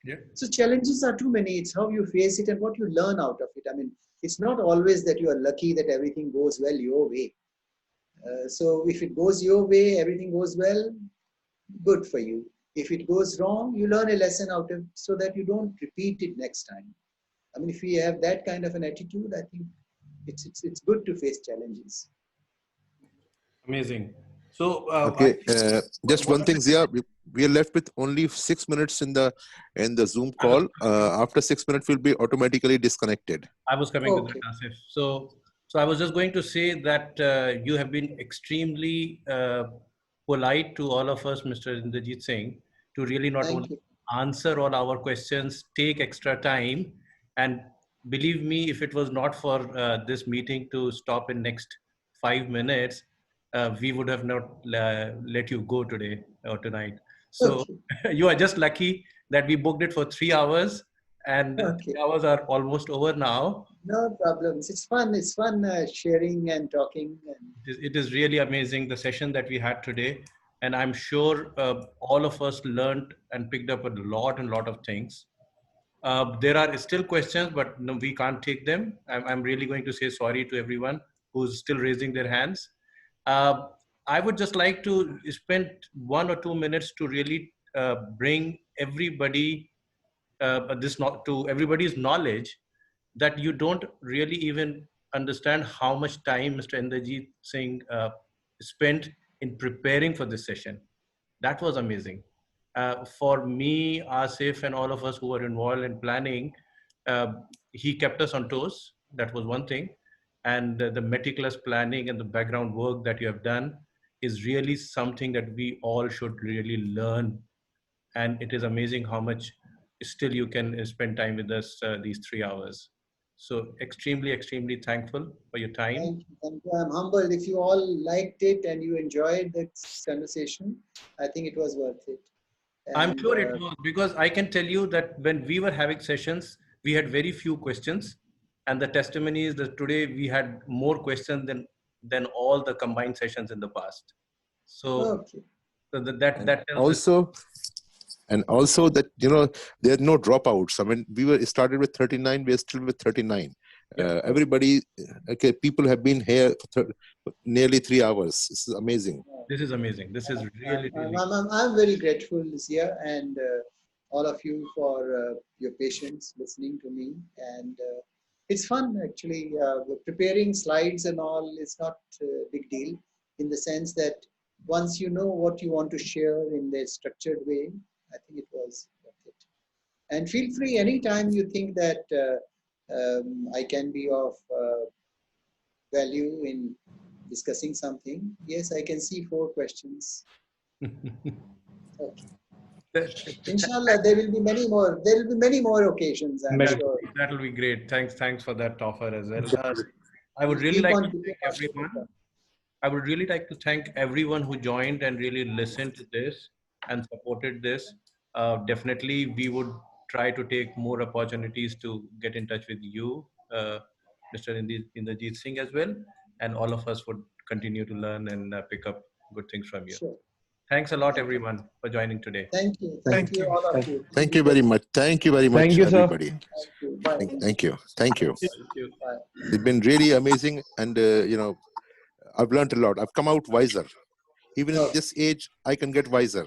Yeah. So challenges are too many. It's how you face it and what you learn out of it. I mean, it's not always that you are lucky that everything goes well your way. So if it goes your way, everything goes well, good for you. If it goes wrong, you learn a lesson out of it so that you don't repeat it next time. I mean, if we have that kind of an attitude, I think it's good to face challenges. Amazing. So okay, just one thing, Zia. We are left with only 6 minutes in the Zoom call. After 6 minutes, we'll be automatically disconnected. I was coming to that, Asif. So I was just going to say that you have been extremely polite to all of us, Mr. Inderjit Singh, to really not only answer all our questions, take extra time, and believe me, if it was not for this meeting to stop in next 5 minutes, we would have not let you go today or tonight. So you are just lucky that we booked it for 3 hours, and 3 hours are almost over now. No problems. It's fun. It's fun sharing and talking. It is really amazing, the session that we had today. And I'm sure all of us learned and picked up a lot of things. There are still questions, but no, we can't take them. I'm really going to say sorry to everyone who's still raising their hands. I would just like to spend 1 or 2 minutes to really bring everybody to everybody's knowledge that you don't really even understand how much time Mr. Inderjit Singh spent in preparing for this session. That was amazing. For me, Asif, and all of us who were involved in planning, he kept us on toes. That was one thing. And the meticulous planning and the background work that you have done is really something that we all should really learn. And it is amazing how much still you can spend time with us these 3 hours. So extremely thankful for your time. Thank you. Thank you. I'm humbled. If you all liked it and you enjoyed this conversation, I think it was worth it. And, I'm sure it was, because I can tell you that when we were having sessions, we had very few questions. And the testimony is that today we had more questions than all the combined sessions in the past. So, so that also, and also that, you know, there are no dropouts. I mean, we started with 39, we're still with 39. Everybody, okay, people have been here for nearly 3 hours. This is amazing. This is amazing. This is really, I'm very grateful, Zia, and all of you for your patience listening to me. And it's fun, actually. Preparing slides and all is not a big deal, in the sense that once you know what you want to share in a structured way, I think it was worth it. And feel free anytime you think that I can be of value in discussing something. Yes, I can see 4 questions. Okay. Inshallah, there will be many more. There will be many more occasions, I'm sure. That will be great. Thanks for that offer as well. I would really like to thank everyone. I would really like to thank everyone who joined and really listened to this and supported this. Definitely, we would try to take more opportunities to get in touch with you, Mr. Inderjit Singh as well, and all of us would continue to learn and pick up good things from you. Sure. Thanks a lot, everyone, for joining today. Thank you. Thank you, all of you. Thank you very much. Thank you very much, Thank you, sir. everybody. Thank you. Bye. Thank you. Thank you. Thank you. Bye. It's been really amazing, and I've learned a lot. I've come out wiser. Even in this age, I can get wiser.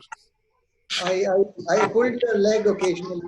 I pulled your leg occasionally.